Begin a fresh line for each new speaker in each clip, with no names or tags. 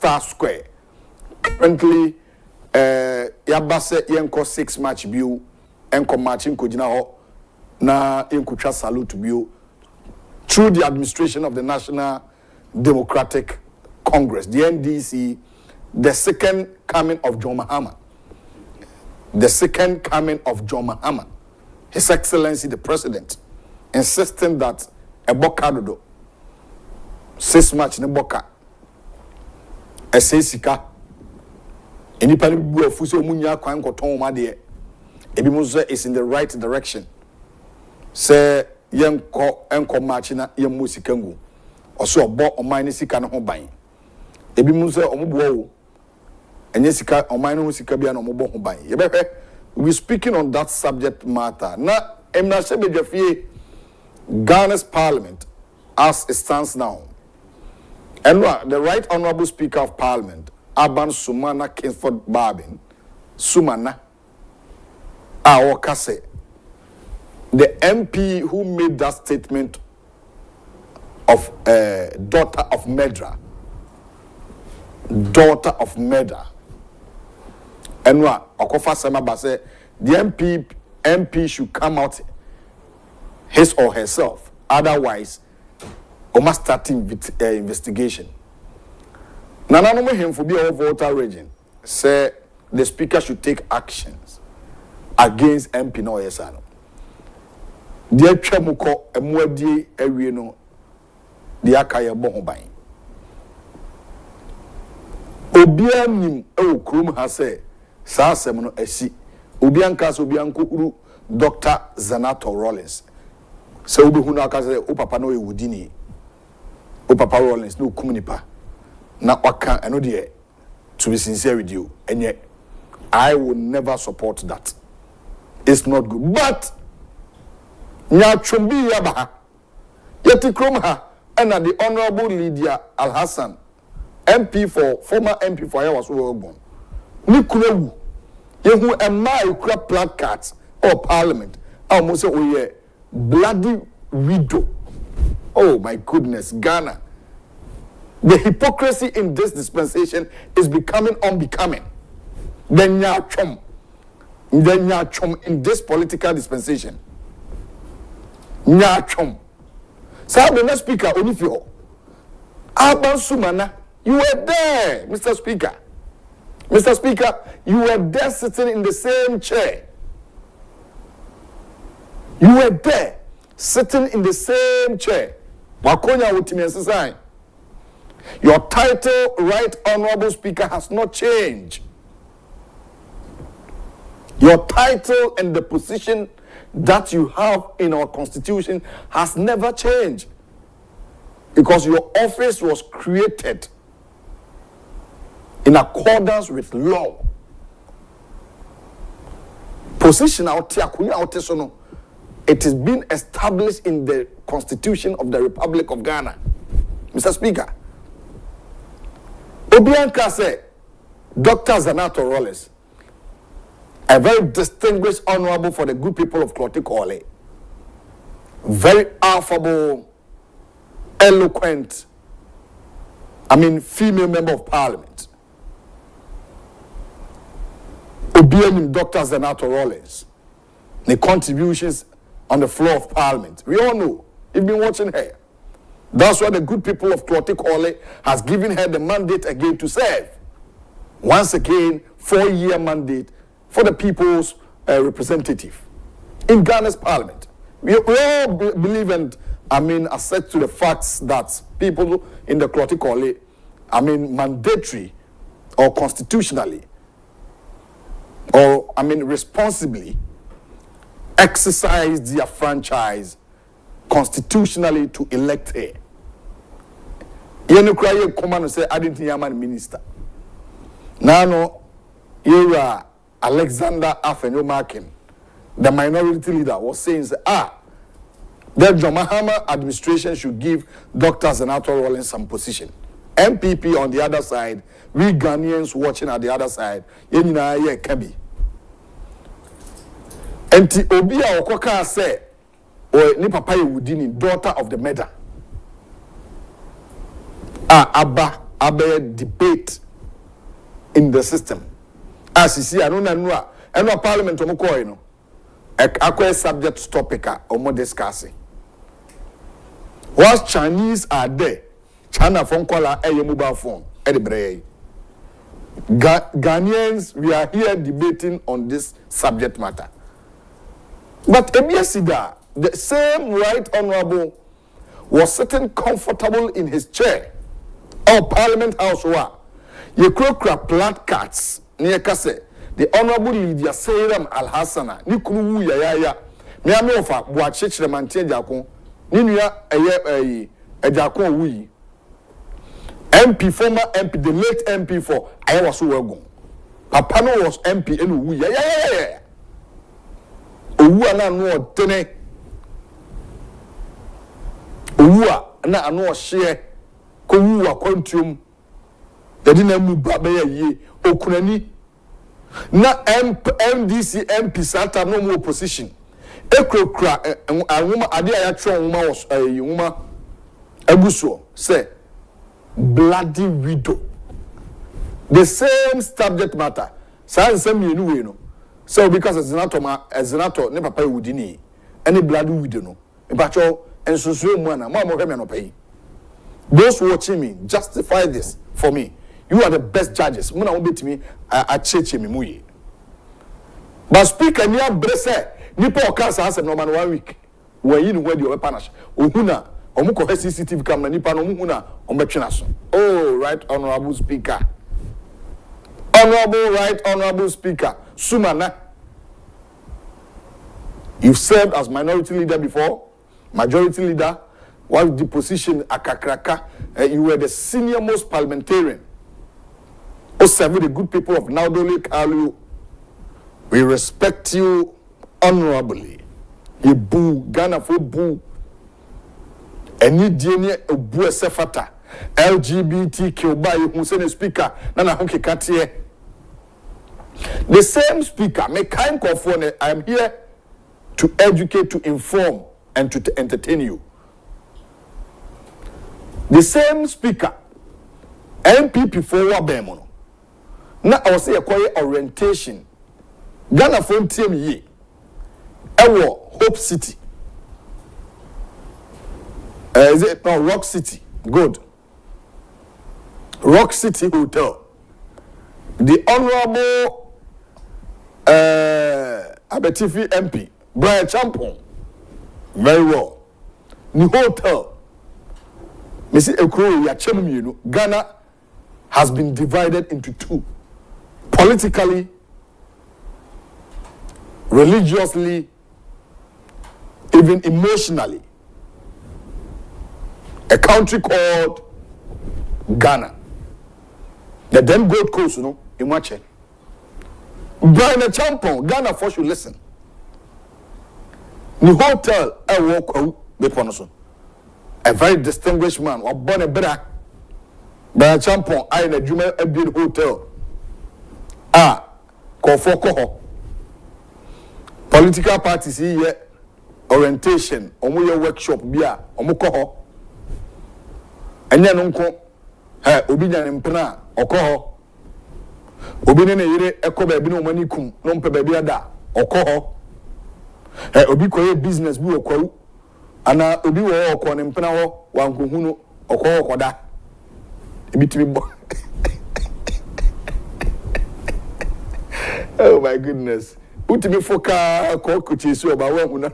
Star Square. Currently, Yabase Yenko 6 match view, Enko matching Kojina na Inkucha salute view through the administration of the National Democratic Congress, the NDC, the second coming of John Mahama. The second coming of John Mahama. His Excellency the President, insisting that a Bokadodo, 6 match in Boka, a Sesika, anybody who Fuso Munya Kwanko Tomade, Ebimuze is in the right direction. Say, young enko machina, young musikangu, or so a bo or mine Sikan Hobain. Ebimuze Omubo, and Yesika or mine Musikabian or Mobo Hobain. We're speaking on that subject matter. Now, Ghana's Parliament, as it stands now, and the Right Honourable Speaker of Parliament, Aban Sumana Kingsford Barbin, Sumana, Awokase, the MP who made that statement of daughter of Medra, and Okofa Semaba said the MP should come out his or herself, otherwise we must start investigation. Nana no him for be our voter region say the speaker should take actions against MP no yesano. The atwamuko emwadi awie no the akaye bo ho ban. Obia nim e krum ha say saa asem no asi obianka so obianko uru Dr. Zanato Rollins say obi hu no aka say o papa no ewudini o papa Rollins no kumnipa na waka eno de to be sincere with you enye I will never support that. It's not good. But nya chumbi yaba yeti krom ha and the Honorable Lydia Al-Hassan former MP for Ayawa Ogbon Nikulewu, yehu emma kura placards or Parliament. Almost say, oh yeah, bloody widow. Oh my goodness, Ghana. The hypocrisy in this dispensation is becoming unbecoming. The nyachom in this political dispensation. Nyachom. So the next speaker, Onifio. Aban Sumana, you were there, Mr. Speaker. Mr. Speaker, you were there sitting in the same chair. You were there sitting in the same chair. Wakonya Utimian. Your title, Right Honorable Speaker, has not changed. Your title and the position that you have in our constitution has never changed. Because your office was created in accordance with law. Position out here, it is being established in the Constitution of the Republic of Ghana. Mr. Speaker, Obianka said, Dr. Zanato Rollins, a very distinguished honorable for the good people of Klotikole, very affable, eloquent, female member of Parliament. Obeying Dr. Zanato Rollins, the contributions on the floor of Parliament. We all know, you've been watching her. That's why the good people of Klotikole has given her the mandate again to serve. Once again, 4-year mandate for the people's representative in Ghana's Parliament. We all believe and accept to the facts that people in the Klotikole, mandatory or constitutionally or responsibly exercise their franchise constitutionally to elect her. You cry come and say I didn't hear my minister. Now you are Alexander Afenyo-Markin, the minority leader, was saying the John Mahama administration should give Dr. Zanato Rollins some position. MPP on the other side, we Ghanaians watching at the other side, Kebi. And Obia Okoka say, or ni papa Wudini, daughter of the Meda. Abba abe debate in the system. As you see, I don't know, Parliament omo ko no. Akwe subject topic omo discussing. Whilst Chinese are there, China phone caller mobile phone Ghanaians, we are here debating on this subject matter. But Ebiasida, the same Right Honorable, was sitting comfortable in his chair. Our Parliament House you crocra placards near Kase, the Honorable Lydia Seyram Al Hassana, Nikuru Yaya, Miamofa, Boachich Remantia Jako, Ninuya Agyapong we. MP, former MP, the late MP for I was so well. Papano was MP and we yeah. Uwa no tene. Uwa na no share. Ko uwa kontium. Yadi na mu baba ye okunani. Na MDC MP sata no mu opposition. Ekrokra anwuma ade ya twa nwuma was nwuma aguso say bloody widow. The same subject matter. Same we no. So because as senator ne papa wudini any bloody widow no. Ebacho ensusu mu na mo hweme no pay. Those watching me justify this for me. You are the best judges. Mo na wo betimi a cheche me muye. But speaker near brese nipa okasa asem no man 1 week. When you know where you punish. Ohuna omuko CCTV camera nipa no muhuna ombetwena so. Oh, Right Honorable Speaker. Honorable Right Honorable Speaker. Sumana. You've served as minority leader before, majority leader, while the position akakraka, you were the senior most parliamentarian. Oh, serve the good people of Naudole Kalu. We respect you honorably. You boo, Ghana for boo. Any DNA obu esefata LGBTQ by who say speaker nana honke katie. The same speaker me kind of I am here to educate, to inform, and to entertain you. The same speaker MPP for Wabemono. Now I will say a quiet orientation. Ghana phone team ye. Ewo Hope City. Is it no Rock City? Good. Rock City Hotel. The Honorable Abetifi MP, Brian Champon. Very well. New hotel. Mr. Ekro, Ghana has been divided into two. Politically, religiously, even emotionally. A country called Ghana. The then Gold Coast, in Wache. Brian Champon, Ghana for should listen. The hotel, I walk out the Ponoson. A very distinguished man, or born a better. Brian Champon, I in a Juma a big hotel. Call for Koho. Political parties here, orientation, omuye workshop, beer, omukoho. Enya nonko obi nya mpena okoho obi ne yire ekoba bi no mani kum no mpe ba bi ada okoho obi koye business bi okwaru ana obi wo okọ ne mpena ho wankohu no okoho koda ebi timi bo. Oh my goodness, utimi foka ko kuchisu oba wa hu na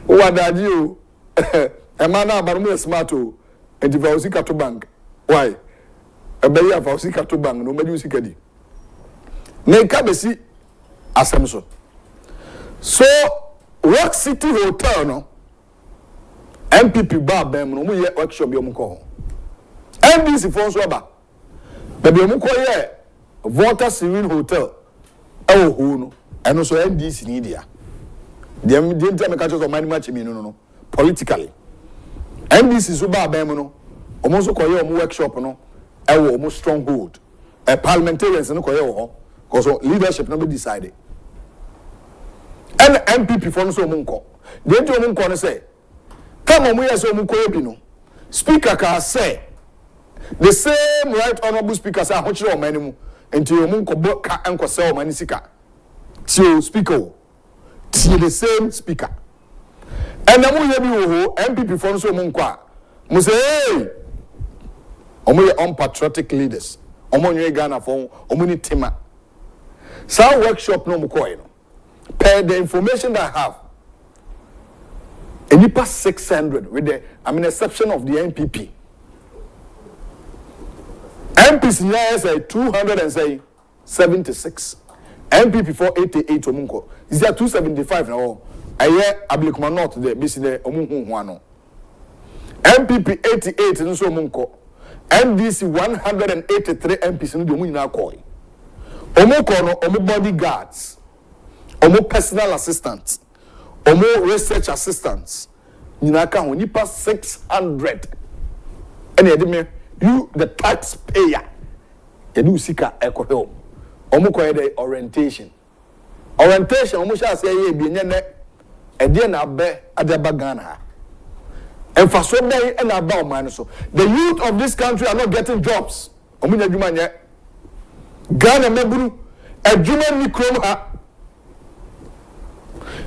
wadaji o. Emana barumu smarto enti vausika to bank. Why? Ebeya vausika to bank no maju sika di. Ne ka besi asemso. So Rock City Hotel no MPP ba bem no mu ye workshop bi omko. NDC for so ba. Ba bi omko ye Water Serene Hotel. E ho no. Eno so NDC ni dia. Dem dem ka cho so mani match mi no. Politically. NDC so ba bem no omo so koye omo workshop no e wo omo stronghold parliamentarians no koye wo ho cause leadership no be decided and MPP for no so omo nko de enti omo nko no say come omo yes omo koye bi no speaker ka say The same right honorable speaker say ahochire o manimu enti o mun kobo ka enkose o manisika. Tio speaker. Tie the same speaker. And na mu ye bi wo MPP for so mun kwa. Mu say hey. Omo ye unpatriotic leaders. Omo nwe Ghana for omo ni tema. Some workshop no mu koy no. Per the information that I have. And you pass 600 with the exception of the MPP. MPs now say 276. MPP for 88 omunko. Is there 275 now? I hear Ablikuma not there. Bisi there omunko huano. MPP 88 no so omunko. NDC 183 MPs no omu nyina koi. Omunko no omu bodyguards. Omu personal assistants. Omu research assistants. Nyina ka ho nipa 600. And you the taxpayer. You do sika ekohe. Omu koye the orientation. Orientation omu sha say ye bi nyene ede na be adaba Ghana ha. Emfaso dey e na ba o man so. The youth of this country are not getting jobs. Omu nya dwuma nye. Ghana meburu adwuma ni krom ha.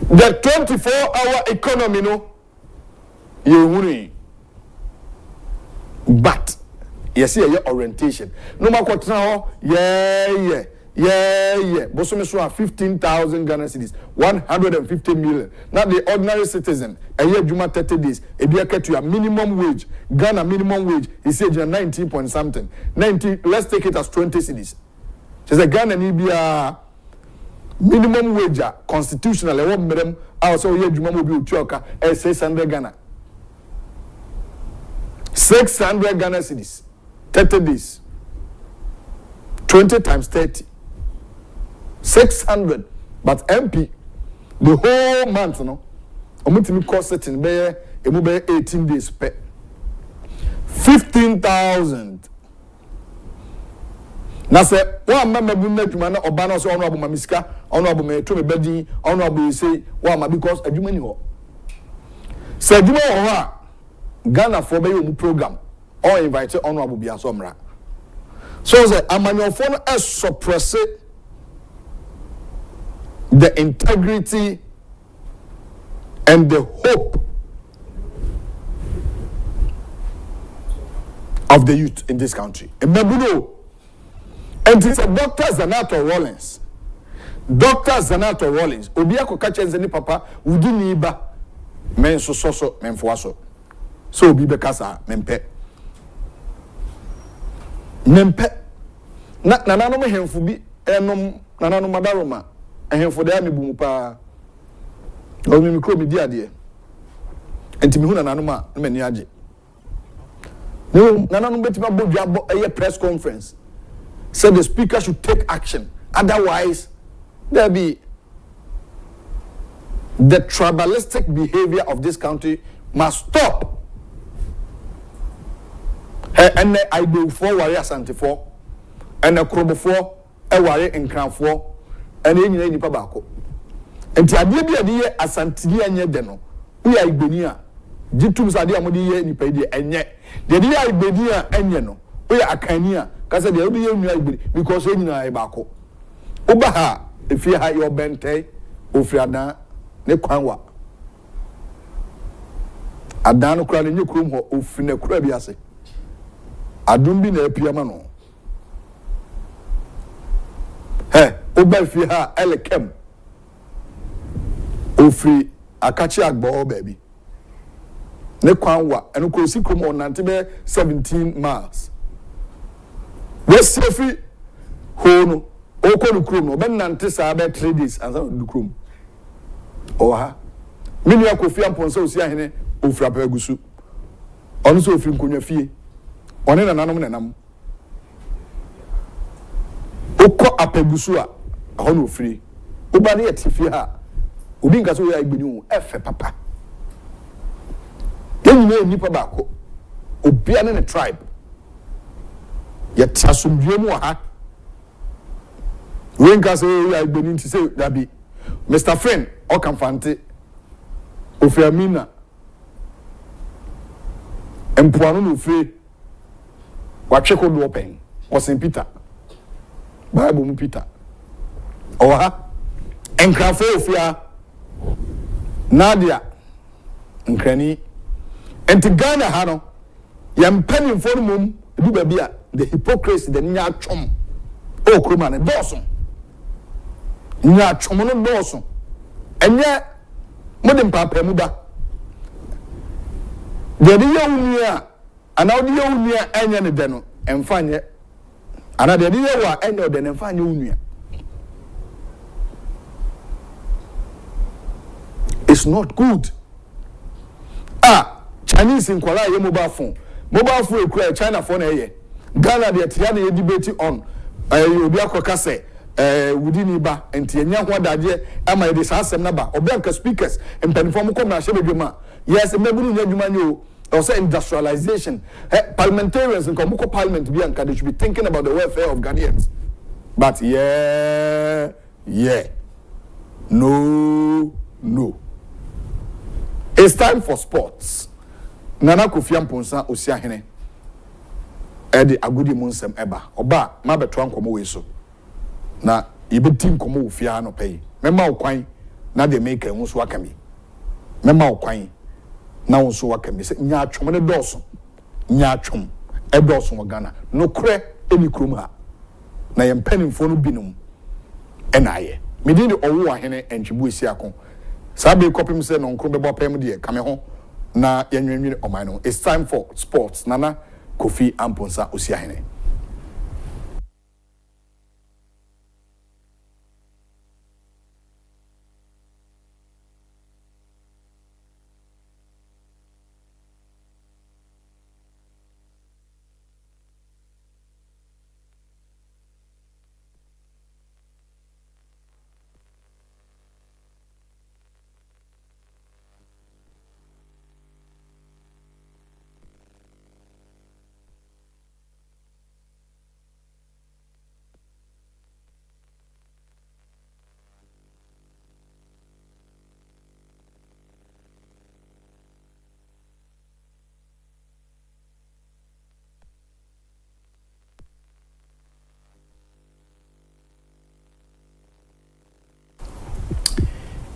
The 24-hour economy no you huni. But yes, yeah, orientation. No matter what now, yeah. Bosome so 15,000 Ghana cedis, 150 million. Now the ordinary citizen, a year Juma 30 days, a year to your minimum wage. Ghana minimum wage is 19 point something. 90. Let's take it as 20 cedis. She said Ghana need be a minimum wage constitutional. I want them. Also, year Juma will be uchoka 600 Ghana. 600 Ghana cedis, 30 days, 20 times 30, 600. But MP, the whole month, no, omutimi cost setting be 18 days pay 15,000. Na se wa mama bu na dwuma na oba na so ono abu mamiska, ono abu me to me bedi, ono abu say wa ma because adwuma ni ho. Se adwuma ho a Ghana for be your program or invite honorable Bia Somra. So the Amanyophone as suppress the integrity and the hope of the youth in this country. And it's a Dr. Zanato Rollins. Dr. Zanato Rollins. Obiako Kachenzi papa udini iba men so men fuaso. So be bekasa mempe na nananom hemfu bi enom nananom madaroma ehemfu da me bumu pa o mi mikro mi dia de enti mi hu nananom a na mani age no nananom betima bodwa a press conference said the speaker should take action, otherwise there be the tribalistic behavior of this country must stop. And I do for warrior santi for and a crop for a warrior in crown for and any pabako. And Tiabia dear as Santia and Yedeno. We are Ibenia. Jitum Sadia Modia ni pay and yet the dear Ibenia and Yeno. We are Kania, because there will be because in Ibako. Ubaha, if you have your bente, Ufriana, Nekwanwa. Adano crowd in your room or Ufine Crabiase. Adumbi na piamano. He, oba fi ha elekem. Ofri akachi agbo baby. Ne kwanwa eno ko si kom onante be 17 miles. We sefi ho no, oko no krom no be nante sa be 3 days ansa do krom. Oha. Minu akofi amponso osi ahene ofri apagusu. Ono so ofri nkonwa fie. One na nanom nenam. Oko apegusu a ho no free. Oba na yetifie ha. Obi nka so ya igbenu efe papa. Yenye nipa bako. Obi ane ne tribe. Yet asumdwe mu ha. We nka so ya igbenu nti say dabi. Mr. Friend, o kamfante. Ofiamina. Empuano no free. watwe ko do open osin Peter Bible mu Peter oha enkrafo ofia Nadia nkrani enti Ghana ha no yam panin for mum du ba bia the hypocrisy the nya atwom o kroma ne doso nya atwom no doso enye modem papa mu ba de ye unia ana odi ye unia enye ne de no emfanye ana de ye wa enye de ne emfanye unia. It's not good. Chinese in Kuala ye mobile phone e China phone e Ghana de tia na debate on obi akoka say within iba enti enya ho adade ama e de asem na ba obi anka speakers empanifo kom na hye bedwuma yes meburu nya dwuma nyo or say industrialization parliamentarians in Komoko parliament be anka they should be thinking about the welfare of Ghanaians but no it's time for sports. Nana Kofi Amponsa Osiahene edi agudi munsem eba oba ma beto ankomo we so na yebeti nkomo ofia no pay mema okwan na de make enso wakami mema okwan na wonso wakami se nya atwom ne doso nya atwom e doso wo Ghana no kure eni krom ha na ye mpanimfo no binum enaye medi de owo ahene entwibu esi akon sabe kopim se no nkro bebo pam de kame ho na yanwenwene oman no. It's time for sports. Nana Kofi Amponsa Osiahene.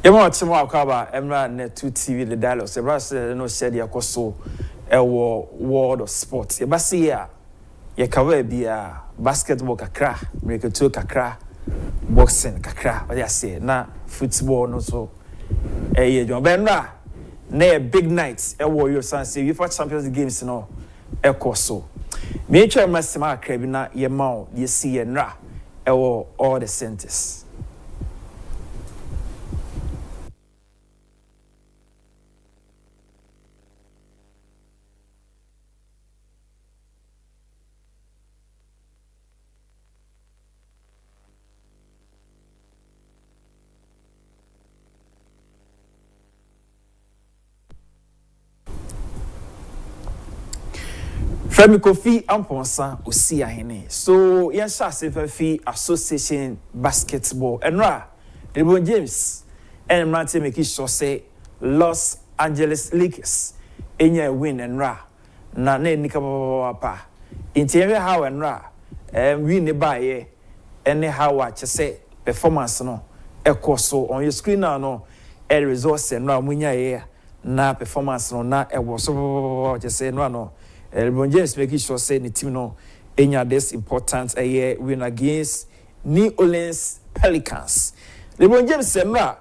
Emo timo akaba emra net 2 TV the dialogue se bra se no share de akoso ewo world of sports e ba se ya ye kawa bia basketball kakra mreketu kakra boxing kakra what you say na football no so ye jo benra na big night ewo your san say UEFA Champions games no ekoso me twa masima akra bi na ye mawo ye see ye nra ewo all the centers. Femi Kofi Amponsa Osiahene. So yensha sefafi association basketball enra LeBron James and Mrante make sure say Los Angeles Lakers enya win enra na nika papa intieme how enra win ne baye ene how a say performance no ekoso on your screen now no e resource enra munya ye na performance no na e wo so say no LeBron James making sure say the team no enya this important win against New Orleans Pelicans. LeBron James say onya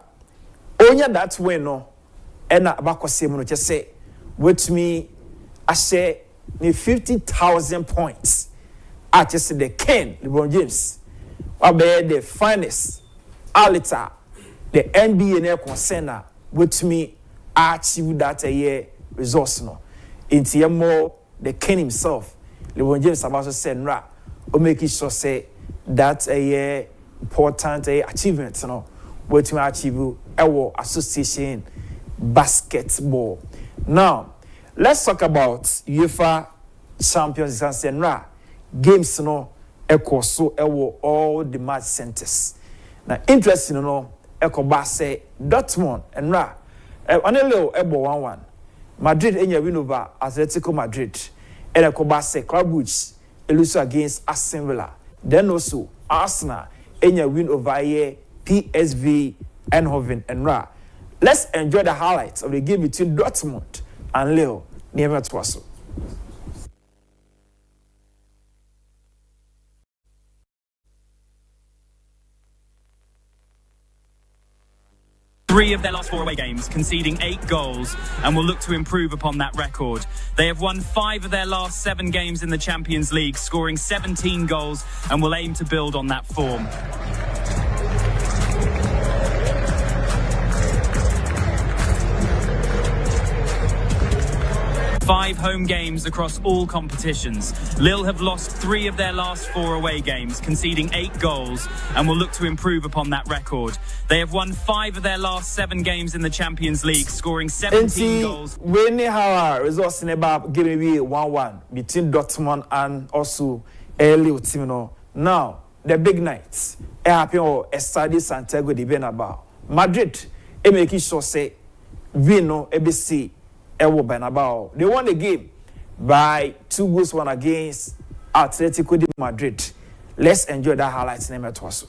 that win no ena abakose mu no just say with me I say ni 50,000 points. I just say the king LeBron James obe the finest alita the NBA na concern with me achieve that resource no into more the king himself LeBron James about to say nra o make sure say that important achievement no what to achieve our association basketball. Now let's talk about UEFA Champions League and nra games no so all the match centers. Now interesting no ba say Dortmund and nra on a little 1-1 Madrid enya win over Atletico Madrid. And Koba say Club Brugge lose against Aston Villa. Then also Arsenal a win over here PSV Eindhoven and Ra. Let's enjoy the highlights of the game between Dortmund and Lille near Metwaso.
Three of their last 4 away games, conceding 8 goals, and will look to improve upon that record. They have won 5 of their last 7 games in the Champions League, scoring 17 goals, and will aim to build on that form. 5 home games across all competitions. Lille have lost 3 of their last 4 away games, conceding 8 goals, and will look to improve upon that record. They have won 5 of their last 7 games in the Champions League, scoring 17 goals.
When our results in about giving me 1-1 between Dortmund and also Lille team. Now the big nights happen or Estadio Santiago de Bernabéu. Madrid making sure say we know ABC. They won the game by 2-1 against Atletico de Madrid. Let's enjoy that highlights name at us.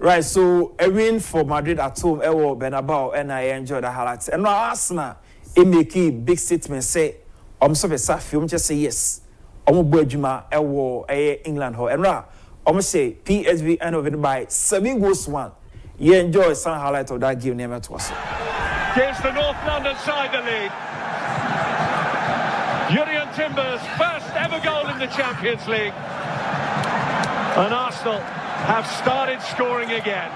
Right, so a win for Madrid at home, Ewo Bernabéu, and I enjoy the highlights. And now Arsenal, make a big statement say, so Safi, just say yes. Bojuma, Ewo, England, and now say PSV Eindhoven by 7-1. You enjoy some highlight of that game name to us.
Gives the North London side the lead. Jurriën Timber's first ever goal in the Champions League. And Arsenal have started scoring again.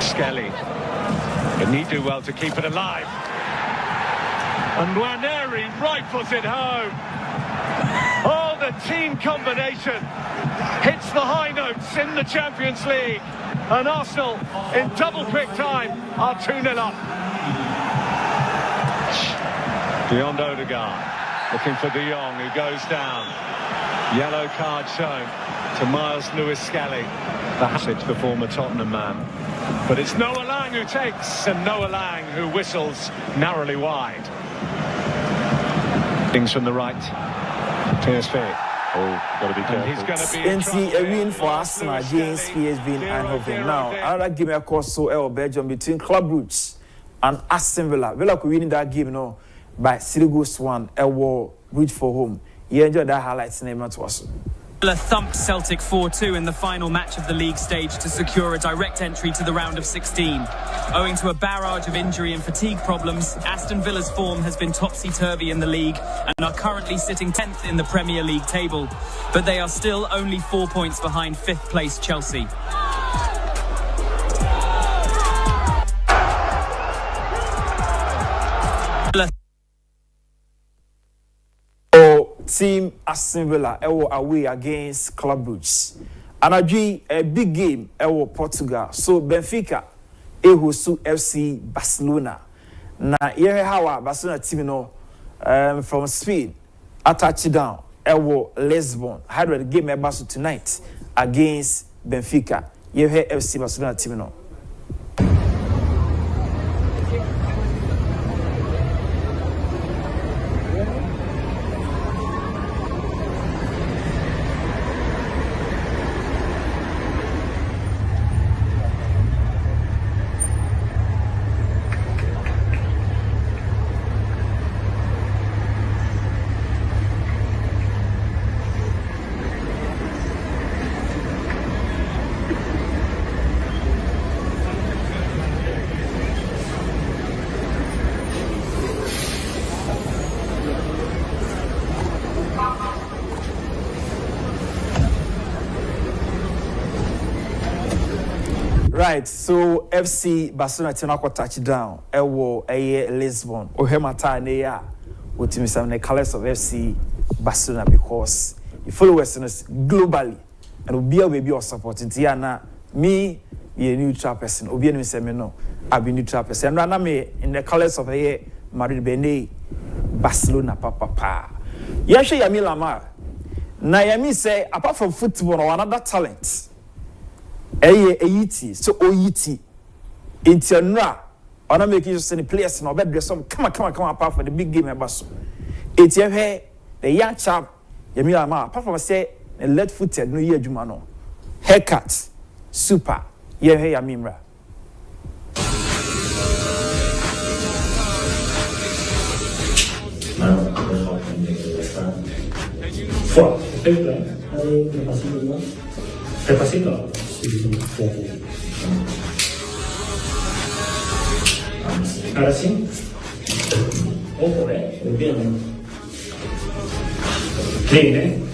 Skelly. But need do well to keep it alive. And Nwaneri rifles it home. Oh, the team combination hits the high notes in the Champions League. And Arsenal, in double quick time, are 2-0 up. Beyond Odegaard. Looking for De Jong, who goes down. Yellow card shown to Miles Lewis-Skelly, the passage, the former Tottenham man. But it's Noah Lang who takes, and Noah Lang who whistles narrowly wide. Things from the right. PSV. Oh, got to be careful. He's going to be in trouble.
A win for Arsenal against PSV Eindhoven. Now, another game of course so Belgium between Club Brugge and Aston Villa. Villa could win that game by 3-1. Brugge for home. You enjoy that highlights name to us.
Villa thumped Celtic 4-2 in the final match of the league stage to secure a direct entry to the round of 16. Owing to a barrage of injury and fatigue problems, Aston Villa's form has been topsy-turvy in the league and are currently sitting 10th in the Premier League table. But they are still only 4 points behind 5th place Chelsea.
Team Aston Villa away against Club Brugge. And a big game Portugal. So Benfica host FC Barcelona. Na how Barcelona team from Spain a touchdown Lisbon. Had the game tonight against Benfica. FC Barcelona team Right, so FC Barcelona tinako touchdown. Ewo Lisbon. Ohemata neya. Utimisam the colors of FC Barcelona because the followers globally and Obia will be your support. Tiana me be a neutral person. Obia no say me no. I be neutral person. Rana me in the colors of Madrid Bene Barcelona papa. Yashe Yami Lamar. Na Yami say apart from football or another talent. Ayiti so oyiti into nra ona make you see the players no be dress some come apart for the big game ebaso eti ehwe the young chap Yemi Ama apart from say the left footed no ye adwuma no haircut super ye he Yami mra
Repasito. Ahora sí. Ojo, muy bien. Clean,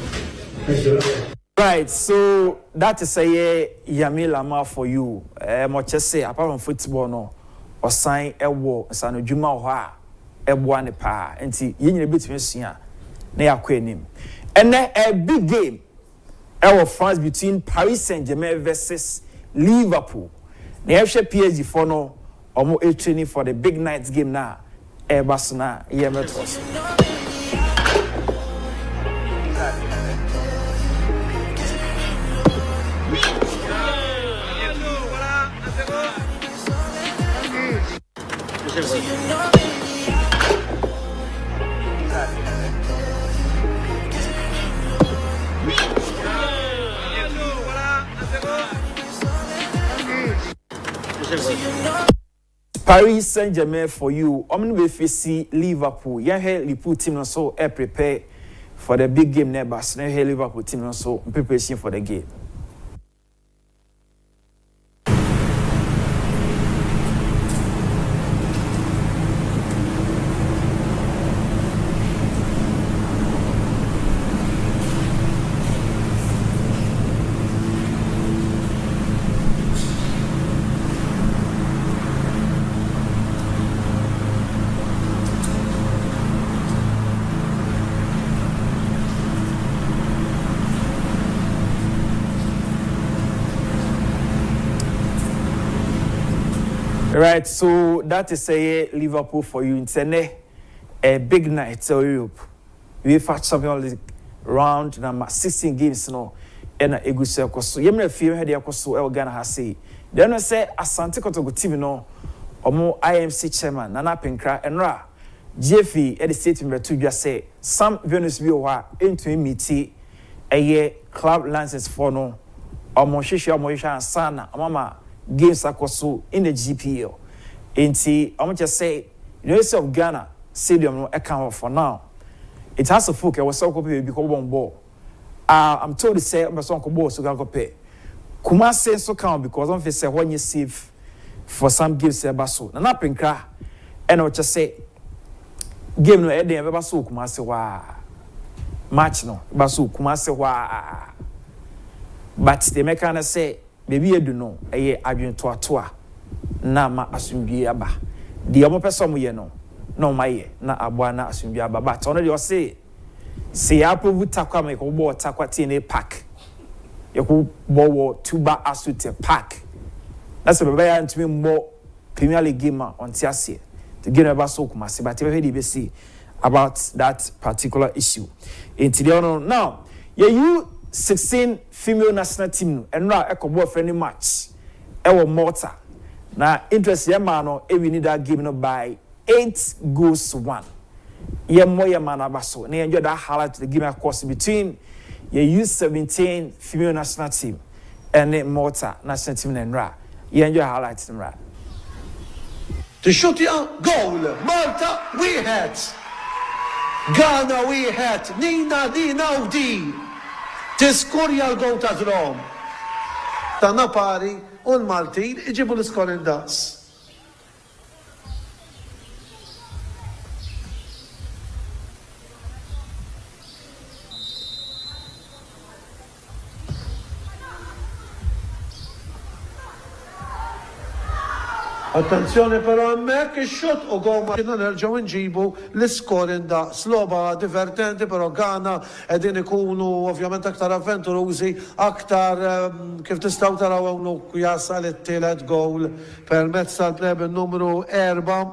Right, so that is a Yami Lama for you. Much say apart from football no or sign a war sanu juma wa e boane pa enti yenyina betumi sua na yakwanim. And then a big game our France between Paris Saint-Germain versus Liverpool. The FC PSG for no omo training for the big night game now. Barcelona yemetos. Paris Saint-Germain for you. I'm going to see Liverpool. Yeah, Liverpool team also prepare for the big game neighbors. Now Liverpool team also preparation for the game. Right, so that is a Liverpool for you. It's a big night to Europe. We fought Champions League round number 16 games no and a good circle. So you may feel had your cost to Ghana has say. Then I say Asante Kotogo team no or more IMC chairman Nana Pinkra and Ra GFE at the statement to just say some Venus view into meeting a year club license for no or Moshisha Moisha Sana Mama. Games akoso in the GPL. Enti, I'm just say, University of Ghana Stadium no account for now. It has a folk. I was so copy because one ball. I'm told to say I'm so ball so go pay. Kuma say so count because I'm say when you save for some games baso. Na pinkra and I just say game no e dey baso kuma say wa match no baso kuma say wa. But the mechanic say baby edu no eye adwen toatoa na ma asumdue aba de omo peso mo ye no na ma ye na aboa na asumdue aba but ono de o say ya provu takwa me ko bo takwa tine park ye ko bo tuba asute park that's baba ya ntimi mo Premier League game on tiase to get about so kuma se but we dey see about that particular issue in today now you 16 female national team and now ekobo friendly match ewo Malta na interest ye man no we need that game no by 8-1 ye mo ye man abaso na enjoy that highlight the game course between ye U17 female national team and Malta national team and ra ye enjoy highlights them ra
to shoot it goal Malta we had Ghana we had Nina Udi Tiskorja l-gol ta' Rom. Ta' pari u l-Maltin iġibu l-iskor il-daqs. Attenzione però a me che shot u gol ma nerġgħu nġibu l-iskor inda sloba divertenti però Ghana qegħdin ikunu ovvjament aktar avventurużi aktar kif tistgħu taraw hawnhekk jasal it-tielet gowl permezz tal-pleb numru 4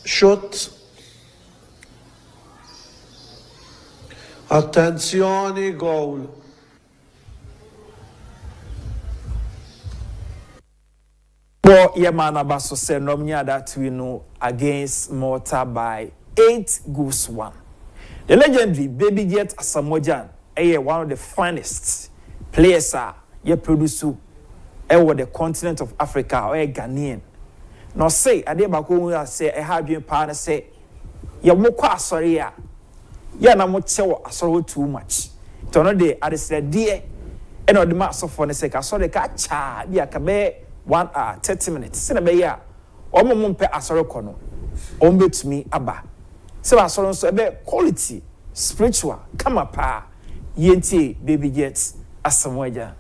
shot. Attenzjoni gowl.
Well, Yamana Basso said Nomnia that we know against Malta by 8-1. The legendary Baby Jet Asamoah Gyan, one of the finest players ye produce over the continent of Africa or Ghanaian. Now say Adebako say I have been partner say ya mokwa sorry ya na mo chewo asoro too much. Tono de I said dear and the mass of for say sorry ka cha bi akabe 1 hour 30 minutes. Sina be ya omo mumpe asoro kono. Ombetumi aba. Se asoro so ebe quality spiritual come up yenti Baby Jet Asamoah Gyan.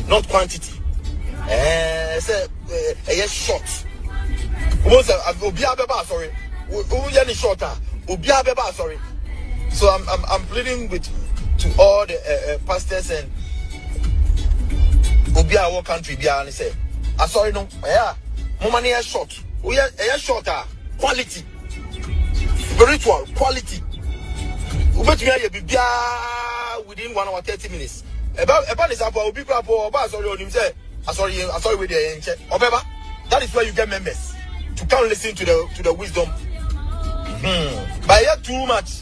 Not quantity. Say a short. Most Obiabeba sorry. Uyani shorter. Obiabeba sorry. So I'm pleading with to all the pastors and Obiawo country biya say. Sorry no. Yeah. More money is short. We are shorter. Quality. Spiritual quality. Ubetumi be biya within 1 hour 30 minutes. About example, Obi Krapo Oba sorry on him say sorry with the Obeba. That is where you get members to come listen to the wisdom. But yeah, too much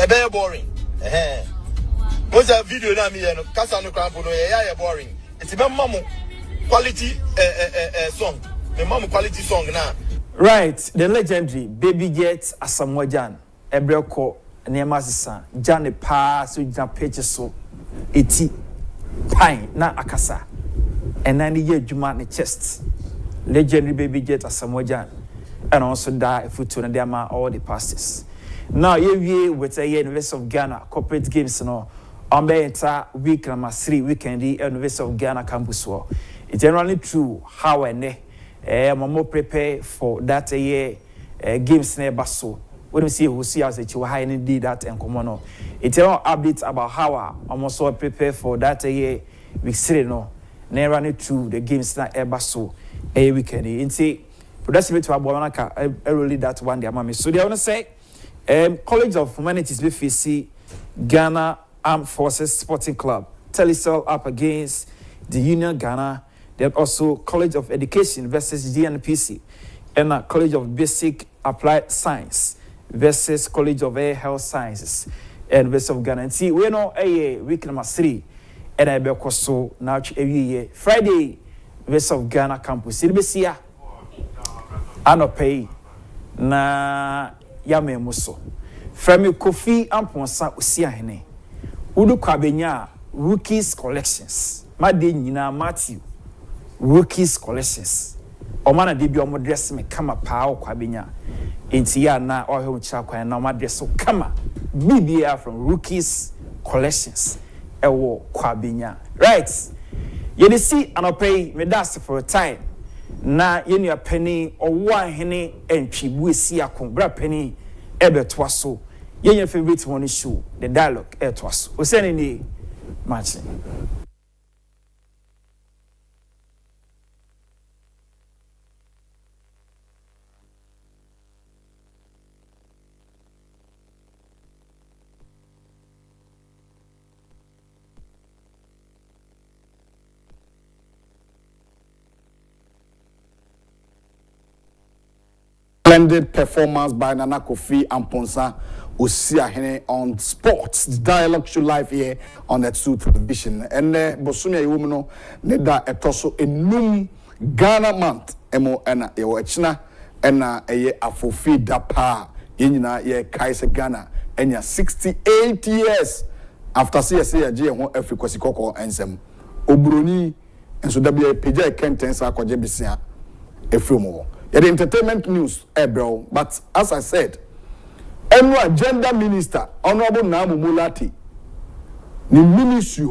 very boring. What's a video na me no kasa no krampo no yeah boring. It's a mamu quality song. The mamu quality song na.
Right, the legendary Baby Jet Asamoah Gyan Ebreko Nema Sisa Jane pa so Jan page so eti pine na akasa and then ye juma ne chest legendary Baby Jet Asamoah Gyan and also die foot and them all the pastors. Now you with a University of Ghana corporate games no on the week number 3 weekend the University of Ghana campus war. It's generally true how and more prepare for that year games never so. When we see who see us that you high did that and come on. It's a update about how I'm also prepare for that year we see no never running through the games na ever so a weekend. In say production to Abuanaka early that one day mama. So they want to say College of Humanities BFC Ghana Armed Forces Sporting Club Telecel up against the Union Ghana. Then also College of Education versus GNPC and College of Basic Applied Science versus College of Health Sciences and West of Ghana. And see, we know week number 3 and I be so now every year Friday West of Ghana campus. It be see ya. Ano pay na yame muso. From Kofi Amponsa usia hene. Udu kwabenya Rookies Collections. Made nyina Matthew Rookies Collections. Omana debi omo dress me kama pa kwabenya. Enti ya na ohe ucha kwa na omo dress so kama BBA from Rookies Collections. Ewo kwabenya. Right. You see anopay me that's for a time. Na yenu penny or one hene entry we see a bra penny ebe twaso. Your favorite one show the dialogue twaso. O send ni matching.
Splendid performance by Nana Kofi Amponsa Osiahene on sports. The dialogue show live here on the Two Television. And Bosumia Woman, Neda Etoso Enum Ghana month, Emo Ena Ewachna, Ena Eye Afofi Dapa, Inina Ye Kaise Ghana, Enya 68 years after CSA J and Africa Sikoko and some Obroni, and so W. PJ Kentensa Kojebisia, a few more. The entertainment news, bro. But as I said, any gender minister, Honorable Namu Mulati, the ministry,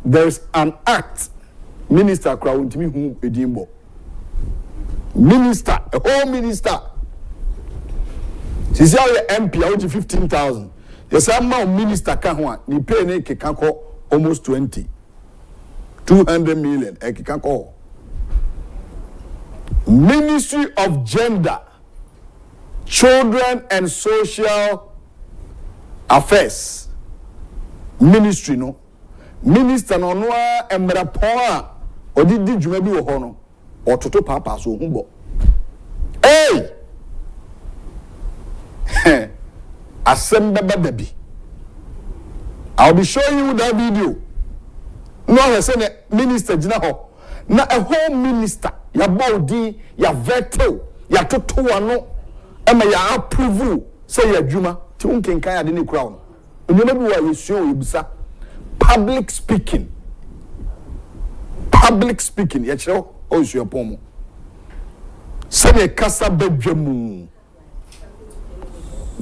there is an act minister crowd untimi hu edimbo. Minister, a whole minister. She say MP out 15,000. Yes, I'm a minister can ni pay ne kekanko almost 200 million kekanko. Ministry of Gender, Children and Social Affairs. Ministry no. Minister no noa emrapon odi di dwuma bi wo ho no. Ototo papa so humbo. Hey! Assemble baby. I'll be showing you that video. No, I say minister jina ho. Na a whole minister, ya body, ya veto, ya toto ano, ema ya approve, say ya juma, ti unkenkan ya dini crown. Unyoma bi wa yesio ibisa. Public speaking. Public speaking, ya chiro. Oh, is your pomo. Say kasa bedwemu.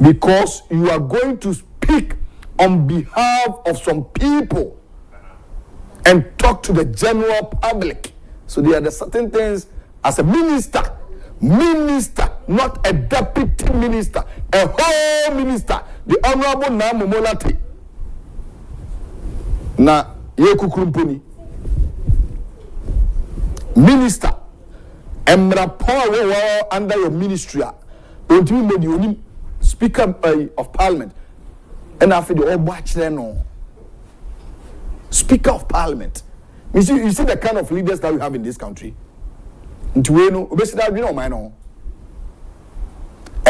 Because you are going to speak on behalf of some people and talk to the general public. So there are the certain things as a minister, not a deputy minister, a whole minister, the Honorable Namomolati. Na yekukumpuni. Minister, Emra Paul under your ministry, Speaker of Parliament, and after the old watch there no. Speaker of Parliament. You see the kind of leaders that we have in this country. A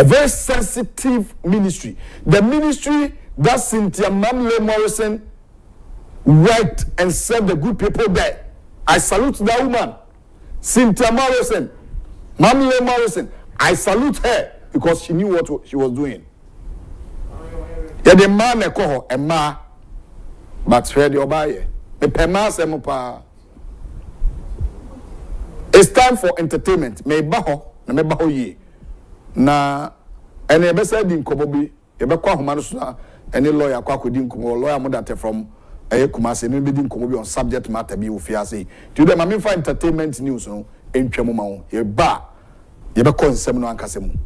very sensitive ministry. The ministry that Cynthia Mamle Morrison worked and served the good people there. I salute that woman. Cynthia Morrison, Mamile Morrison, I salute her because she knew what she was doing. Yeah, the man a ma, but Fred Obaye, a pema semupa. It's time for entertainment. Me baho ye. Na ene ebe said in Kobobi, ebe kwa humanusuna, any lawyer kwa kudin kumo, lawyer modate from Kumasi, and be doing on subject matter be ufiasi. To them, I mean, for entertainment news, no, in Chamomao, ye ba, ye be called Semino and Casemo.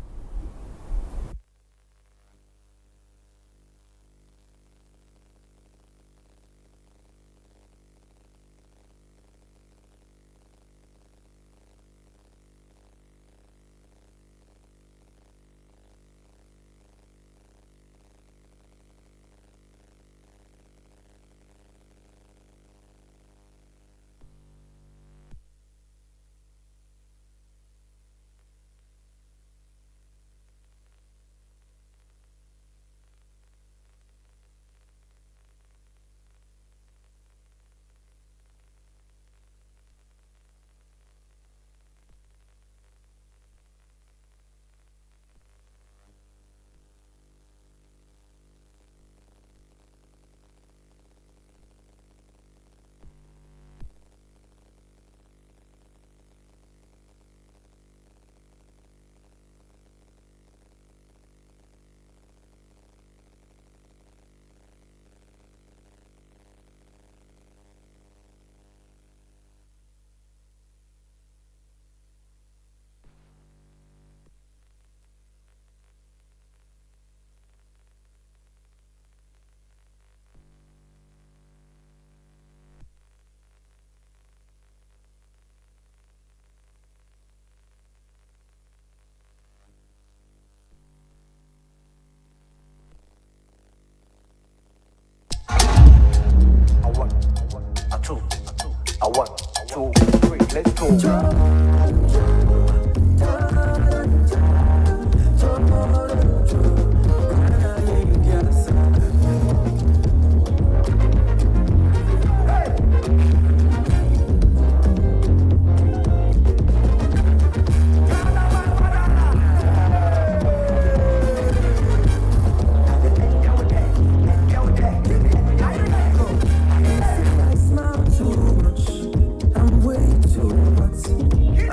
One, two, three, let's go.
I'm way too much.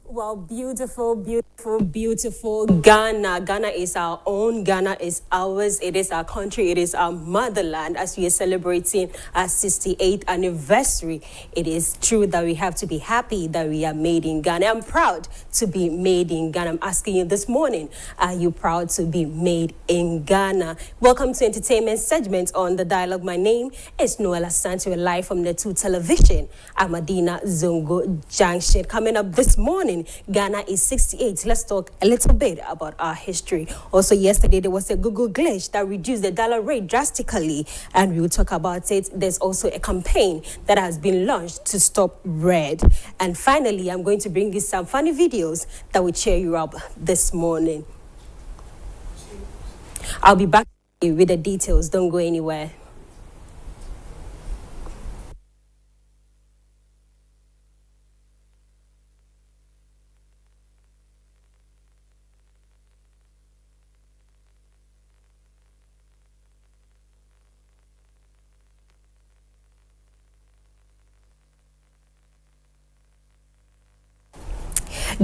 Well, beautiful, beautiful, beautiful Ghana. Ghana is our own. Ghana is ours. It is our country. It is our motherland. As we are celebrating our 68th anniversary, it is true that we have to be happy that we are made in Ghana. I'm proud to be made in Ghana. I'm asking you this morning, are you proud to be made in Ghana? Welcome to entertainment segment on The Dialogue. My name is Noella Santo, live from the 2 television. I'm Adina Zongo Junction. Coming up this morning, Ghana is 68. Let's talk a little bit about our history. Also, yesterday there was a Google glitch that reduced the dollar rate drastically, and we will talk about it. There's also a campaign that has been launched to stop red. And finally, I'm going to bring you some funny videos that will cheer you up this morning. I'll be back with the details. Don't go anywhere.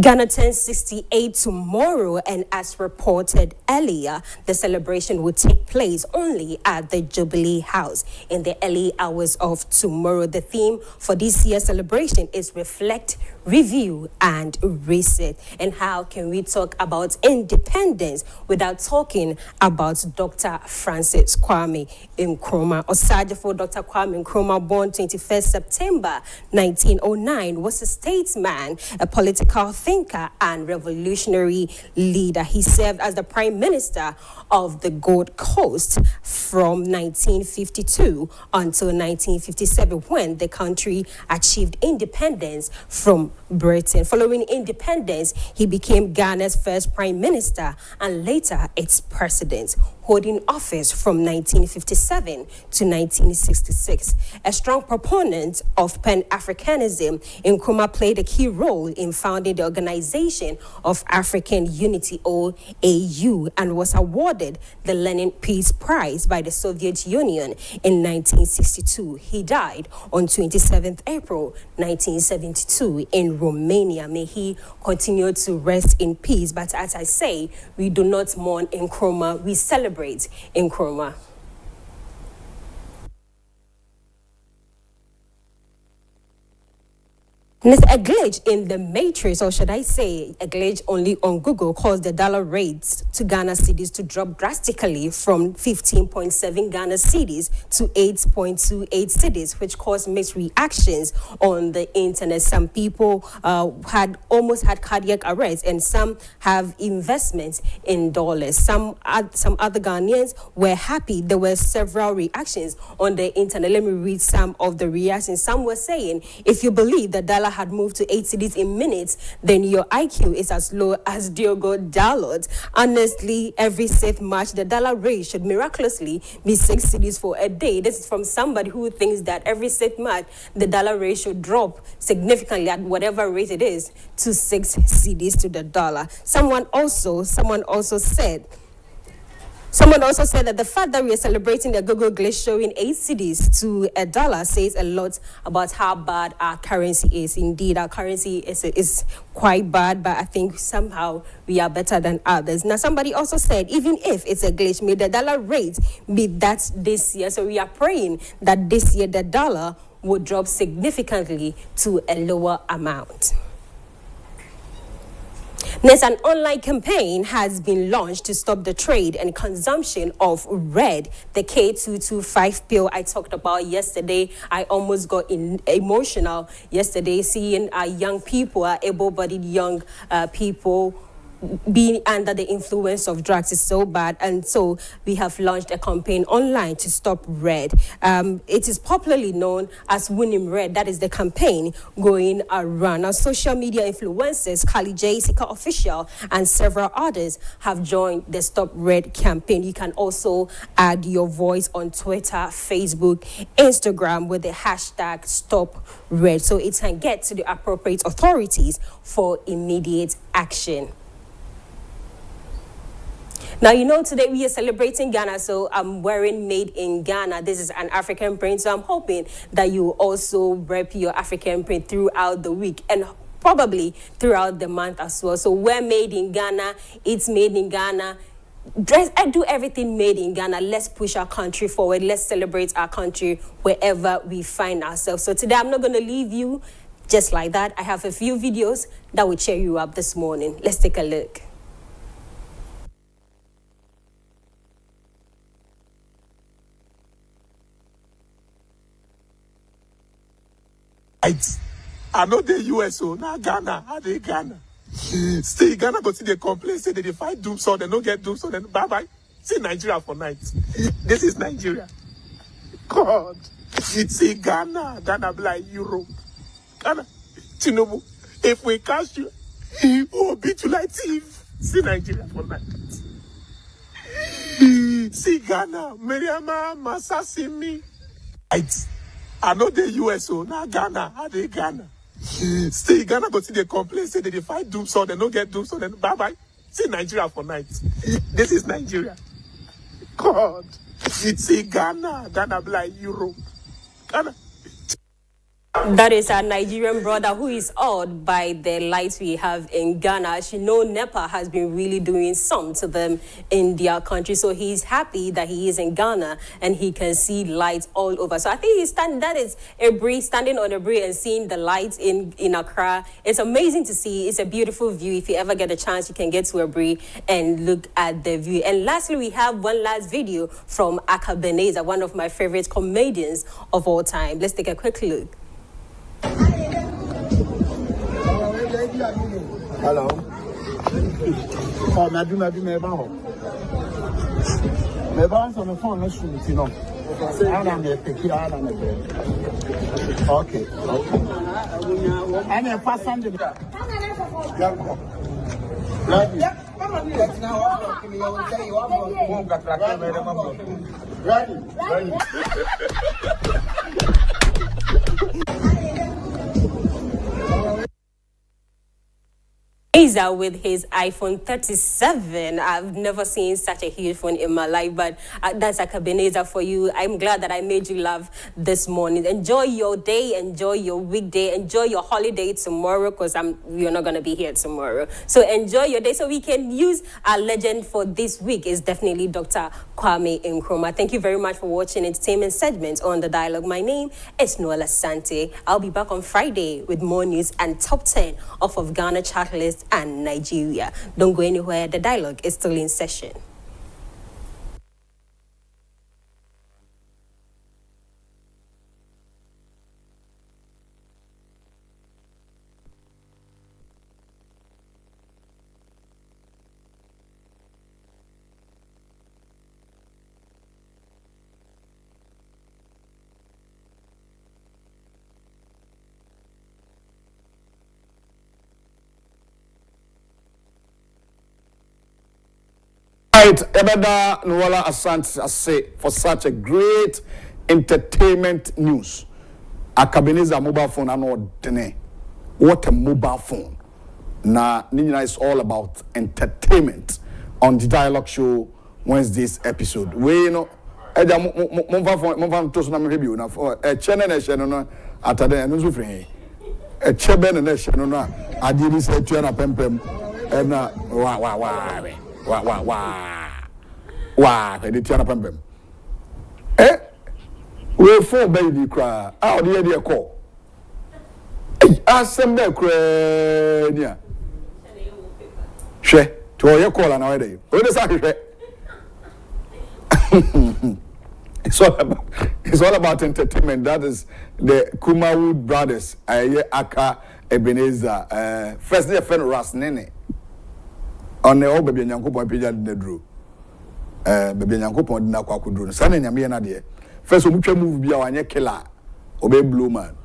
Ghana turns 68 tomorrow, and as reported earlier, the celebration will take place only at the Jubilee House in the early hours of tomorrow. The theme for this year's celebration is Reflect, Review and Reset. And how can we talk about independence without talking about Dr. Francis Kwame Nkrumah? Osagyefo Dr. Kwame Nkrumah, born 21st September 1909, was a statesman, a political thinker and revolutionary leader. He served as the Prime Minister of the Gold Coast from 1952 until 1957, when the country achieved independence from Britain. Following independence, he became Ghana's first Prime Minister and later its president, holding office from 1957 to 1966. A strong proponent of Pan-Africanism, Nkrumah played a key role in founding the Organization of African Unity, OAU, and was awarded the Lenin Peace Prize by the Soviet Union in 1962. He died on 27th April 1972 in Romania. May he continue to rest in peace. But as I say, we do not mourn Nkrumah, we celebrate Nkrumah. There's a glitch in the matrix, or should I say a glitch only on Google, caused the dollar rates to Ghana cedis to drop drastically from 15.7 Ghana cedis to 8.28 cedis, which caused mixed reactions on the internet. Some people had almost had cardiac arrest, and some have investments in dollars. Some other Ghanaians were happy. There were several reactions on the internet. Let me read some of the reactions. Some were saying, if you believe the dollar had moved to 8 cedis in minutes, then your IQ is as low as Diogo Dalot. Honestly, every 6th March, the dollar rate should miraculously be 6 cedis for a day. This is from somebody who thinks that every 6th March, the dollar rate should drop significantly at whatever rate it is to 6 cedis to the dollar. Someone also said that the fact that we are celebrating the Google glitch showing 8 cedis to a dollar says a lot about how bad our currency is. Indeed, our currency is quite bad, but I think somehow we are better than others. Now, somebody also said, even if it's a glitch, may the dollar rate be that this year. So we are praying that this year the dollar will drop significantly to a lower amount. Next, an online campaign has been launched to stop the trade and consumption of red, the K225 pill I talked about yesterday. I almost got emotional yesterday seeing our young people, our able-bodied young people being under the influence of drugs is so bad, and so we have launched a campaign online to stop red. It is popularly known as Winning Red. That is the campaign going around. Now, social media influencers, Kali J, Sika Official, and several others have joined the Stop Red campaign. You can also add your voice on Twitter, Facebook, Instagram with the hashtag Stop Red, so it can get to the appropriate authorities for immediate action. Now, you know, today we are celebrating Ghana, so I'm wearing Made in Ghana. This is an African print, so I'm hoping that you also rep your African print throughout the week and probably throughout the month as well. So we're Made in Ghana, it's Made in Ghana. Do everything made in Ghana. Let's push our country forward. Let's celebrate our country wherever we find ourselves. So today I'm not going to leave you just like that. I have a few videos that will cheer you up this morning. Let's take a look.
I know the USO, now Ghana, how they Ghana. Still, Ghana go see the complaint, say they fight doom, so they don't get doom, so then bye-bye. See Nigeria for night. This is Nigeria. God. See Ghana, Ghana be like Europe. Ghana, Tinubu, if we catch you, we'll beat you like thief. See Nigeria for night. See Ghana, Miriama, Masasimi. I know the USO, now Ghana, how they Ghana. Still, Ghana go see the complaint, say they fight doom, so they don't get doom, so then bye-bye. See Nigeria for night. This is Nigeria. God. See Ghana, Ghana be like Europe. Ghana.
That is our Nigerian brother who is awed by the lights we have in Ghana. As you know, NEPA has been really doing some to them in their country. So he's happy that he is in Ghana and he can see lights all over. So I think that is standing on a bridge and seeing the lights in Accra. It's amazing to see. It's a beautiful view. If you ever get a chance, you can get to a bridge and look at the view. And lastly, we have one last video from Akufo-Addo, one of my favorite comedians of all time. Let's take a quick look.
Hello. Oh, maybe on the phone. Let's shoot, you know. Okay. I'm a passenger. Ready.
Isa with his iPhone 37. I've never seen such a huge phone in my life, but that's a Akufo-Addo for you. I'm glad that I made you laugh this morning. Enjoy your day, enjoy your weekday, enjoy your holiday tomorrow, because you're not going to be here tomorrow. So enjoy your day. So we can use our legend for this week is definitely Dr. Kwame Nkrumah. Thank you very much for watching entertainment segments on The Dialogue. My name is Noela Sante. I'll be back on Friday with more news and top 10 of Ghana chart list and Nigeria. Don't go anywhere. The Dialogue is still in session.
Right, Ebeda Nwala Asante say for such a great entertainment news. Akufo-Addo mobile phone and dene. What a mobile phone. Na Nina is all about entertainment on the Dialogue Show Wednesday's episode. We know Eja mobile phone to so na me bi na for channel na channel no atade no so free. Chebe na channel no adi bi say tu na pempem na Wow, the Tiana Pambem. We're for baby cry. Out the idea call. Ask them there, cry. She to your call and already. What is that? It's all about entertainment. That is the Kumawood brothers. Aka Ebenezer. First day, friend Ras Nene. on the old baby Yankopon Pija Nedro. Baby Yankopon did not quack with drone. Son and Yamiana dear. First, we move be our killer, obey blue man.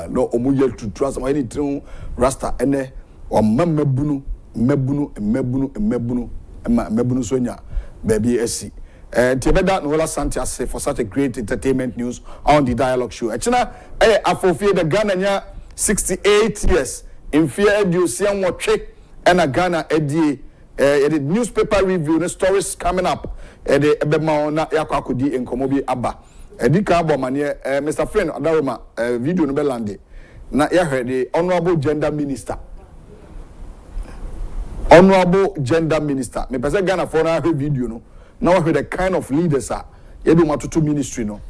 No, Omuja to trust any true Rasta, and or Mebunu, Mebunu Sonia, baby SC. Tibeda Nola Sanchez say for such a great entertainment news on the dialogue show. Echina, I forfeit the Ghana 68 years in fear you see what check and a Ghana the newspaper review the stories coming up the Ebema na Yakakudi in Komobi Abba. Edika Bomania, Mr. Friend Adaroma video no belande. Na ya heard the Honorable Gender Minister. Honorable Gender Minister. Me pese Ghana for na video no. Now with the kind of leaders are Edu Matutu ministry no.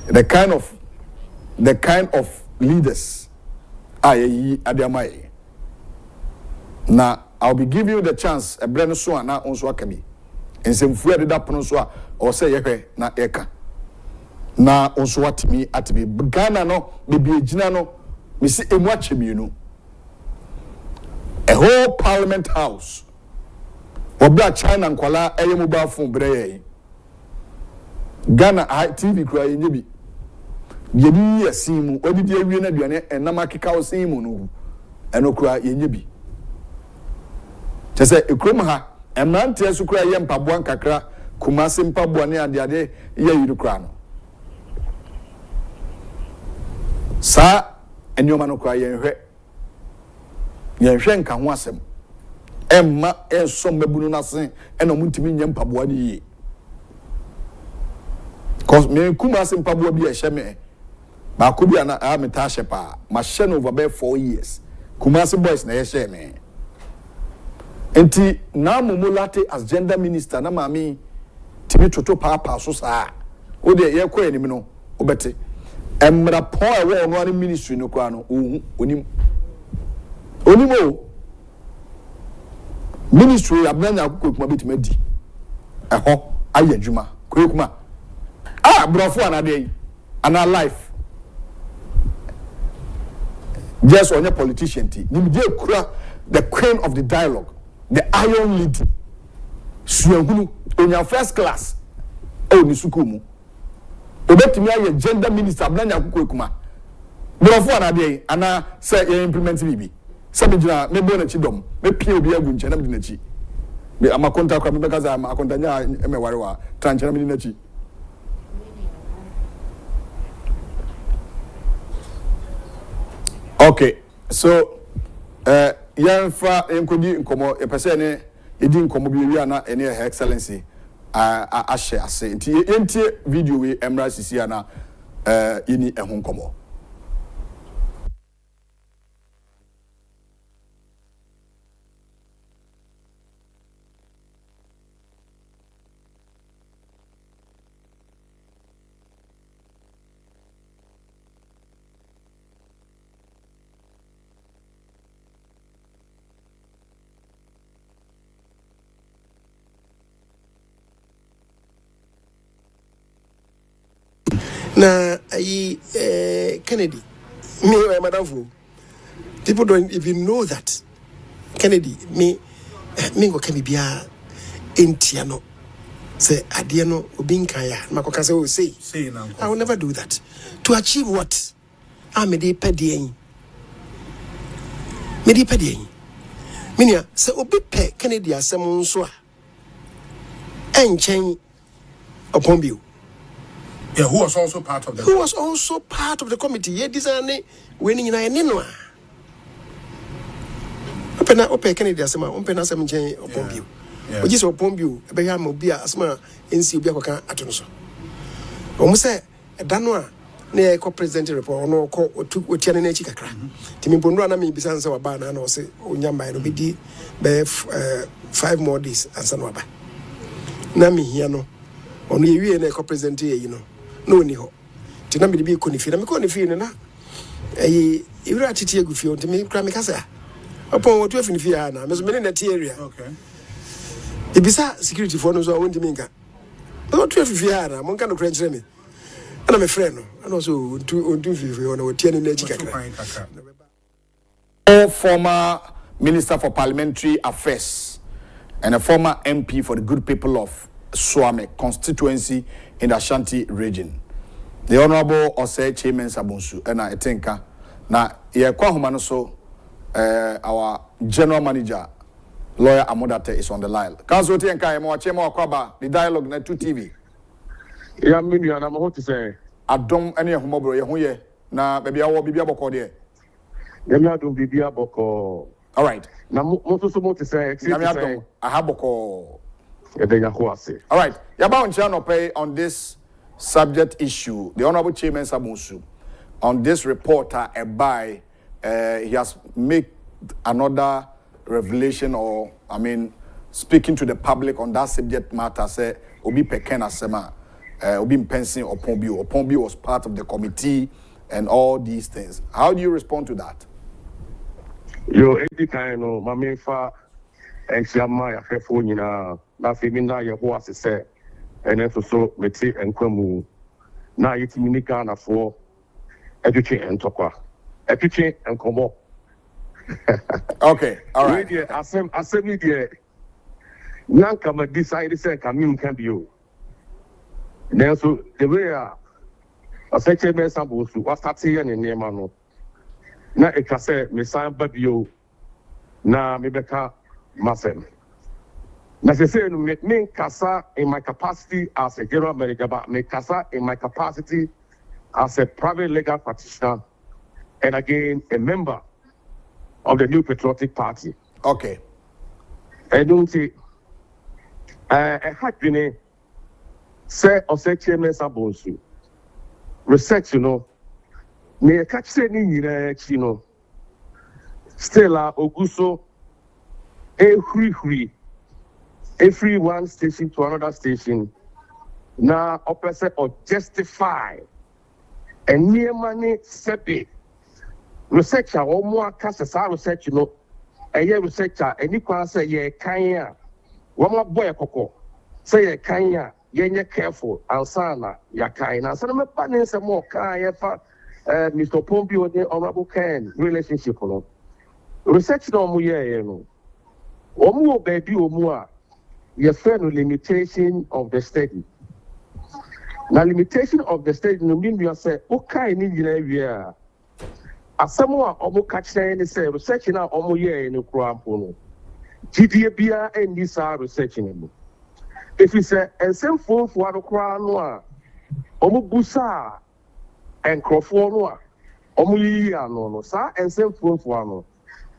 The kind of leaders are Adiamai. Now I'll be giving you the chance a brand so na onso akabi. And some free that pronounce or say na eka. Na onso atimi Ghana no be Gina no me see emwachem you know. A whole Parliament House. Obla China nkwala eye mobile phone breye. Ghana TV kura yenyebi. Yebi yasimu odidi ewie na duane enam akeka osimu no. Eno kura yenyebi. Chese ekrom ha emrante esu kura ye mpaboa nkakra kumase mpaboa ne ade ye yiru kura no. Sa enyoma no kura yenhwe nka ho asem. Emma enso mebunu nasen eno muntimi nya mpaboa ni yi. Cause me kumase mpaboa bi ehye me. Ba ko bi na ameta hye pa. Ma hye no over 4 years. Kumase boys na ye hye me. Enti na mumulate as gender minister na mami timi toto papa so saa. O de ye ko enim no obete. Emra pon e wo ono ani ministry no kwa no onim. Onimo ministry abnanya akukuma betime di. Eho aye adwuma. Kwekuma. Brofo anade ana life. Just on a politician ti. Nimje kura the queen of the dialogue. The Iron Lady. Suahunu on your first class. Oh, Nisukumu. Obetimi aye gender minister abnanya akukuma. Brofo anade ana say implement bibi. Sabi jina me bo na chidom me pie obi agu nche na me dinachi me amakonta kwa me bekaza amakonta nya me warewa tranche na me dinachi. Okay, so yanfa enkodi nkomo epese ne edi nkomo bi wi ana ene her excellency a share ase nti entie video we emra sisi ana yini ehun nkomo.
Na Kennedy, me madam fu. People don't even know that. Kennedy, me go kemi bia entiano. Say adiano obinkaya. Makoka say now. I will never do that. To achieve what? Me de pedien. Minia say obi pe Kennedy asem so a enchen upon you.
Yeah, who was also part of
the committee. Yeah, design winning in a nino. Open Kennedy asema open asem nchen upon you. Which is upon you, Abraham Obia asma NC Obia atono. Almost say Danwa ne ko president report no ko otiane na chi kakra. Timi bondro na me bisan se waba na na say onyamba no bedi be 5 more days ansa no waba. Na me hia no ono ye wie na ko president ye no. No ni ho. Ti na me bi ko ni fi na me ko ni fi na iwura atiti egu fi onti me kra me kasa. Upon what you fi na me so me na ti area. Okay. Ibisa security for no so won't minka. What you fi na mon kan no kra me. Na me friend no. And also ontu fi fi ono tie ni na chika.
Former Minister for Parliamentary Affairs and a former MP for the good people of Swame constituency in the Ashanti region. The Honorable Osei Chairman Sabunsu, and I think na ye kwa humano so our general manager lawyer Amodate is on the line. Council Tienka mo chemo akwaba the dialogue na 2TV.
Yeah, me and I'm what to say.
Adom any humobro ye huye na baby awo bibia boko de.
Yemi adom bibia boko.
All right.
Na mo so mo to say.
Yemi adom ahaboko.
All
right. Yaba on channel pay on this subject issue. The Honorable Chairman Sabunsu on this reporter he has made another revelation, or I mean speaking to the public on that subject matter. Say Obi Pekena Sema Obi Mpensi Oponbi was part of the committee and all these things. How do you respond to that?
Yo, every kind of my fa and Shama Yafefo na femina Yahoo as say, and then so Meti and Kwamu. Na yeti minika na for educate and tokwa. Educate and komo.
Okay, all right.
Asem media. Nanka ma decide say Kamim can be you. Then so the way a second man Sabusu was starting in Nemano. Na ekase mesan babio na mebeka masem. Na se say me kasa in my capacity as a general manager, but me kasa in my capacity as a private legal practitioner and again a member of the New Patriotic Party.
Okay.
I don't see I had been say or say chairman Sabonsu. Research, me catch say ni Stella Oguso every one station to another station. Now opposite or justify and near money sepe researcher or more cast research, a year researcher, any class say ye kanya. One more boy coco say ye kanya, ye careful, Alsana, Yakaina. So I'm planning some more kaya for Mr. Pompeo, the honorable Ken relationship. Research no muye, Omu baby omua, ye friend limitation of the study. Now limitation of the study no mean you say, okay, ni as someone omu catch any say researching out omu ye in the Krampono. GDBia and this are researching. If you say, and same phone for the crown, omu busa and crofone, omu no, sir, and same phone for no.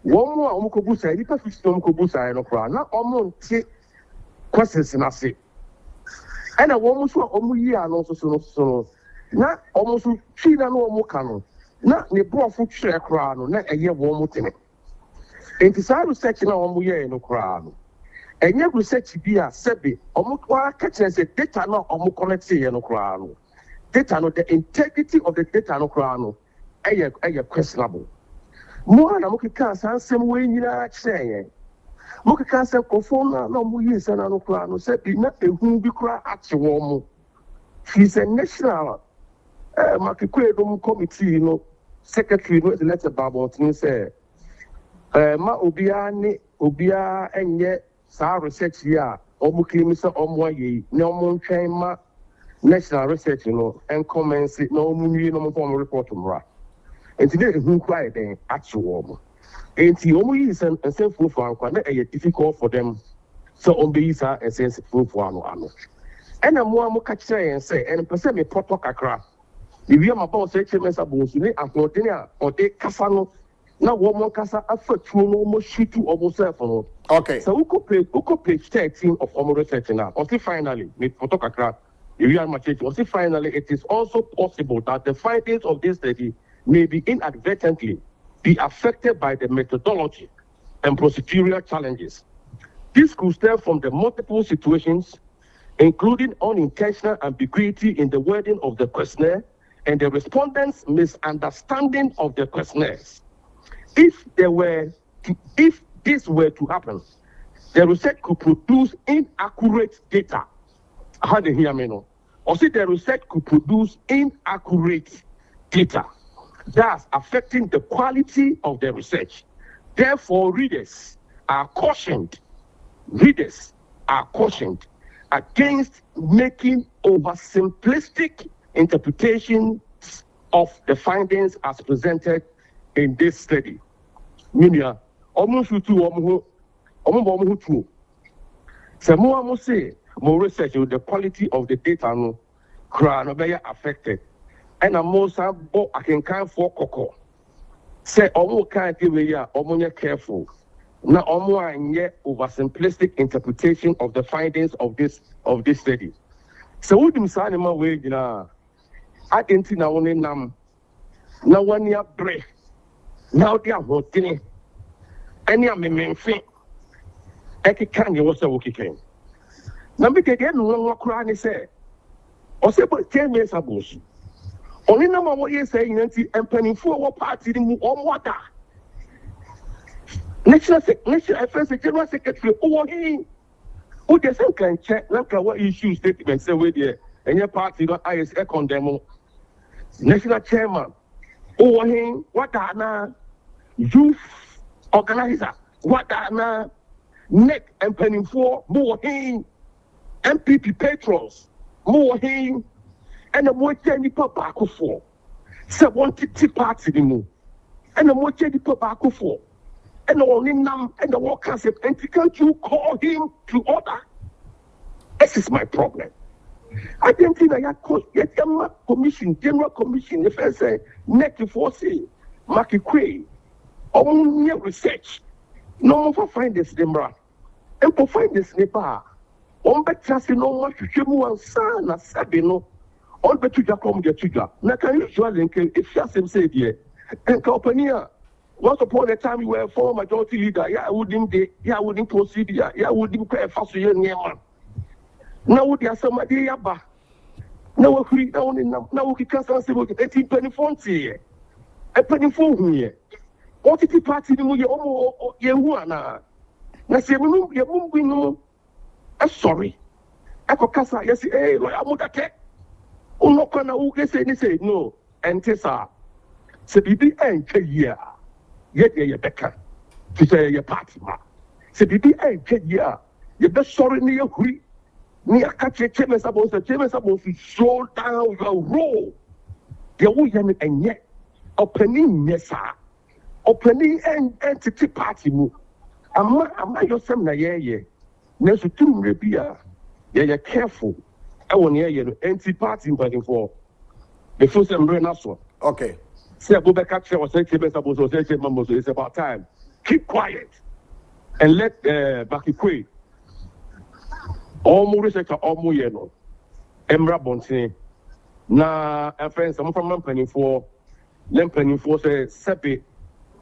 One more omu kobusa, you can fish kobusa and a crown, not omu questions in a say. And a woman so omu no so not almost china no omu cano. Na ne brofo hwere kra no na eye wo mutene enti sa research na wo ye no kra no enye research bi a sebe omo kwa ka kire se data na omo collect ye no kra no data no the integrity of the data no kra no eye questionable mo na mo kika sansem we nyina kire ye mo kika se kofo na omo yi se na no kra no se bi na ehun bi kra ache wo mo he's a national makikwe committee secretary no letter about me say ma obia enye sa research here omu claim say omu aye na omu ntwen ma national research and comments na omu nwi no form report mra enti dey who cry then actual omu enti omu yi sen for akwa na difficult for them so on be isa essence for ano and mo catch say and say and person me photo kakra. If you are about such a mess about me, I'm not there or they Casano. Now, one more Casa affect you almost shoot you almost self.
Okay.
So, who page 13 of Homo Research now? Or finally, with Photocrat, if you are much, or finally, it is also possible that the findings of this study may be inadvertently be affected by the methodology and procedural challenges. This could stem from the multiple situations, including unintentional ambiguity in the wording of the questionnaire and the respondents' misunderstanding of the questionnaires. If this were to happen, the research could produce inaccurate data. How do you hear me now? Or see the research could produce inaccurate data, thus affecting the quality of the research. Therefore, readers are cautioned against making oversimplistic interpretations of the findings as presented in this study. Meaning, almost two. So more say more research with the quality of the data no crown be affected. And a most I can count for cocoa. Say almost can't give ya careful. Now almost yet oversimplistic interpretation of the findings of this study. So what do say my way na I didn't na one nam na 1 year break. Now they are holding any a memfe eki kan ye wo se wo kiken na me de no kra ni se o se bo tell me sabos oni na ma wo ye say nti empanifo wo party ni mu o moda national affairs general secretary o he o de say kan check na ka what issue statement say we there any party no is condemn national chairman o he what na youth organizer what na NEC and penning for more him, MPP patrons, more him, and the more Jenny Papaco for. So wanted to party the move, and the more Jenny Papaco for, and the only num and the war concept, and can't you call him to order? This is my problem. I didn't think I had yet commission, general commission, if I say NEC for say, Marky Quay, only research. No more find this Dembra. And for find this Nepal. On bet chassis no more to Chimu and San as Sabino. On bet to Jacom get Chiga. Now can you usually if Shasim said here. And Compania. Once upon a time you were a former majority leader. Yeah, I wouldn't proceed. Yeah, I wouldn't pay fast year near man. Now would there somebody yaba. Now we down in now we can say 1824 here. A penny for here. What did the party do? You na se mu ye mu no sorry akokasa yes eh lawyer mudake uno kana u say ni say no entesa se bibi enche ye ye beka to say ye party ma se bibi enche ye be sorry ni ye huri ni akache cheme sabo to slow down your roll ye wo ye ni enye opening yesa opening entity party mu ama yosem na ye na so tum rebia ye careful e won ye no anti party impacting for the first na so
okay
say go back catch or say chebe so say mambo so it's about time keep quiet and let Baki Kwe all researcher all ye no emra bontin na friends some from company for say sepe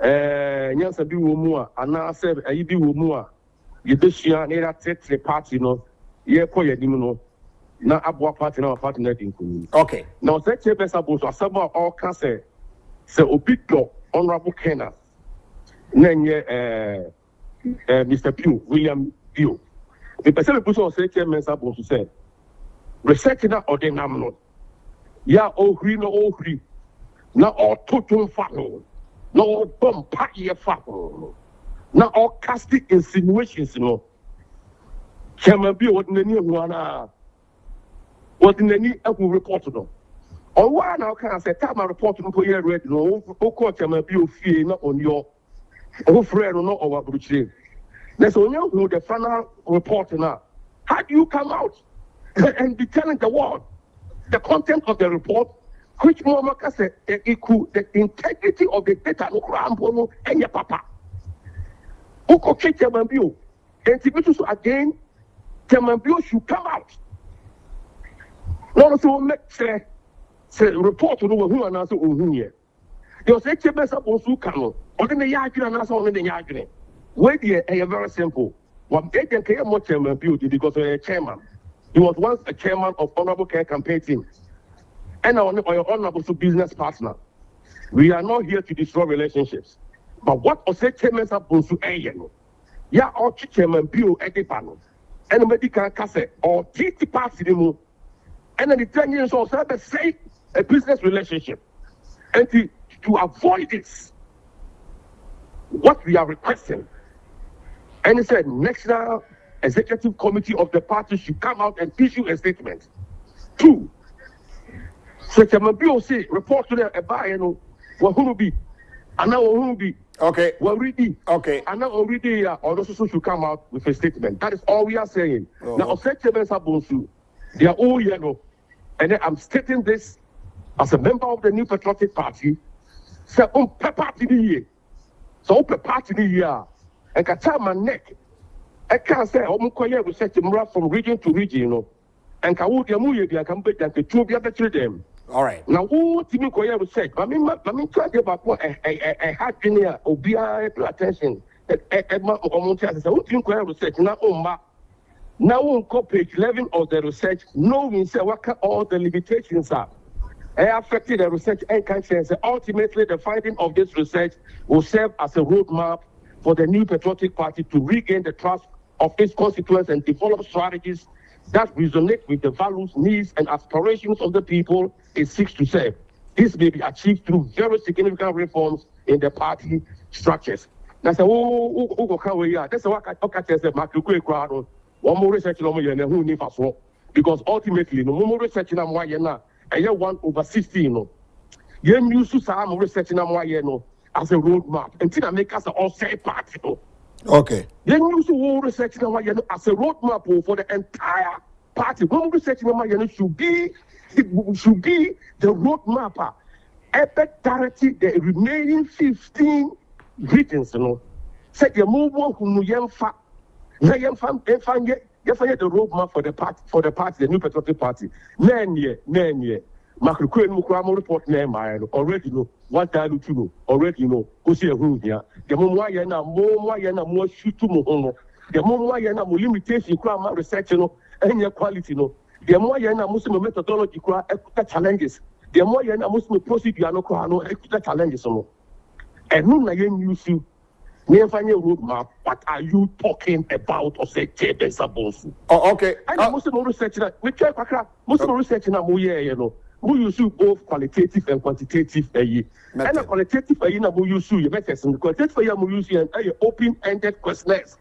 nyansa bi wo mu a ana se ayi bi wo mu a ye besua na ira tetre party no ye ko ye dim no na aboa party na na din kunu
okay
now say chepesa bo so asaba all can say obi do honorable Kenneth na nye Mr. Pugh William Pugh the person who so say chepesa bo so say research na ordinam no ya ohri na ototun fa no no bomb party father. Now all casting insinuations, you know. Chairman B what in any one what in any report no. Or why now can I say time my report no for year read no court Chairman B fear not on your friend or not over bruche. There's only who the final report now. How do you come out and be telling the world the content of the report? Which more can say equal the integrity of the data no crampono and your papa. Oko Chairman and to again, Chairman should come out. No, so make say report to know who and answer who here. You say Chairman supposed to come or then the yard and answer on the yard. Wait here, very simple. What they can care more Chairman because of a chairman. He was once a chairman of Honorable Care Campaign Team. And our honorable business partner. We are not here to destroy relationships. But what I say chairman supposed to ayen? Ya or chairman Bill Edipano. And the medical cassette or TT party demo. And then the 10 years or so say a business relationship. And to avoid this, what we are requesting. And he said, National Executive Committee of the party should come out and issue a statement. 2, such a say report to the Ebayano, Wahubi, and now Wahubi.
Okay.
Well, ready.
Okay.
And now already, also should come out with a statement. That is all we are saying. Now, they are all yellow. And then I'm stating this as a member of the New Patriotic Party. Say, party the year. So, party the year. And can tell my neck. I can't say, research from region to region, you know. And can would you can bet that the two be able to them.
All right.
Now, who do you call research? I mean, try to about what I had in here, Obia, attention. Who do you call research? Now, on page 11 of the research, knowing what all the limitations are. I affected the research and conscience. Ultimately, the finding of this research will serve as a roadmap for the New Patriotic Party to regain the trust of its constituents and develop strategies that resonate with the values, needs, and aspirations of the people it seeks to serve. This may be achieved through very significant reforms in the party structures. That's a that's a macro one more research because ultimately, no more research in a 1/16. You use some research in a as a roadmap until I make us all say party.
Okay.
Then use the research in a as a roadmap for the entire party. One research in should be the roadmap. Epic directed the remaining 15 regions, you know. Say you move on who you find the roadmap for the party, the New Patriotic Party. 9 year. Macro report name already know 1 time 2 already know who see who here. The more shoot to mo the more limitation research no and quality no. The more Muslim methodology challenges. The more Muslim procedure no challenges no. And no use you. Never roadmap. What are you talking about? Or say
Oh, okay.
And Muslim research that we try Muslim research na mo you know. We use both qualitative and quantitative and a qualitative we use you methods and qualitative we use and open-ended questionnaires.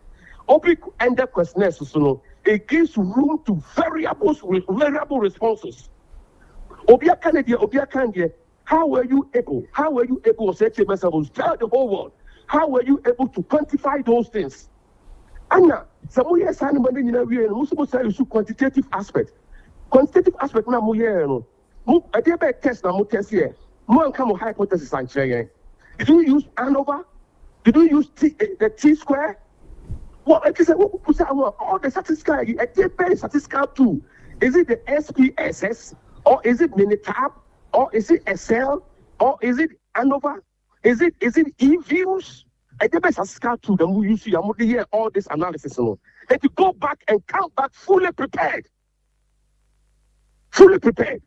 Open-ended questionnaires, so it gives room to variable responses. Obia Canada, how were you able to say to yourself, tell the whole world, how were you able to quantify those things? Anna, some years and most quantitative aspect. Quantitative aspect na mo no. I did a test na mo test here. More come hypothesis and share. Did you use ANOVA? Did you use the T square? Well, I said, all the statistical, I did very statistical too. Is it the SPSS? Or is it Minitab? Or is it SL? Or is it ANOVA? Is it E-views? I did very statistical too. Then we use I'm hear all this analysis. And to go back and come back fully prepared. Fully prepared.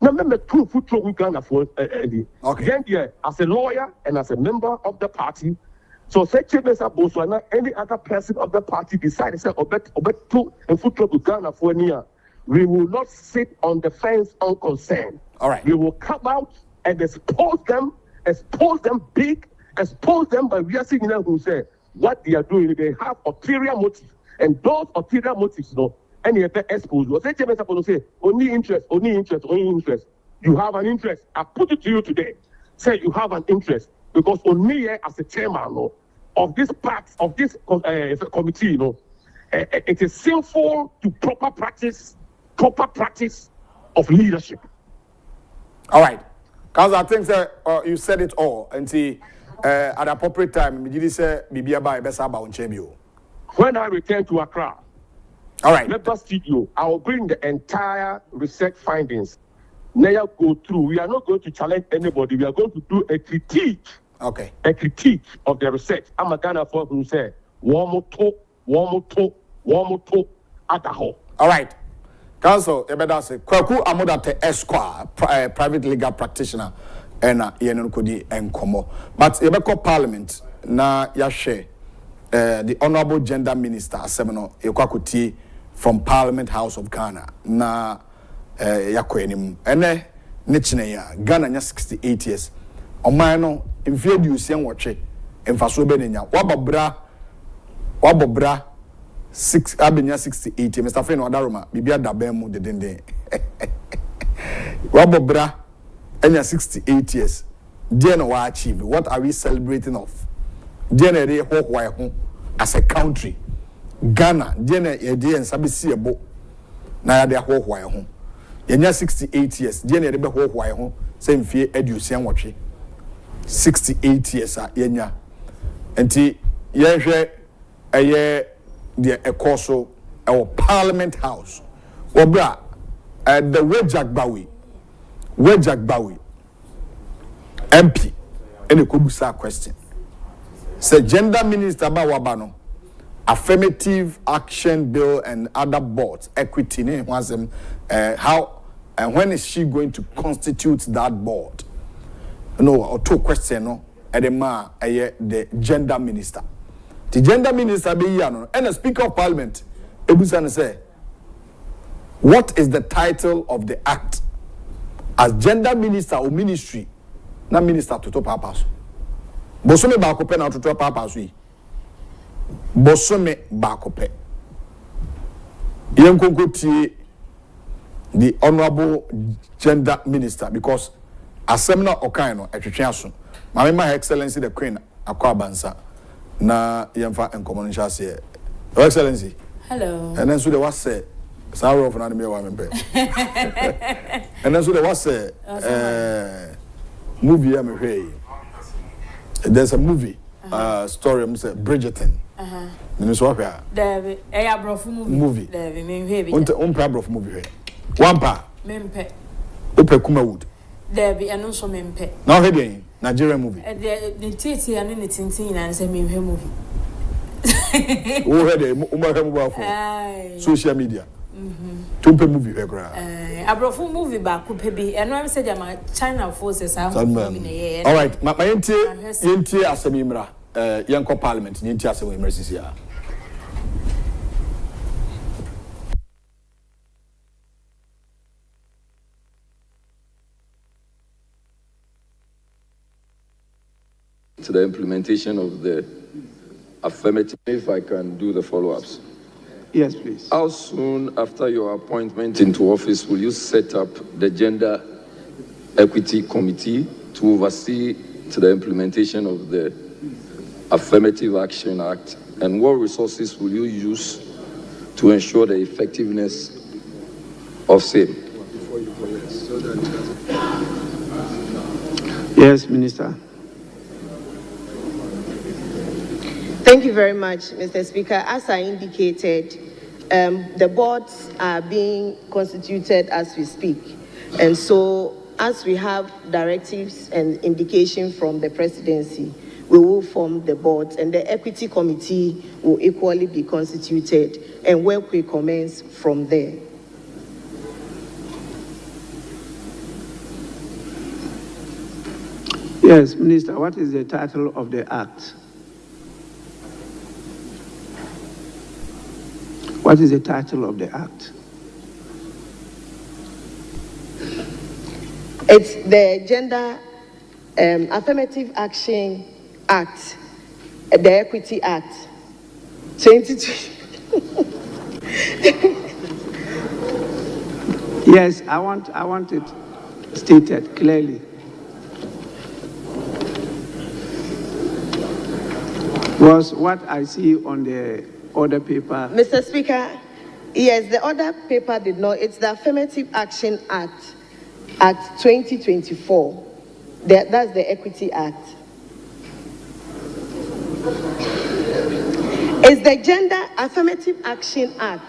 Now, remember, 2 foot we can afford. Okay. Then, as a lawyer and as a member of the party, so say Botswana, any other person of the party decided to say, Obeto and foot we can afford near. We will not sit on the fence unconcerned.
All right.
We will come out and expose them big, expose them by we are seeing who say what they are doing. They have ulterior motives, and those ulterior motives, and you expose. Say only interest. You have an interest. I put it to you today. Say you have an interest because only as a chairman of this part of this committee, it is sinful to proper practice of leadership.
All right, because I think you said it all, and see at the appropriate time, you say Bibia by Bessa Baunchebio.
When I return to Accra.
All right.
Member studio, I will bring the entire research findings. Now go through. We are not going to challenge anybody. We are going to do a critique.
Okay.
A critique of the research. I'm a Ghana for who say one more talk, at the whole.
All right. Council, Ebedase, Kwaku Amodate Esquire, private legal practitioner, and Yenukudi and Komo. But Ebeko Parliament, na Yashe, the Honorable Gender Minister, Semino, Yokwakuti, from Parliament House of Ghana na yakwenim ene ne chine ya Ghana nya 68 years omano mfie du sie nwotwe emfaso be nenya wabobra 6 abenya 68 Mr. Feno Adaroma bibia daben mu dedenden wabobra enya 68 years dear no wa achieve. What are we celebrating of? Dear na re ho as a country Ghana dear na ye de nsabesi ebo na ya de ho ho yenya 68 years dear na re be ho ho say mfie adusian wotwe 68 years a yenya enti yenhwe eye the ekoso our Parliament House obra the Wejagbawi MP any kobusa question say gender minister ba wabano affirmative action bill and other boards equity ne wasem how and when is she going to constitute that board? No, or two question no edema the gender minister. The gender minister be here and the Speaker of Parliament ebusan say what is the title of the act as gender minister or ministry na minister to purpose bosome ba kope na to purpose yi bosome ba kope yenkonko tie the honorable gender minister because assemna okan no etwetwe aso Mama Her Excellency the Queen akwa bansa na yemfa enkomo nsha se Your Excellency.
Hello.
And then so there was say sorrow of an me wa member. And then so there was say movie am hwe. There's a movie story am say Bridgerton. You so hwe.
There e ya brofu movie. There me hwe bi.
On pra brofu movie hwe. One pa.
Mempe.
Ope Kumawood.
There be eno so mempe.
Now hwe den Nigerian movie.
The titi and the tintin and say me hwe movie.
Who heard it? Social media. Tumpe movie,
Abrofu movie back could be, and I said, my China forces are
all right. My Yenti Asemimra, Yanko Parliament, Yenti Asemimra.
To the implementation of the affirmative, if I can do the follow-ups.
Yes, please.
How soon after your appointment into office will you set up the Gender Equity Committee to oversee to the implementation of the Affirmative Action Act? And what resources will you use to ensure the effectiveness of same?
Yes, Minister.
Thank you very much, Mr. Speaker. As I indicated, the boards are being constituted as we speak. And so, as we have directives and indication from the presidency, we will form the boards, and the equity committee will equally be constituted, and work will commence from there.
Yes, Minister, what is the title of the act? What is the title of the act?
It's the Gender Affirmative Action Act, the Equity Act, 2020.
Yes, I want it stated clearly. Was what I see on the order paper.
Mr. Speaker, yes, the order paper did not. It's the Affirmative Action Act, Act 2024. That's the Equity Act. It's the Gender Affirmative Action Act.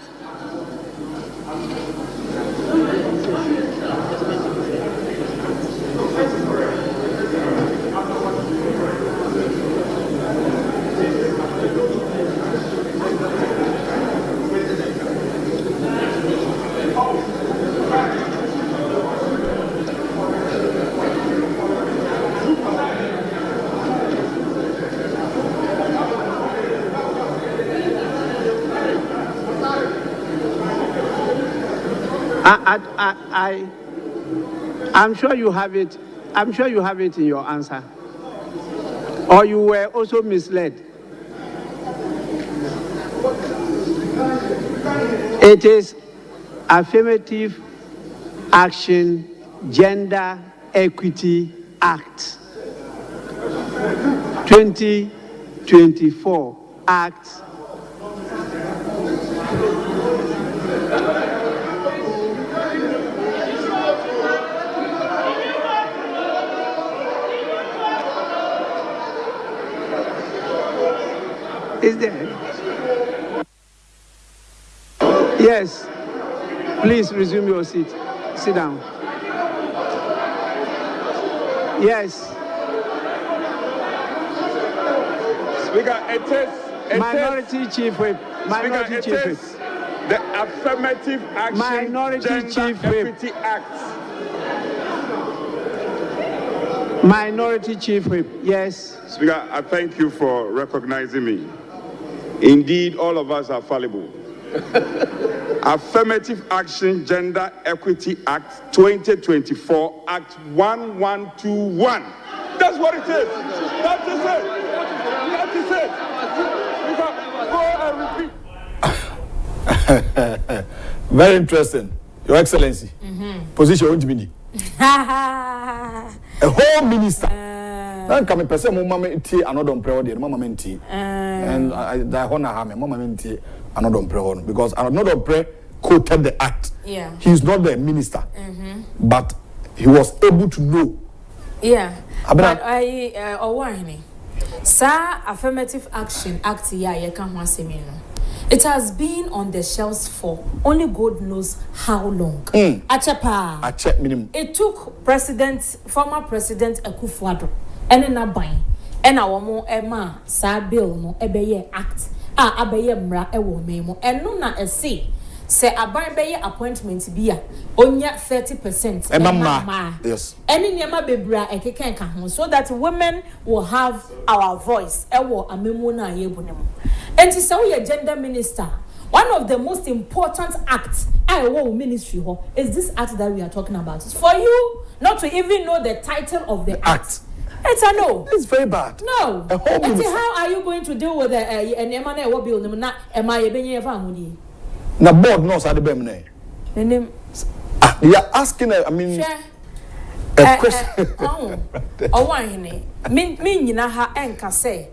I'm sure you have it. I'm sure you have it in your answer. Or you were also misled? It is Affirmative Action Gender Equity Act 2024 Act. Is there? Yes. Please resume your seat. Sit down. Yes.
Speaker, it is
Minority Chief Whip. Minority Chief Whip.
The Affirmative Action
Minority
Gender
Chief Whip.
Equity Act.
Minority Chief Whip. Yes.
Speaker, I thank you for recognizing me. Indeed, all of us are fallible. Affirmative Action Gender Equity Act 2024, Act 1121. That's what it is. That is it. That is it. Go and repeat.
Very interesting. Your Excellency. Position won't be a whole minister. Then come a person who mama tea another prayer, mama menti. And I honor him, mama menti another prayer because another prayer quoted the act.
Yeah.
He's not the minister, but he was able to know.
Yeah. But I Sir, Affirmative Action Act, yeah, you can't want to say it has been on the shelves for only God knows how long. Achepa.
Minimum.
It took former President Akufo-addo, and then buying, and our more Emma, Sir Bill, no, Ebeye Act, Abeye Mra, Ewo Memo, and Nuna Ese. Say a by appointment be a only 30%.
Yes.
Any nema bebra e keken so that women will have our voice. Ewo amemuna yebunemu. And so we a gender minister. One of the most important acts ministry is this act that we are talking about. It's for you not to even know the title of the act. It's a no.
It's very bad.
No. And how are you going to deal with an emane wo bill na am I benye family?
Na board knows how the bemne. You are asking a question.
Oh, why me nyina ha enka say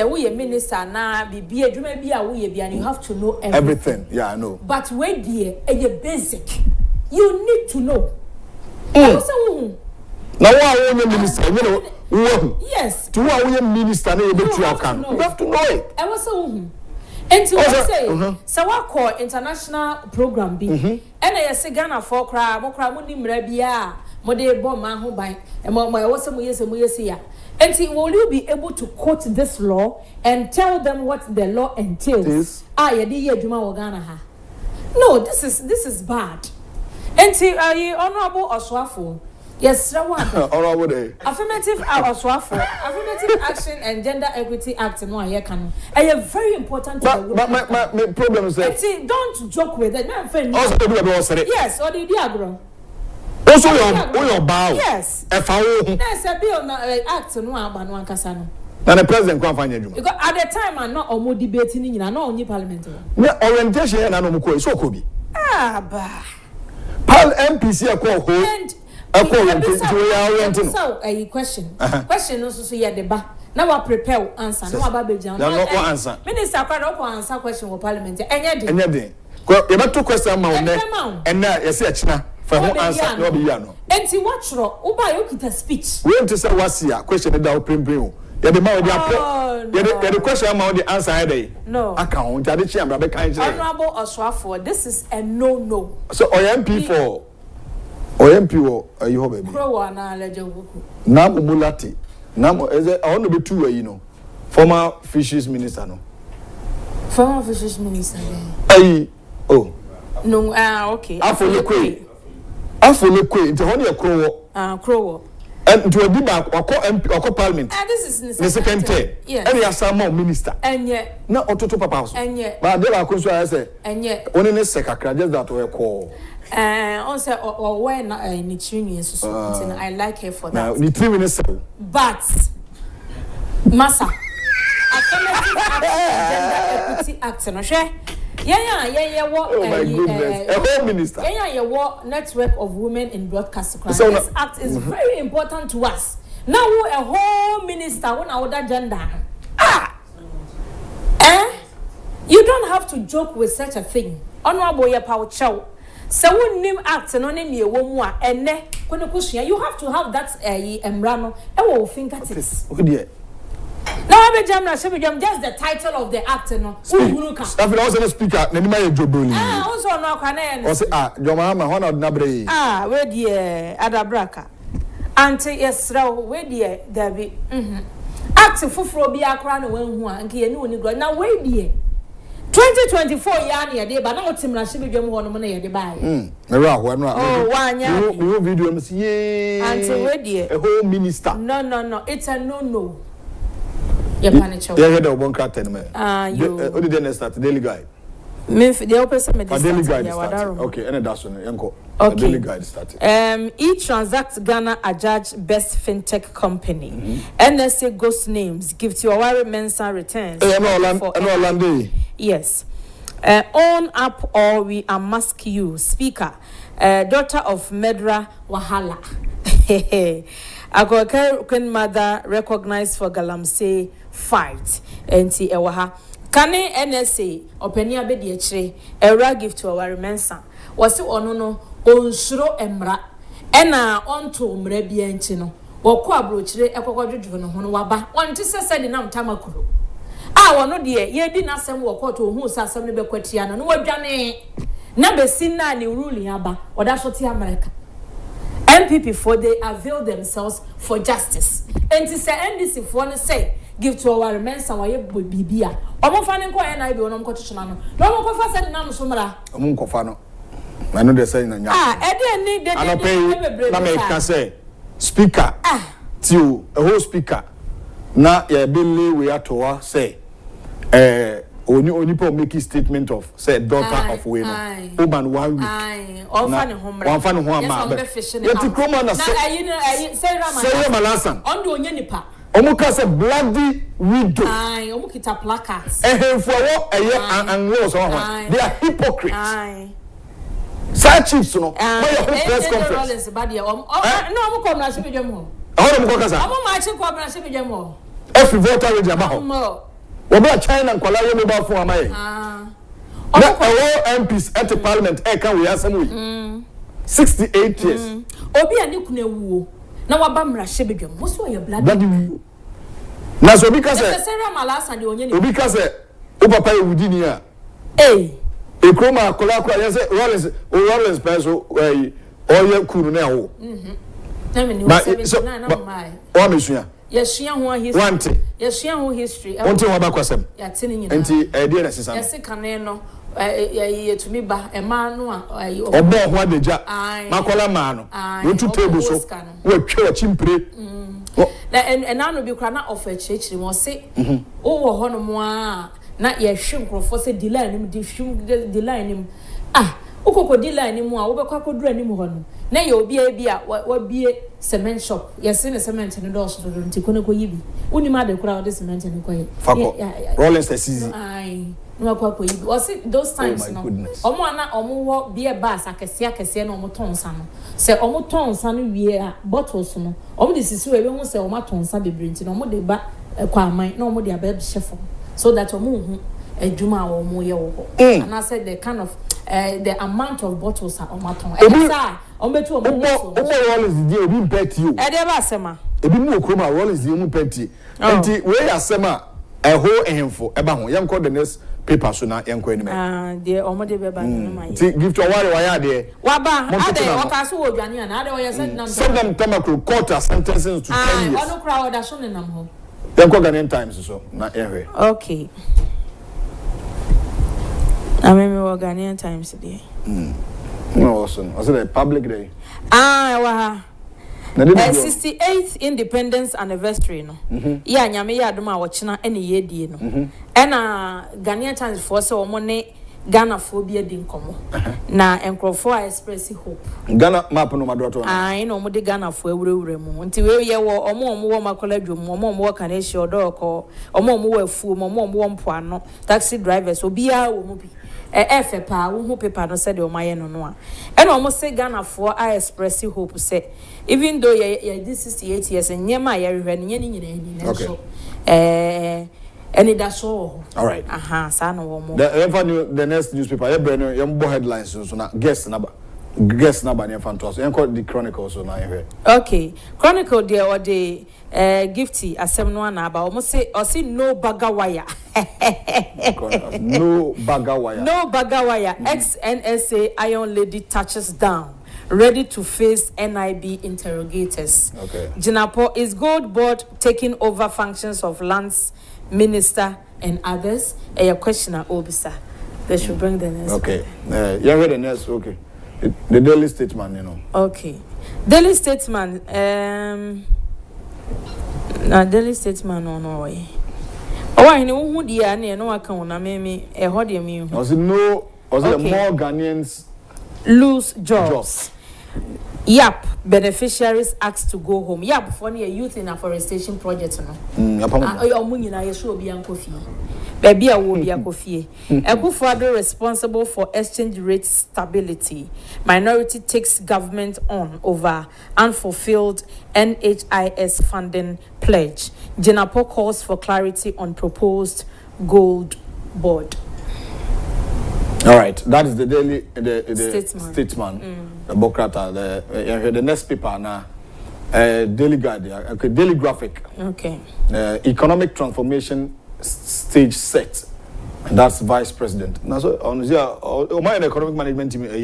we a minister na bibi adwuma bia wo ye bia and you have to know everything.
Yeah, I know.
But when dear a basic you need to know.
Now why minister?
Yes.
To why minister na you have to know it.
I was so and to say, so what call international program be? And I say Ghana for cry, Mokramundi Mrebia, Mode Bomma who by and my was some years and years here. And see, will you be able to quote this law and tell them what the law entails? Juma Ghana ha. No, this is bad. And see, are you honorable or swafo? Yes, Affirmative Affirmative Action and Gender Equity Act no here can. A very important
my problem is that
don't joke with it. Yes, or the diagram.
Also your bow.
Yes.
There's
a bill act no one kasano.
And the president can't find you.
Because at the time I'm not almost debating in no parliament.
Orientation and no ko so ko bi. Pal MPC call home.
So a question. Question also so yeah deba. Now I prepare answer. No ababejan.
No answer.
Minister kwado answer question for parliament.
Enye you better question ma one. And now you say achina for who answer no be ya no.
Enti what ro uba you kita speech.
We want to say what's here question the down prim. You the man the question ma the answer here.
No.
Account ya the chamber be kan.
Honorable Oswafo, this is a no.
So OMP for OMP you ho baby.
Crow na lejobuku.
Nam Mulati. Nam is I want to be two you know. Former fisheries minister no.
Former fisheries minister.
Oh.
No, okay.
Afole nti hono ye crow.
Crow.
And to a be back or parliament.
This is
the second term.
Yes.
And you are some minister.
And yet.
Na ototo papa house.
And yet.
But there are conso I say.
And yet.
Only ne sekakra just that we call.
On say or when in so I like her for that.
Now, ni 3 minutes.
But Massa. Affirmative Act and Gender Equity Act. No share. Yeah. What?
Oh my goodness. A whole minister.
Yeah. What network of women in broadcasting? So this act is very important to us. Now a whole minister when our gender. You don't have to joke with such a thing. Honorable ya power chow. So when name act and on any woman and ne when you have to have that embrano. I will think at it. Now I be jam just the title of the act no.
If you also speaker, name my job.
Also no can.
O say your mama honor nabre.
Where dear Adabraka. Auntie Esra, where dear Debbie. Act fufro bi akra no wan hu anke ye ne oni gro. Now where dear 2024 year na dey ba na otimra hye bedwam ho no mo na ye dey bae.
Mera ho no.
Oh, wanya.
You video am see
Auntie where dear.
A whole minister.
No. It's a no. Ye panicho.
Yeah, the obonka ten me.
You.
Only then start daily guide.
Me the open some
daily guide start. Okay, and that's one yanko.
Okay.
Daily guide started.
E-Transact Ghana adjudged best fintech company. NSA Ghost Names Gift to Awari Mensa returns. Yes. Own up or we unmask you. Speaker. Daughter of Medra Wahala. Agoka mother recognized for Galamsey fight. Enti ewaha. Kane NSA openia bedi echire. Era gift to Awari Mensa. Wasi onono onsuro emra ena onto mra bia nchi no wokọ abrochire ekokọdwodwo no ho waba wonte sese di nam tamakuro wono de ye di nasem wokọ to hu sasem ne bekwatia no wadwane na besi na ne ruling aba oda so te America MPP for they avail themselves for justice and to say NDC for no say give to our Mensa waye bibia omo fa ne ko ye na bi onom ko chichina no no mo ko fa se nam so mra
omo ko fa no I know they're saying that. I make say speaker to a whole speaker. Now, Billy, we are to say, only people make a statement of say daughter of women. Oban 1 week. One fan home. Yet the Roman say Malasan. Omuka say bloody widow.
Omukita placards.
And they are hypocrites. Side chiefs no. Press conference.
No, I'm coming to see them.
Every voter with Agyapong. Oba China and Kuala Lumpur for amaye. All MPs at the Parliament can we ask them 68 years.
Obi ani kunewu. Na wabamra shebedwam. Mo so your blood.
Na so because
Sarah Malasa de onye ni.
Obi ka say o papa e wudi ni a. Ekroma akola ya say Rollins peso oye kunu na ho.
Na me ni 79 na mai.
O mesua.
Yesua ho history.
Wante.
Yesua ho history.
Wante ho ba kwasem.
Ya tene nyina.
Enti e de na sesa.
Yesi kane no yetumi ba ema no a
obo ho adeja. Makola ma no. Wotu table so. We twa wa chimpire.
Na no bi kra na offer chechiri mo se o wo ho no mo a na ye hwe nkrofo se delay nim di hwe delay nim ukoko delay nim a wo be kwa kodura nim ho no na ye obi a bi a wa bie cement shop ye se ne cement no do so do nti kono ko yibi uni ma de kura o cement no ko ye
Rollins the season
no akwa ko yibi o se those times no omo ana omo wo bie bus akese no omo tonsa no se omo tonsa no wie a bottles no omo de sisi we hu se omo tonsa bebre nti no omo de ba kwa aman na omo de aba chefo so that omo adwuma a omo ye wo and I said the kind of the amount of bottles are omo ton e sa omo betu omo
Rollins dey obi pet you
e dey ba asema
ebi mu okroma Rollins dey mu pet enti we asema ho ehemfo eba ho yem call the next paper so na yenko anime
dey omo dey be ba no mai
give to wari waya dey
waba ade o ka so wo dwane na ade o ye send nam
send them tamakro court sentences to 10 years
ono kra oda so ne nam ho
yenko Ghanaian Times so na ehwe
okay ameme wo Ghanaian Times dey
no awesome was it a public day
wa 68th independence anniversary no ya nyame ya adom a wo chena ene ye die no ena Ghanaian Times for so omo ne Ghana phobia din komo na enkrofo express hope
Ghana map no madoto
ai no mo de Ghana fo awurewure mu nti we ye wo omo wo makola dwom omo wo kaneshi odoko omo wo afu omo wo mpo ano taxi drivers obia wo mu bi efe pa wo hu paper no se de o maye no no a e no omo se Ghana fo express hope say even though ye this 68 years nyema ye rehwe nye ni nyina ni so and that's all.
All right.
Sana womo.
The next newspaper, you have headlines so now guess number near fantos. You call the Chronicle so now here.
Okay. Chronicle there or the gifty asem na about almost say or see no bagawaya.
No bagawaya.
No bagawaya. Ex-NSA Iron Lady touches down. Ready to face NIB interrogators.
Okay.
Jinapo is Gold Board taking over functions of Lands Minister and others. A questioner Obisa. They should bring the next.
Okay. You read the next. Okay. The Daily Statesman, you know.
Okay. Daily Statesman. Daily Statesman no way. Oh, I know who the ane no account na me a hodi me.
Was it more Ghanaians
lose jobs? Yap, beneficiaries asked to go home. Yap, for a youth in afforestation project. Baby, I will be a coffee. Akufo-addo responsible for exchange rate stability. Minority takes government on over unfulfilled NHIS funding pledge. Jinapo calls for clarity on proposed gold board.
All right, that is the Daily
Statesman.
The Bokrata, the next paper now, Daily Guardian, okay, Daily Graphic.
Okay.
Economic transformation stage set. And that's Vice President. Now, so on my economic management team,
I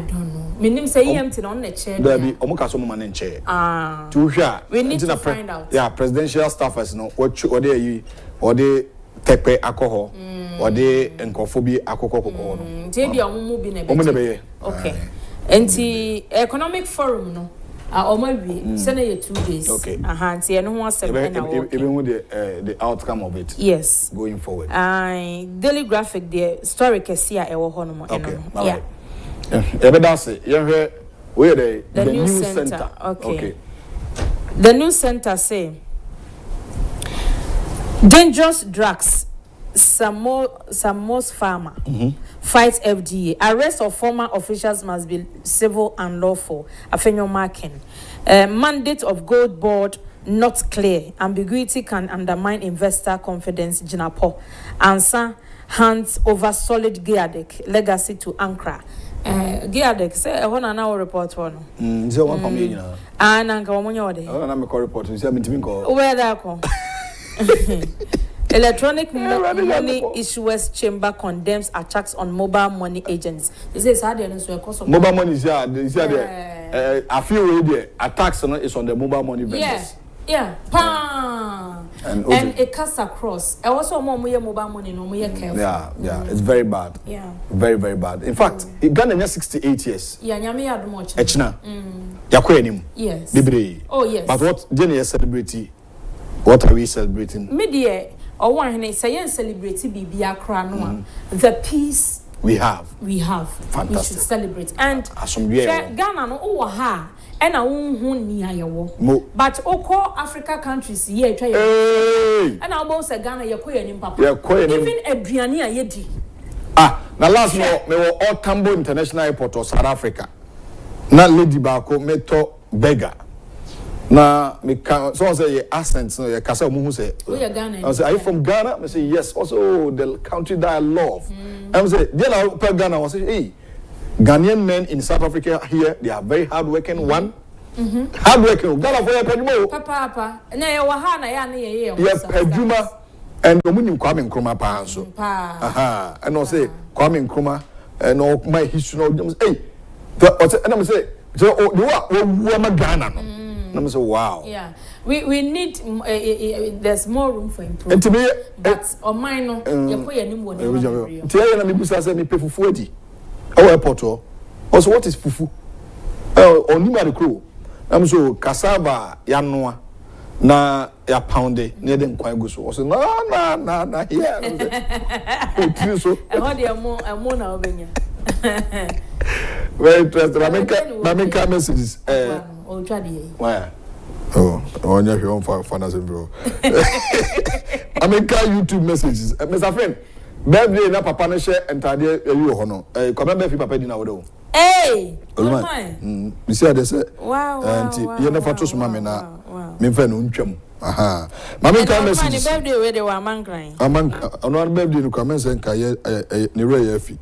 don't know. My name say EMT on the chair.
There be omukaso man in chair.
We need to find out.
Yeah, presidential staffers, no, what they or they tepe alcohol. Or they encophobia akoko.
Maybe I'm moving a bit. Okay. And the economic forum, no. Send you 2 days.
Okay.
See, I don't want to
even with the outcome of it.
Yes.
Going forward.
Daily Graphic, the story can see a honour.
Okay.
Yeah.
That's it. You where the new center.
Okay. The new center say dangerous drugs. Samos farmer fights FDA. Arrest of former officials must be civil and lawful. Afenyo marking. Mandate of gold board not clear. Ambiguity can undermine investor confidence. Jinapo. Answer hands over solid Giadek. Legacy to Ankara. Giadek say I want an hour report one.
So one for me,
and Anka Womonyo.
I want to report. You see, I'm to call.
Where that come? Electronic money issuers chamber condemns attacks on mobile money agents. It says how they
mobile money is there. I feel there attacks is on the mobile money vendors.
Yeah. And it cuts across. I also want mobile money no more careful.
Yeah. It's very bad.
Yeah.
Very, very bad. In fact, Ghana has 68 years.
Yeah, nyame had much.
Echna. Yakwenim.
Yes.
Bibre.
Oh yes.
But what Jenny is celebrating? What are we celebrating?
Media or one say celebrate Bibia Kranoa. The peace
we have.
Fantastic. We should celebrate. And Ghana no ha and a wo. But all Africa countries here try and almost a Ghana in papa. Even a Briania yedi.
Now last me were all Tambo International Airport or South Africa. Na Lady Bako meto beggar. Na me can so say your accent no your kasa omo say I say are you from Ghana? I say yes. Also the country that I love. I say there na per Ghana I say hey Ghanaian men in South Africa here they are very hardworking one. Hardworking Ghana for your pedimo.
Papa na ye wa ha na ya na ye
ye peduma and omo nim Kwame Nkrumah pa so. And I say Kwame Nkrumah and all my history no hey and I say so the Ghana no. So wow.
Yeah, we need there's more room for improvement. But on mine no, you put your name on it.
Today na me busa say me pay fufu edi. Our airport also what is fufu? Onima the crew. So cassava yanoa. na ya pounde na dem kwan go so. O say na here. O so.
E ho de amo na obenya.
Very interesting. I make messages.
O twa de.
Why? Oh, on your home for us, bro. I make YouTube messages. Mr. Friend, birthday na papa na share entire you hono. Come be fi papa di na wodo.
Hey!
You see how they say?
Wow.
And you never trust mama na. Me fa no ntwam. Aha. Mama ka messages.
Birthday we dey wa man crying.
Ono birthday no come say nka ye ne re ye fi.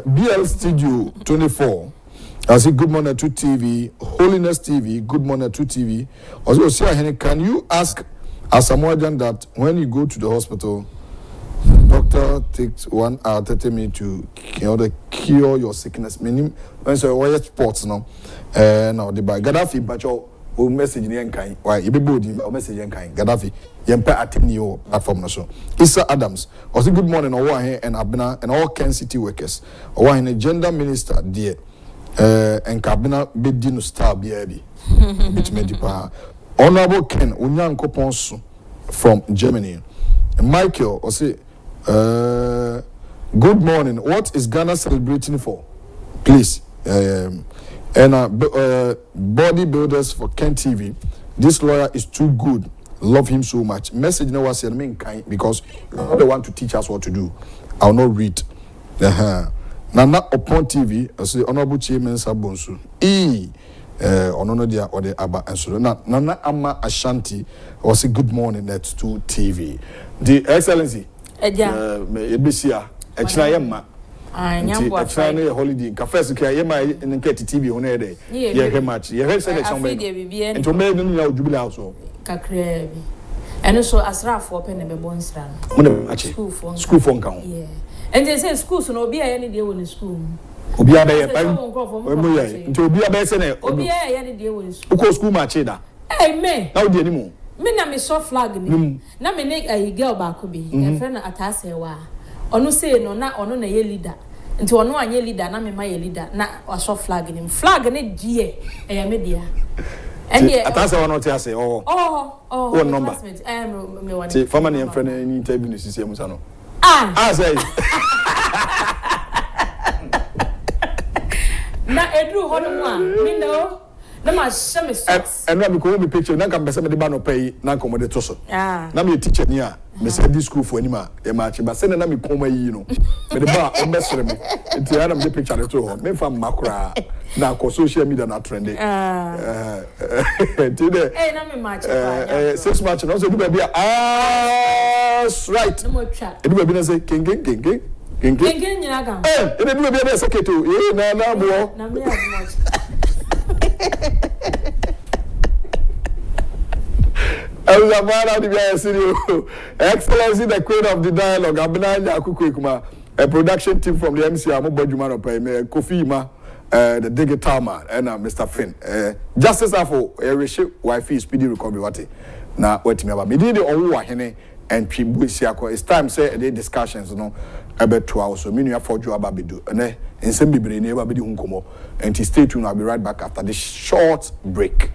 BL Studio 24. I see Good Morning to TV, Holiness TV, Good Morning to TV. Also, can you ask Asamoah that when you go to the hospital, doctor takes 1 hour 30 minutes to cure your sickness? Meaning, when you sports now, now the by Gaddafi, but your message in kind. Why you be body or message in kind? Gaddafi, yempa attend your platform so. Issa Adams, also Good Morning or here and Abena and all Kencity workers. Or in a gender minister, dear. And cabinet bedi no star biabi bitmedipa Honorable Ken Unyankoponsu from Germany. Michael or say good morning, what is Ghana celebrating for, please? And bodybuilders for Ken TV, this lawyer is too good, love him so much. Message no was saying kind because you're not the one to teach us what to do. I'll not read. Nana upon TV, I say honorable chairman Sabonsu. Onono dia or the Aba and so Nana Ama Ashanti or say good morning that's to TV. The Excellency. Ebisia. Echnayema. Echnayema holiday. Kafes kaya yema in the TV on there. Yeah, match. Yeah, heard say somewhere. And to me no jubilee house.
Kakrebi. And so asra for pen be bon sran.
School phone count.
Yeah. And they say schools no be any day when school.
Obi abeye nti obi abeye se na
obi any day when school.
Uko school match da.
Hey me.
Now dey anymore.
Me na me saw flag ni. Na me make a girl back be. E friend na atase wa. Ono say no na ono na ye leader. Nti ono anye leader na me ma ye leader na wa saw flag ni. Flag ni die e me dia. And yeah.
Atase wa no te ase oh. What number?
Me one.
See former name friend any interview ni sisi amusa no. Say.
Na edru hono mo me know na ma shame socks
and na me ko be picture na ka pese me de ba no pay na ko mo de to so na me teacher ni a me say this school for anima e ma chi ba se na me ko ma yi no me de ba o mesere me nti ya na me picture de to ho me fa makura na ko social media na trending nti de
na me match
6 match no so do ba bia right
no mo twa
e do ba bi na say king
nyina gam
e de do ba bia na secretary na mo
na me have much
Excellency, the queen of the dialogue, Abena Akufo-Addo, a production team from the MCR, Kofi Ima, the digital man, and Mr. Finn. Justice Afo, wife speedy recovery. What? Now, what me about? Me did the Owa Hene and Chibuisiako. It's time say the discussions, about 2 hours. So, me no Fordjour ababidu. And in some bibiri never be unkomo. And stay tuned. I'll be right back after this short break.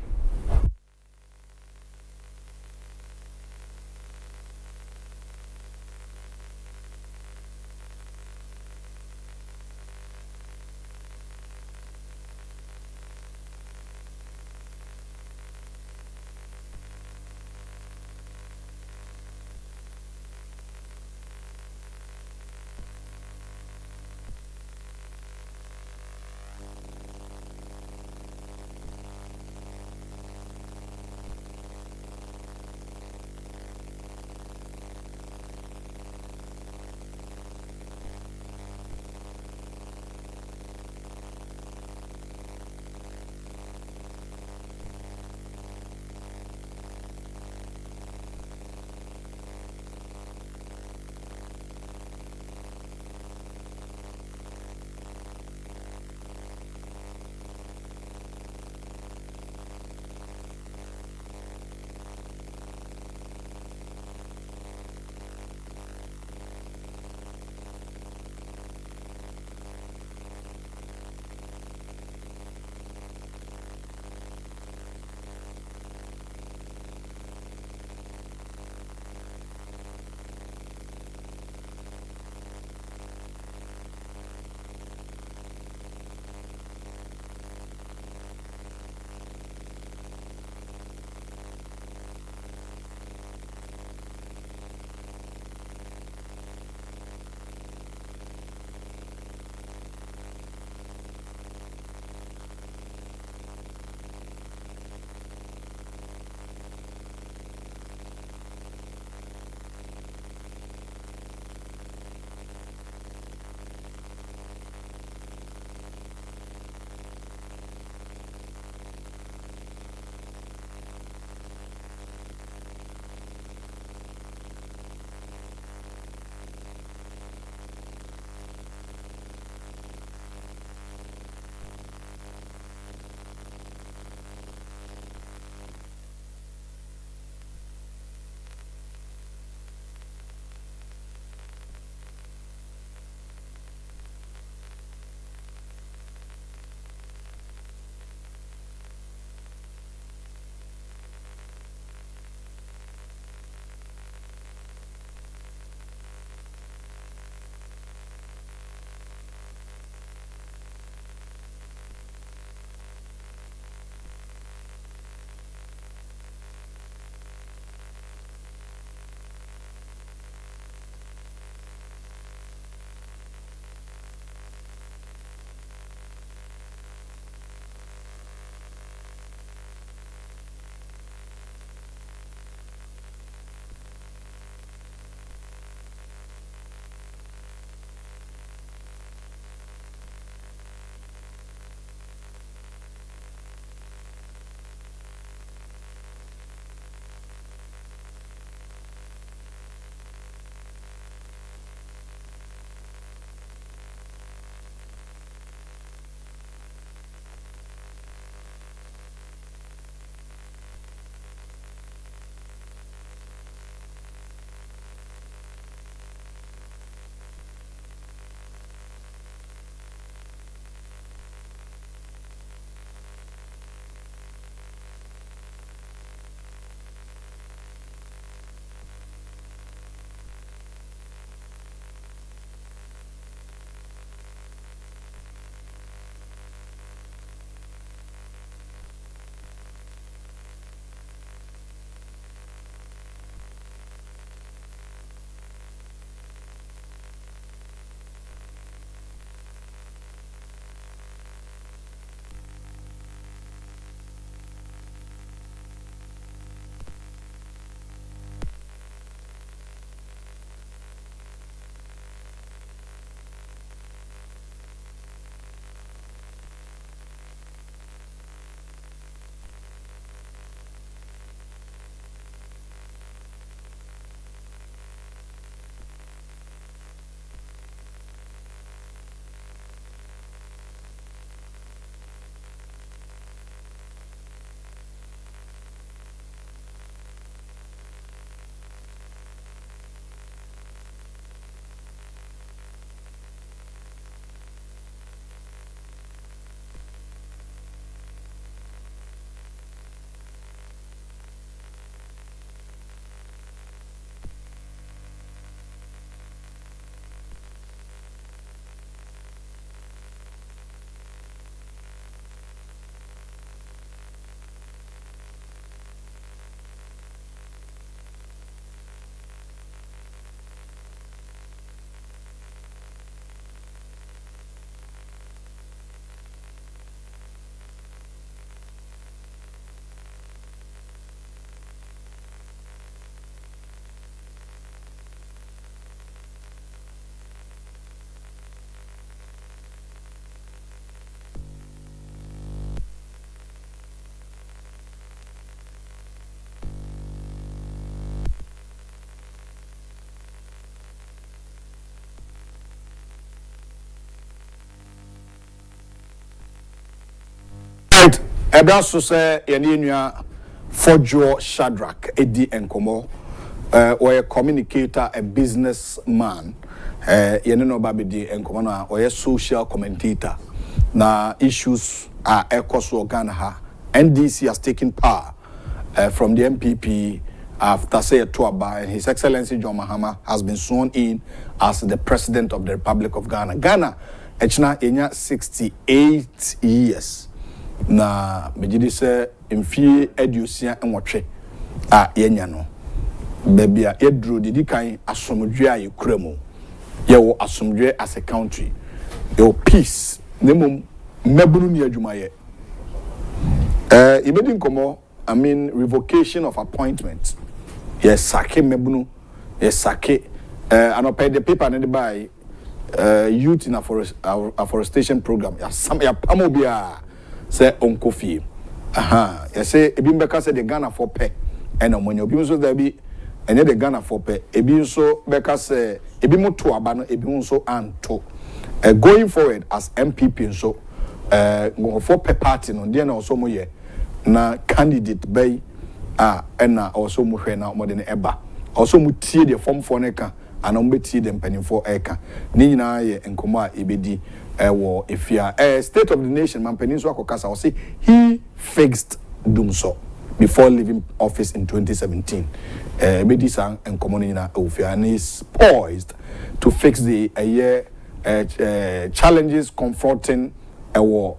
Ebra so say yeni nua Fordjour Shadrack edi enkomo or a communicator, a businessman. Yeni no babidi enkomo na or a social commentator. Na issues are ekoso Ghana ha. NDC has taken power from the MPP after say a tour by His Excellency John Mahama has been sworn in as the President of the Republic of Ghana. Ghana echna enya 68 years. Na mejidi se mfie edusia enwotwe yenya no baby a yedru didi kan asomdwe a yekuremu ye wo asomdwe as a country yo peace nemum mabunu ni adwumaye ibedi nkomo I mean revocation of appointment yes sake mabunu yes sake anopa the paper na by youth in afforestation program ya some ya pamobia say onkofie aha you say ebi mbeka say the Ghana for pay and omonyo obi nso da bi enye the Ghana for pay ebi nso beka say ebi moto aba no ebi nso anto going forward as MPP nso for pay party no dey na also mo ye na candidate bay na also mo hwe na mo de ne eba also mo tie the form for neka ana mo betie the mpanimfo eka ni nyina ye enkomo a ebedi wo efia State of the Nation man peninso akokasa o say he fixed Dumso before leaving office in 2017 ebedi sang enkomo ni nyina ofia and is poised to fix the challenges confronting our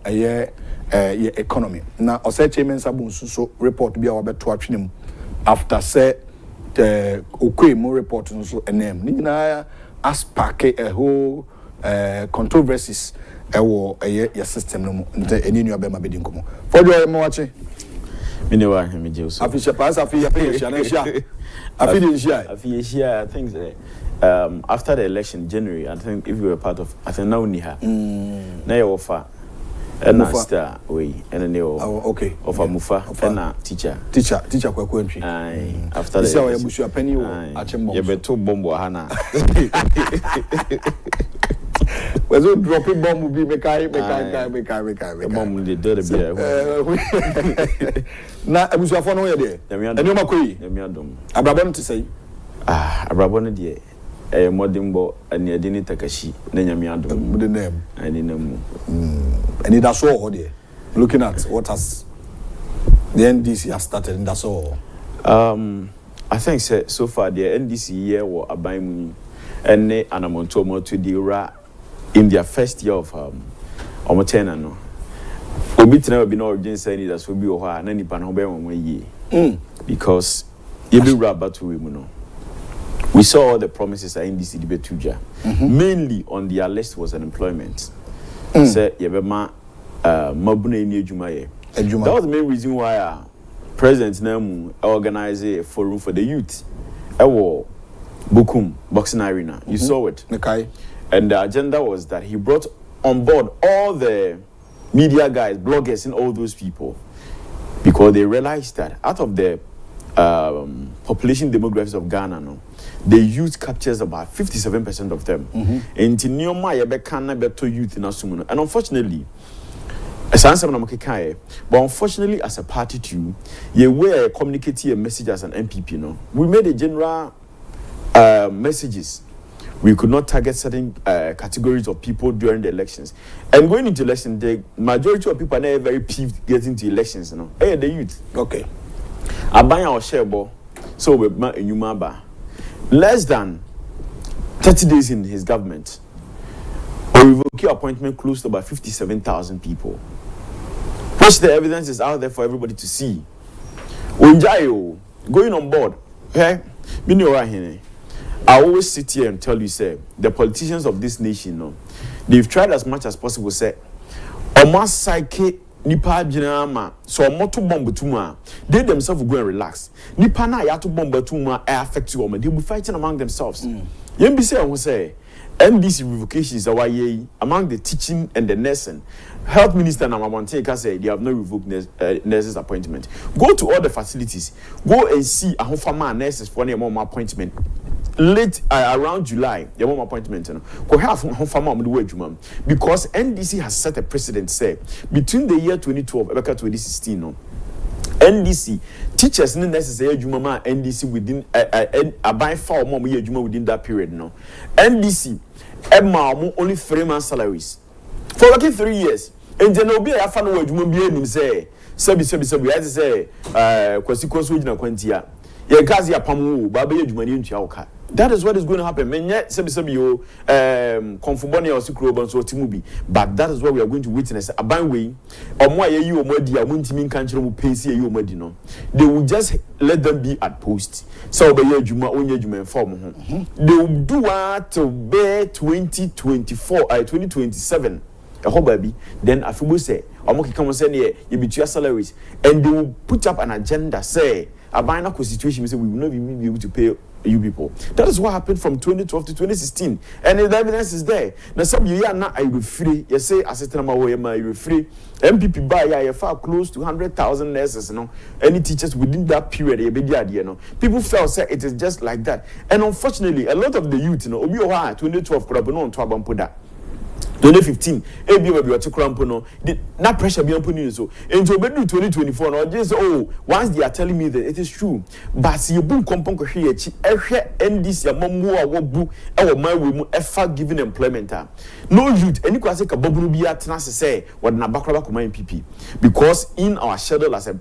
economy na o say chairman sabunsu so report bia wabeto atwenem after say Okwemo report nso enem ni nyina aspark a whole controversies ewo your system no mu nte eni nua be ma bedi nkomo Fordjour mo wache
mini wa hemi je so
afi shepa afi ya pe shia na shia afi de shia
I think after the election January I think if you were part of I think now ni ha na your offer and star we and neo
okay
offer mufa and teacher
kwa kwentwi
after
the say ya busu apani wo achembo
ye beto bombo ha
wezo drop bomb bi mekai
bomb de do the
na abusu afo no ye de eni makoyi
emiadom
abrabon te say
abrabon de modimbo ani adini takashi na nyamiadom
the name
ani namu
and that's all there looking at what has the NDC has started and that's all
I think so far the NDC year were abaimu and anamonto mo to the ra in their first year of omotena no obi tena be no origin say leaders will be o ha na nipa na ho be won ye because you be rubber to we no we saw all the promises that NDC debate tuja mainly on their list was unemployment say yebema mabuna ni adwuma ye that was the main reason why president namu organize a forum for the youth ewo Bukum boxing arena you saw it
okay
and the agenda was that he brought on board all the media guys bloggers and all those people because they realized that out of the population demographics of Ghana no the youth captures about 57% of them and Nioma yebekana beto youth in asumuno and unfortunately but unfortunately as a party too ye way communicate a message as an MPP no we made a general messages we could not target certain categories of people during the elections and going into election the majority of people are not very peeved getting to elections you know the youth
okay
abanya or shebo so we enyuma ba less than 30 days in his government or revoke appointment close to about 57,000 people which the evidence is out there for everybody to see Unjayo going on board okay I always sit here and tell you say the politicians of this nation no they've tried as much as possible say almost psyche nipa jinama so moto bomb betuma they themselves will go and relax nipa na ya to bomb betuma affect you they will be fighting among themselves yem be say NDC revocations are why among the teaching and the nursing health minister na Mamonte say they have not revoked nurses appointment go to all the facilities go and see a farmer nurses for any more appointment late around July, the one appointment, ko have farmer the way juma because NDC has set a precedent. Say between the year 2012 and 2016, no. NDC teachers no necessarily juma NDC within a buy for more year juma within that period. No, NDC only 3 months salaries for working 3 years. And then obi a fa no juma bi enim say sabi I say kwasi koso jina kwantia ye gazi apamu ba be juma ni ntua oka. That is what is going to happen. Menye sabi yo konfuboni or sikroban so timubi. But that is what we are going to witness. Aban way omo aye yi omo di a muntimi kan kire mu pesi aye omo di no. They will just let them be at post. So be adwuma onye adwuma inform ho. They will do what to be 2024 2027. A whole baby. Then afibo say omo kika mo say ne ye bitua salaries and they will put up an agenda say aban na situation say we will not be able to pay you people. That is what happened from 2012 to 2016, and the evidence is there. Now some you are not I free. You say assistant you free. MPP buy you far close to 100,000 nurses. No, any teachers within that period. You know, people felt say it is just like that, and unfortunately, a lot of the youth, 2012 could have been on to Abampoda. 2015, ebi we be otikrampo no na pressure be ampo ni so into be 2024 no just once they are telling me that it is true but you boom kompon ko hwe echi ehwe NDC amamu a wobu e wo man we mu efa giving employment no youth any kwase ka babunu bi atena se say what na bakraba koma MPP because in our schedule as a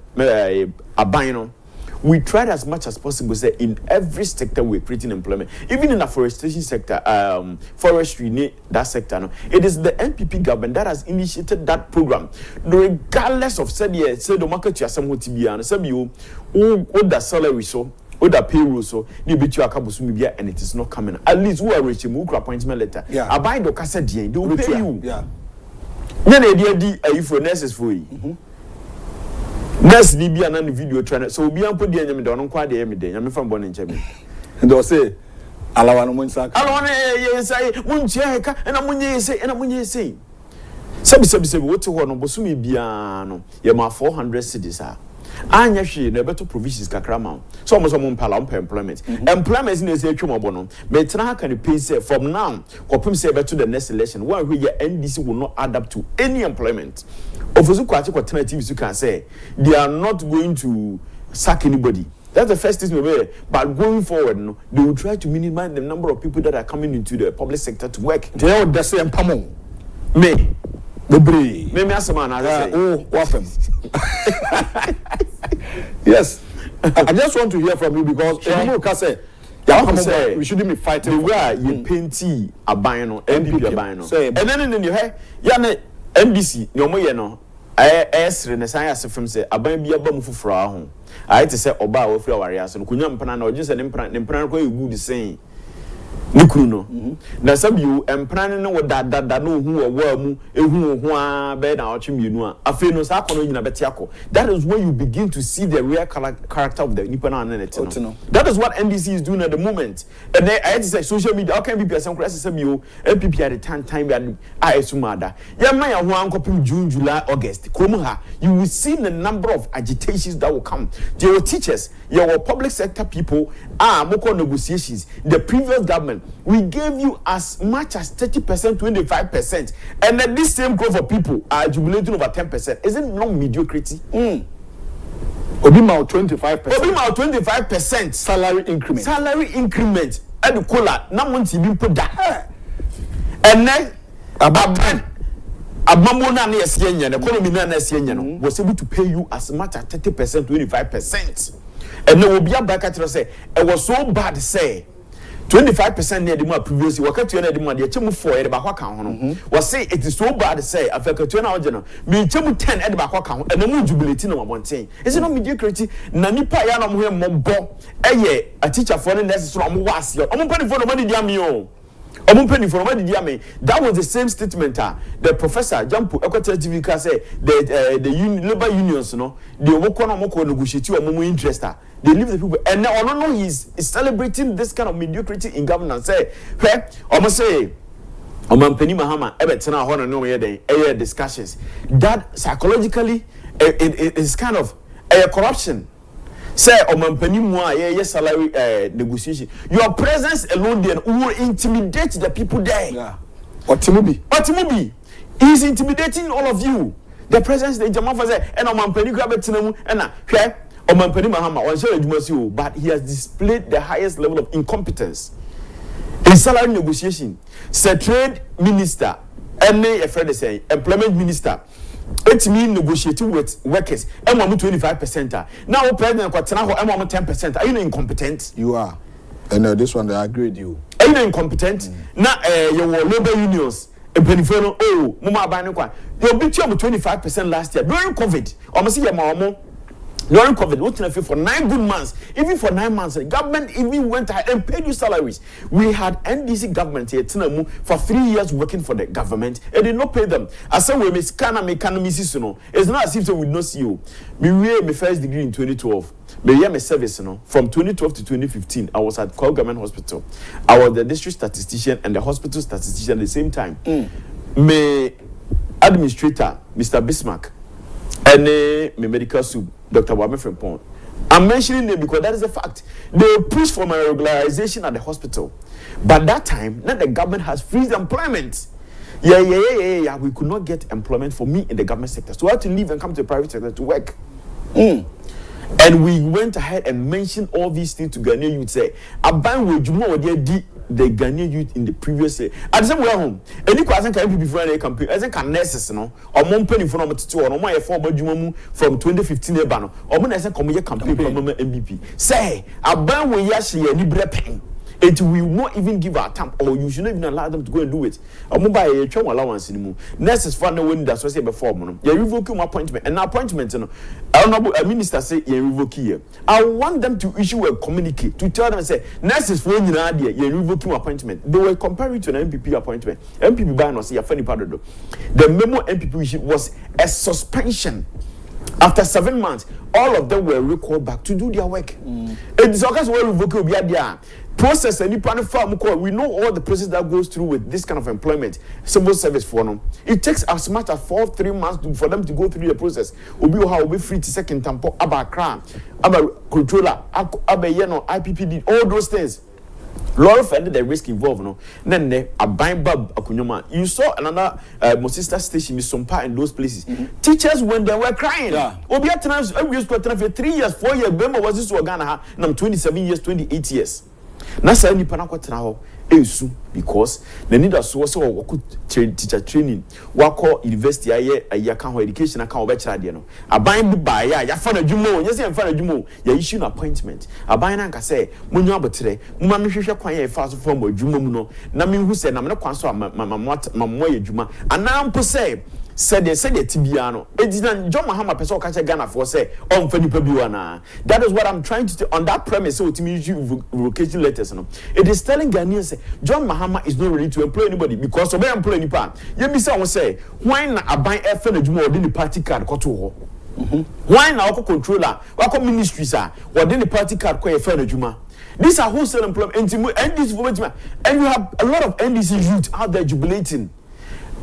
abino we tried as much as possible say in every sector we're creating employment, even in the forestation sector, forestry that sector. No, it is the MPP government that has initiated that program, regardless of say the market you are somewhat TBN, some you the salary so. The payroll so you bet you a and it is not coming. At least who are reaching Mukra appointment letter. Yeah. I buy the cassette, they will pay you. Yeah. Then if for nurses for you. Nurse ni bia na the video trainer so obi an podi anyame de ono kwa de yemi de nyame fam bone nchebe and they say alawa no munsa alawa ye say munchie heka na munye say sabi wote ho no bosumi bia no ye ma 400 cedis anya hwe na beto provisions kakra ma so mo mpala employment employment na say atwa mo no me tena ha kan pay say from now kopim say beto the next election one where your NDC will not add up to any employment ofozu kwachi kwa tena TV you can say they are not going to sack anybody. That's the first thing we were. But going forward, no, they will try to minimize the number of people that are coming into the public sector to work. They are the same pamo. Me asama wafem. Yes. I just want to hear from you because people can say we shouldn't be fighting. The way you painty abino, MPP abino. And then in your hair, NDC, no more no. Renaissance from say aban bia ba mu fufura ho I to say oba a wofura ware so kunya mpana na oje se ne mpana ko egu di sen nikuru no na sabiu empana no dada no hu owa mu ehu ho a be na oche mienu a afi no sa kono nyina beti akọ. That is when you begin to see the real character of the nipa na net no. That is what NDC is doing at the moment. And then I to say social media how can be person cross sabiu MPP at the time and esumada ya man ya ho ankopim June July August krom ha you will see the number of agitations that will come. There were teachers, there were public sector people moko negotiations. The previous government we gave you as much as 30%, 25%, and then this same group of people are jubilating over 10%. Isn't it not mediocrity? Obima 25%. Salary increment. And the cola, now once you been put that. And then Abamona na yesienya, the economy na yesienya was able to pay you as much as 30%, 25%. And there will be a back at say it was so bad say 25% near the more previously wakati na the more the chemu 4 e ba kwa kan ho no was say it is so bad say afeka 20 na ogeno me chemu 10 e ba kwa kan ho and mu jubilate na mabonten is it not mediocrity na nipa ya na mo he mbo eye a teacher for the next so mo was yo omo pani for no money dia me o omo pani for no money dia me. That was the same statement the professor Jampu Equator TV ka say the labor unions no they work on negotiate omo interest they leave the people and now no he's celebrating this kind of mediocrity in governance. Say almost say Omampeni Mahama ebetena ho no we dey discussions that psychologically it is kind of a corruption. say omampani mu a ye salary negotiation. Your presence alone there will intimidate the people there.
Yeah. Otimubi.
He's intimidating all of you. The presence the Jamafa say and omampani grab etinemu and hwe omampani Mahama on say adwumasi, but he has displayed the highest level of incompetence in salary negotiation. Say trade minister and a friend say employment minister. It means negotiating with workers. I'm 25%. Now, President Quatanaho, I'm 10%. Are you incompetent?
You are. And this one, I agree with you.
Are you incompetent? Now, your labor unions, a Benifono, oh, Mama Banaqua, you'll be 25% last year during COVID. Almost your mama. During COVID, working for 9 good months, even for 9 months, the government even went ahead and paid you salaries. We had NDC government here for 3 years working for the government and did not pay them. As I was it's not as if they would not see you. My first degree in 2012. My service, from 2012 to 2015, I was at Kwao Government Hospital. I was the district statistician and the hospital statistician at the same time. My administrator, Mr. Bismarck, and my medical soup, Dr. Wame Frempong. I'm mentioning them because that is a fact. They pushed for my regularization at the hospital. But that time, now the government has freed employment. Yeah. We could not get employment for me in the government sector. So I had to leave and come to the private sector to work. And we went ahead and mentioned all these things to Ghanaian youth. Say, Aban will do the Ghanaian youth in the previous year. At the same way, home. Any question can be before any campaign. As a can nurses, or more penny from a tutor, or more former Jumamu from 2015 year banner, or when I say come here campaign from MVP. Say, Aban will yashi any breathing. It will not even give our time, or you should not even allow them to go and do it. A mobile travel allowance anymore. Nurses found no one that's what I said before. You revoke my appointment, and appointment, honorable minister say you revoke here. I want them to issue a communique to tell them say nurses for any idea you revoke my appointment. They were comparing to an MPP appointment. MPP ban was a funny part of the memo MPP issued was a suspension. After 7 months, all of them were recalled back to do their work. It's because we revoke will be there. Process any farm call. We know all the process that goes through with this kind of employment, civil service for them. It takes as much as 3 months for them to go through the process. Obi will be free to second tampo, about crime, about controller, about IPPD, all those things. Law offended the risk involved, no. Then a bind bub akunyoma. You saw another Mosista station with some part in those places. Teachers when they were crying. Obi at times we used to for 3 years, 4 years. Remember was this Ghana? Now 27 years, 28 years. Nasa ni panakwa ho esu because the need of so teacher training wako university aye kan ho education aka obechira de no aban bi ba ya fa na dwumo nyese fa na dwumo ya issue an appointment aban na nka say munyu abotre muma mehwehwe kwan ya fa so form adwumo mu no na menhu say na me kwan so mammo ya dwuma anampo say said tibia no edina John Mahama person ka che Ghana for say on fa nipa bi wana. That is what I'm trying to on that premise so to issue revocation letters no. It is telling Ghanaians say John Mahama is not ready to employ anybody because obe employ nipa ye bi say won say why na aban efe na dwuma odi ni party card ko to ho why na wako controller wako ministries wodi ni party card ko efe na dwuma. These are wholesale employment and you have a lot of NDC youth out there jubilating.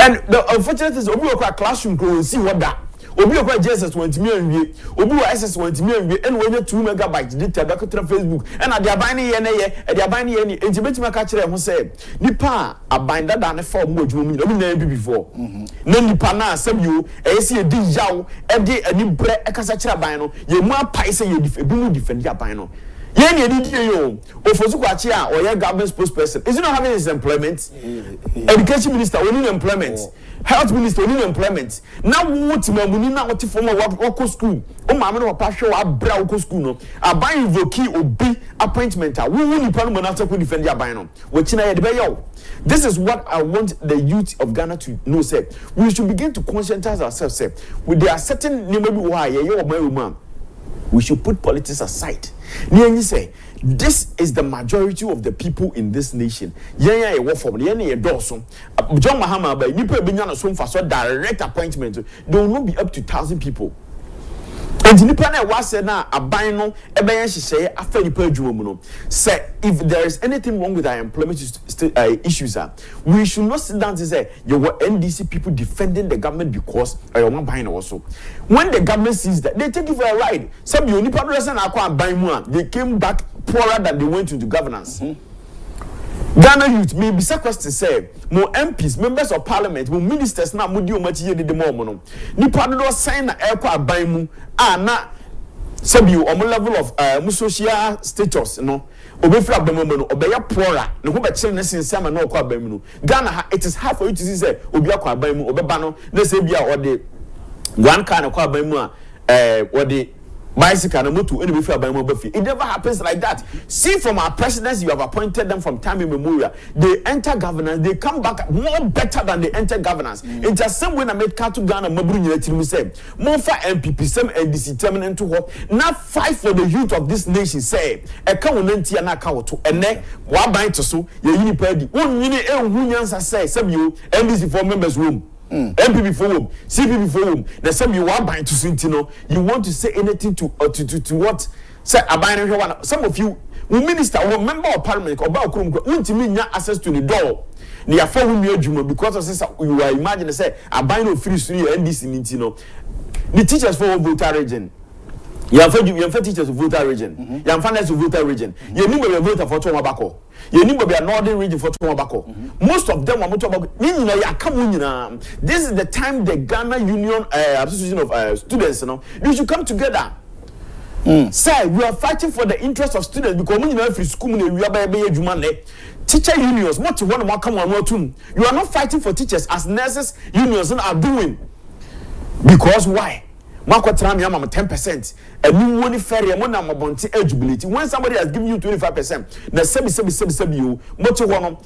And the unfortunate is obi okwa classroom go see what that obi okwa JSS 20 million obi wa SS 20 million and when you 2 megabytes data back to Facebook and at the abani ye na ye at the abani ye ni entimetima ka kire ho say nipa aban dada na form mo dwuma mu no na bi before na nipa na asem yo e se e di yaw e de ani bre e kasa kire aban no ye mu apai say ye bi mu defend aban no. Any yo, Ofosukwachia or your government spokesperson is not having his employment. Education minister, we need employment. Health minister, we need employment. Now, what we need now to form a work school. Oh, mamma, or passion, or brow school. No, I buy voki or be appointment. We will need Parliament after we defend your bino. Which this is what I want the youth of Ghana to know. Say, we should begin to conscientize ourselves. Say, with there are certain number why you're my woman. We should put politics aside. Say, this is the majority of the people in this nation. John Mahama by direct appointment. There will not be up to 1,000 people. And nipa na wa say na aban no ebe yen hyehyeye afa nipa adwuma mu no. Say if there is anything wrong with our employment issues, we should not sit down and say you were NDC people defending the government because one buying also. When the government sees that, they take you for a ride. Some you nipa person akwa aban mu, they came back poorer than they went into governance. Ghana youth may be sequestered to say more MPs, members of parliament, more ministers now mudi omachi de more mono. Nipa do sign na ekwa aban mu na sabi o level of social status no obefra aban mu no obeya poorer ne ho be kire ne sense ma na okwa aban mu no. Ghana it is hard for you to see say obi akwa aban mu obeba no na say bia ode one car na kwa aban mu ode bicycle and motor any before by it never happens like that. See, from our presidents, you have appointed them from time immemorial. They enter governance, they come back more better than they enter governance. It's just some when I made Katu Ghana Mabru say more for MPP, some NDC terminant to what not fight for the youth of this nation. Say a county and a cow to and then what bind to so you unipedi 1 minute and say some you NDC for members room. MPP forum, CPP forum. There's some you want buying to Sintino. You want to say anything to what? Say one. Some of you, minister or member of parliament or want to mean access to the door. They are following you because of you are imagine say I buy no free NDC Nintino. The teachers for voter region. You have teachers of voter region. You have finance of voter region. You need to vote for Tomabako. You need to be a northern region for Tomabako. Most of them are about this is the time the Ghana Union Association of Students, you should come together. Say we are fighting for the interest of students because when you know free school we are by teacher unions, what you want to come on. You are not fighting for teachers as nurses unions are doing. Because why? Marco Trami, I'm 10%. And you won't ferry and eligibility. When somebody has given you 25%, now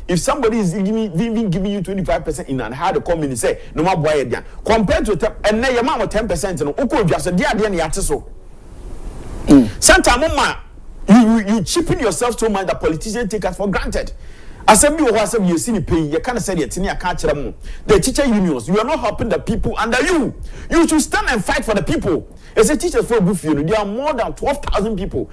if somebody is giving you 25% in and had a community say, no more boy, compared to and now your mom 10%, and Oko just a dear so. Sometimes, you cheapen yourself so much that politicians take us for granted. Assembly or assembly, you see me pay, you can't say it, the teacher unions, you are not helping the people under you. You should stand and fight for the people. As a teacher for good you, there are more than 12,000 people.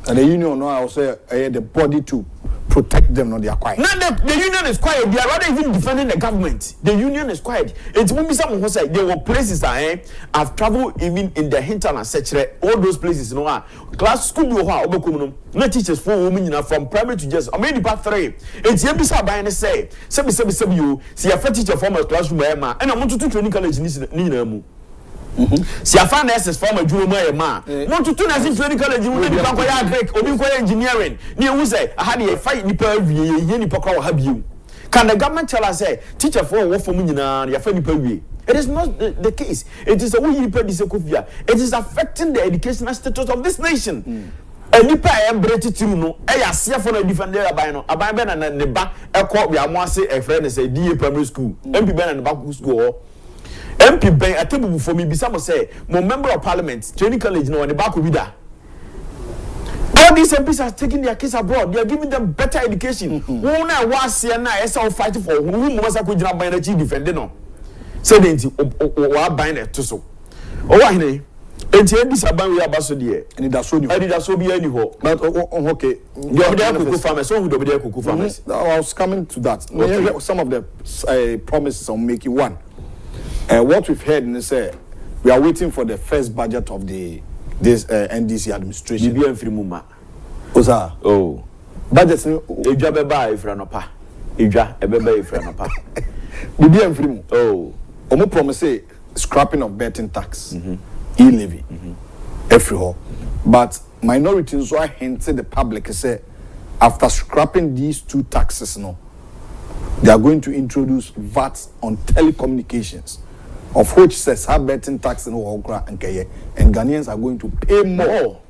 And the union, no, I will say, the body to protect them, not their quiet. No, the union is quiet. They are not even defending the government. The union is quiet. It's when someone who said there were places that I've traveled even in the hinterland, etc. All those places, class school, no teachers for women from primary to just, I mean, part 3. It's Yabisa by and say, you see a teacher from a classroom, and I want to do training college in si afan SS form adwuma e ma want to na sin training college we dey kan koya agric obi koya engineering ni ewu say aha dey fight nipa awie ye nipa kwa ha biu can the government tell us say teacher for wo form nyina ya fa nipa awie? It is not the case. It is a we nipa disekofia. It is affecting the educational status of this nation. Nipa embrate tiru no e ya sia for na defender aban no aban be na ne ba e ko we amoase e friend say DA primary school MP be na ne ba school MP Ben atebu for me bisa mo say mo member of parliament training college no on the back with that. All these MPs are taking their kids abroad. They are giving them better education. Who na was here na esa fight for who was a kujina by the defender no. Say denti o ban e to so. O wa hine enti e bisa ban we abaso de e da so ni. E da so bi ani ho. But okay. You are there kuku farmers. So who do be there kuku farmers?
I was coming to that. Okay. Some of the promises on make you one. What we've heard is we are waiting for the first budget of this NDC administration. Oza.
Oh.
Budget.
Ejwa beba ifranopa. Ejwa ebeba ifranopa.
BBM free mu.
Oh.
Omo promise scrapping of betting tax, e-levy, every hall. But minorities so I hinted the public say after scrapping these two taxes, they are going to introduce VAT on telecommunications, of which says have betting tax in Okra and Keye, and Ghanaians are going to pay more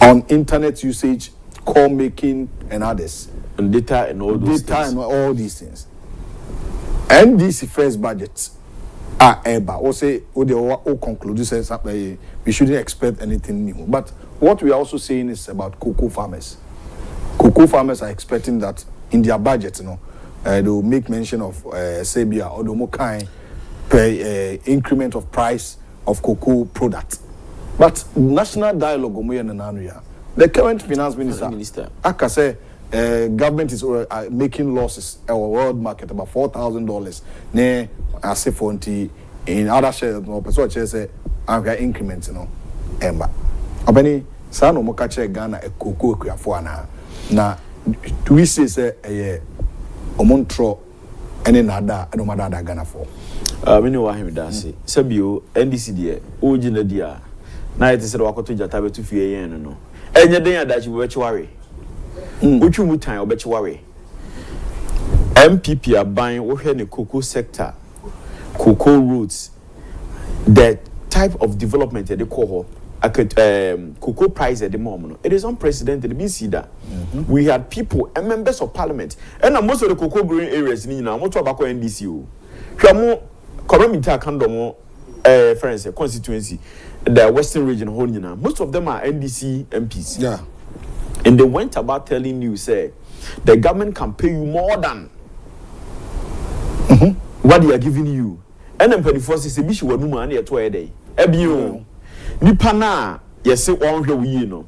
on internet usage, call making, and others,
and data and all those
data
things.
And all these things. And this first budget are eba. Or say, or conclude says we shouldn't expect anything new. But what we are also saying is about cocoa farmers. Cocoa farmers are expecting that in their budget, they will make mention of Sabia or the Mokai per increment of price of cocoa product. But national dialogue, the current finance minister, Aka say, government is making losses at world market about $4,000. Ne, I say 40 in other shares, no, so I say, I'm increments, you know, Emba. Abeni, Sano Mokache Ghana, a cocoa for na we say a Omontro and another, no matter Ghana for.
We know what him does. Sabio, NDC dear, Ojina dear. Now it is a walk to Jatabe to fear, no. And your day that you were worry. Which you would time or bet you worry. MPP are buying over in the cocoa sector, cocoa roots, the type of development that they call cocoa price at the moment. It is unprecedented. We see that. We had people and members of parliament, and most of the cocoa growing areas in now, most of our NDC. Parliamentary friends, constituency, the Western region, most of them are NDC MPs.
Yeah.
And they went about telling you, say, the government can pay you more than what they are giving you. And then 24 says, "Bishi wa numa ani eto ede." Ebio, nipa na yesi onhwe wi no.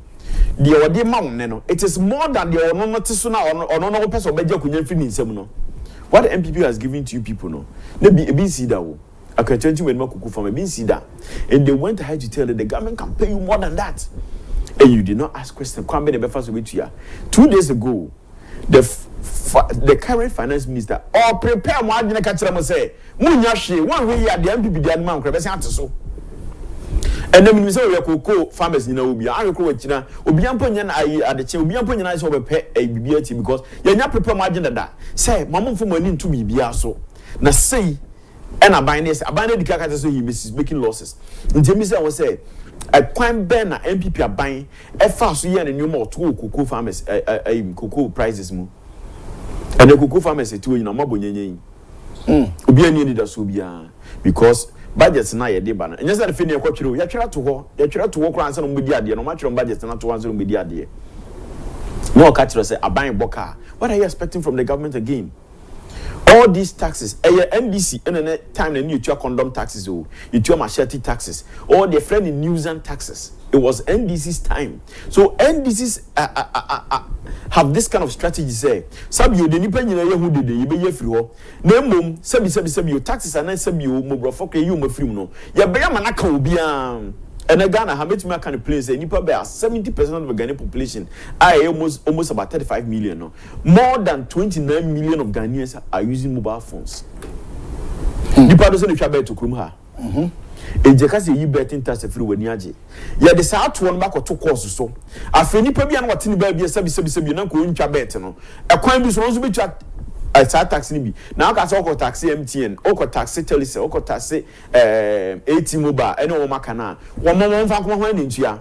The ode ma won no. It is more than the ono no tiso na ono no person obeja kunya mfi ni nsem no. What the MPP has given to you people no. Na bi see that wo. Akatwanti when makuku from bi see that. And they went ahead to tell that the government can pay you more than that. And you did not ask questions. 2 days ago, the current finance minister prepare more than a say, Munyashi, 1 way at the MPP, the man, so. And then we say we are cocoa farmers in Obia, I recall China, Obiampoyan, I at the Obiampoyan eyes over pay a BBT because you're not prepared margin that. Say, Mamma for money to be so. Now say, and I buy this, I buy the car so he is making losses. And James was say, a quite ben MPP are buying a fast year and no more 2 cocoa farmers, cocoa prices more. And the cocoa farmers say 2 in a mobile. Ubia need us because budgets na ye de bana. And just that fini kwatiro, ya twira to ho, ya twira to work answer no media de, no match on budget na to answer no media de. No catch say aban boka. What are you expecting from the government again? All these taxes, NDC, and time and you condom taxes, you machete taxes, all the friend in nuisance taxes. It was NDC's time. So NDC's have this kind of strategy. Say, Sabi, the Nipan who did you be free. No, Sabi, your taxes are not Sabi, you mobile you mo free no. Ya be manaka obian. And Ghana, how much more kind of place? Nipa bear 70% of the Ghanaian population. Almost about 35 million. No? More than 29 million of Ghanaians are using mobile phones. Nipa doesn't travel to Krumha. Ejekasi yi betting tax free when yaje. Ya de sa atu on back or 2 courses so. Afi nipa bi an watini ba bi sabi na ko ntwa bet no. E kwan bi so no bi twa tax ni bi. Na aka say okọ taxi MTN, okọ taxi Telcel, okọ taxi AT Mobile, ene o maka na. Wo mo fa ko ho ni ntua.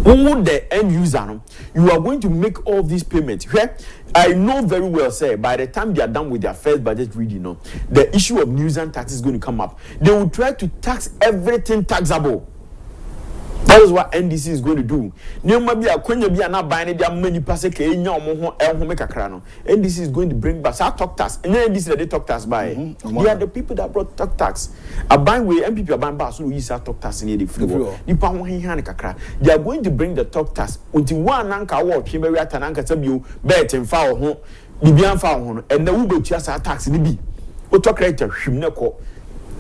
Who the end user no, you are going to make all these payments. Okay? I know very well, say by the time they are done with their first budget reading, no, the issue of nuisance tax is going to come up. They will try to tax everything taxable. That is what NDC is going to do. NDC is going to bring back talk tax. And NDC they talk tax by. They are the people that brought talk tax. A buying way MPP are buying back so we use talk tax in the free. They are going to bring the talk tax until one anchor watch Chimberia Tananka tell you bet and foul home, Bibian foul and the Uber just tax in the B. Autocrator Shimneko.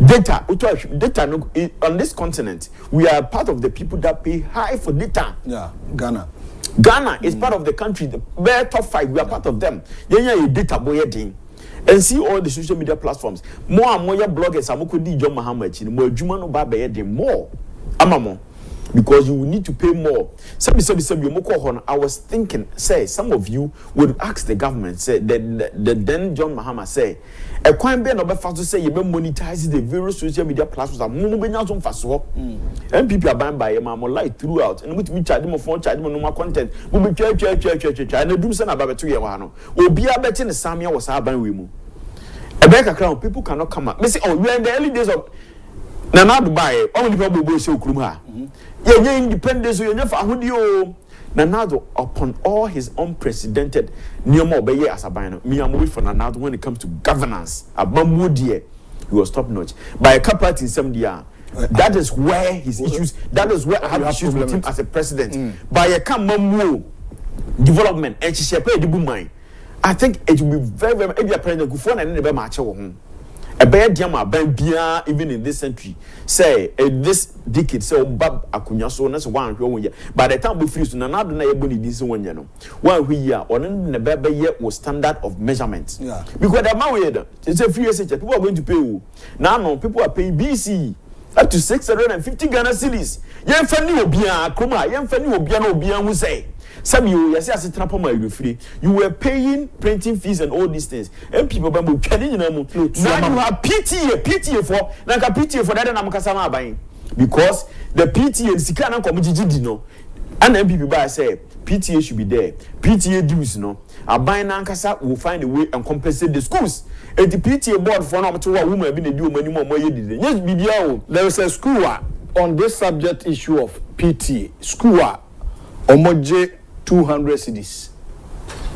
Data on this continent, we are part of the people that pay high for data.
Yeah, Ghana
is part of the country, the very top 5. We are part of them. Yeah, data boy thing. And see all the social media platforms. More and more bloggers. Amukudi John Muhammad. More Juma no babe more. Amamo. Because you will need to pay more. I was thinking, say, some of you would ask the government, say, the then John Mahama say, a crime be no fast to say you monetize the various social media platforms. And people are buying by a mamma light throughout, and with me charge them for charge them no more content. We be church, and the doom son about 2 years. Or be a betting the Samia was our ban. A bank account, people cannot come up. Listen, we are in the early days of Nana Dubai, only people will show Krumha. Yeah, independence, you never who Nanado upon all his unprecedented near more by as a bino. Me, I'm waiting for Nanado when it comes to governance. A bamboo dear, he was top notch. By a couple in some year, That is where his issues. That is where I have issues with him as a president. By a come development and she shall pay the boom mine. I think it will be very, very. If you are president, good phone and never match home. A bad diama, bad even in this century. Say this decade, so Bab Akunya so that's one who by the time we finish, another neighborhood this one, you know. One we are on the baby yet was standard of measurement. Yeah. Because the man it's a free SH, people are going to pay you. Now, no, people are paying BC up to 650 Ghana cedis. Yen Fanny Obia, Kuma, Yen Fanny Obia who say. Some you say as a trapper my free. You were paying printing fees and all these things. And people now you have PTA for like a PTA for that and I'm Kasama buying. Because the PTA and Sikana committee no. And then people buy say PTA should be there. PTA dues no. A buying Nankasa will find a way and compensate the schools. And the PTA board for now to a woman being a do many more did. Yes, BDO. There is a school on this subject issue of PTA. School Omoje 200 cedis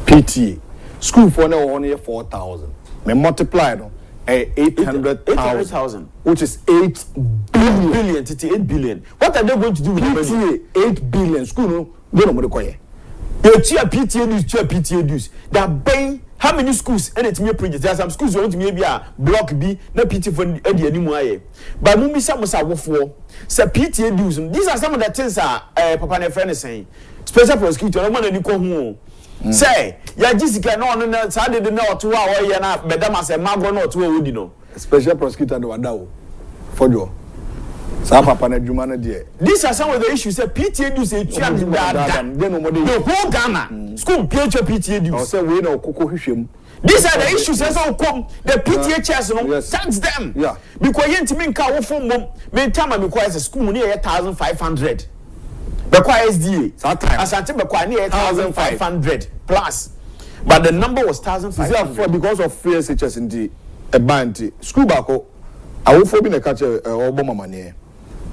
PTA school for now only 4,000 me multiply no 800,000 which is 8 billion 8 billion. What are they going to do with PTA? 8 billion school no no koye you cheer PTA dues that paying how many schools and it's me project there are some schools want to maybe a block B na PTA for the anymore aye but mummy some for say PTA dues these are some of the things papa ne friend is saying special prosecutor no man ani ko hu say ya Jessica no no say dey na oto a o ye na madam as magro na oto a wodi no special prosecutor no wada o Fordjour sa papa na djuma na de these are some of the issues say PTA dues e tua the whole Ghana school PTA dues o say we na okoko hwehwem. These are the issues as all come the PTA chairs no tax them because yentimi nka wo fom mom me tama me kwa school money 1,500 Bekwa SDA that time Asante Bekwa near 1,500 plus but the number was 1,500 because of free SHS in the band school bako awofo bi na catch obo mama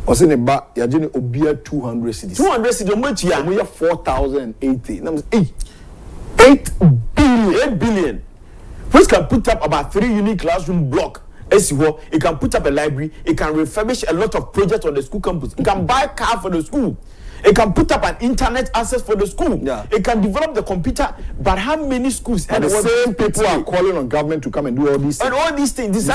o se ne ba ya je ne obia 200 cedis omotia we 4,080 na 8 billion which can put up about 3 unique classroom block. It can put up a library, it can refurbish a lot of projects on the school campus, it can buy a car for the school. It can put up an internet access for the school. Yeah. It can develop the computer. But how many schools and the same people are calling on government to come and do all these things? And all these things. You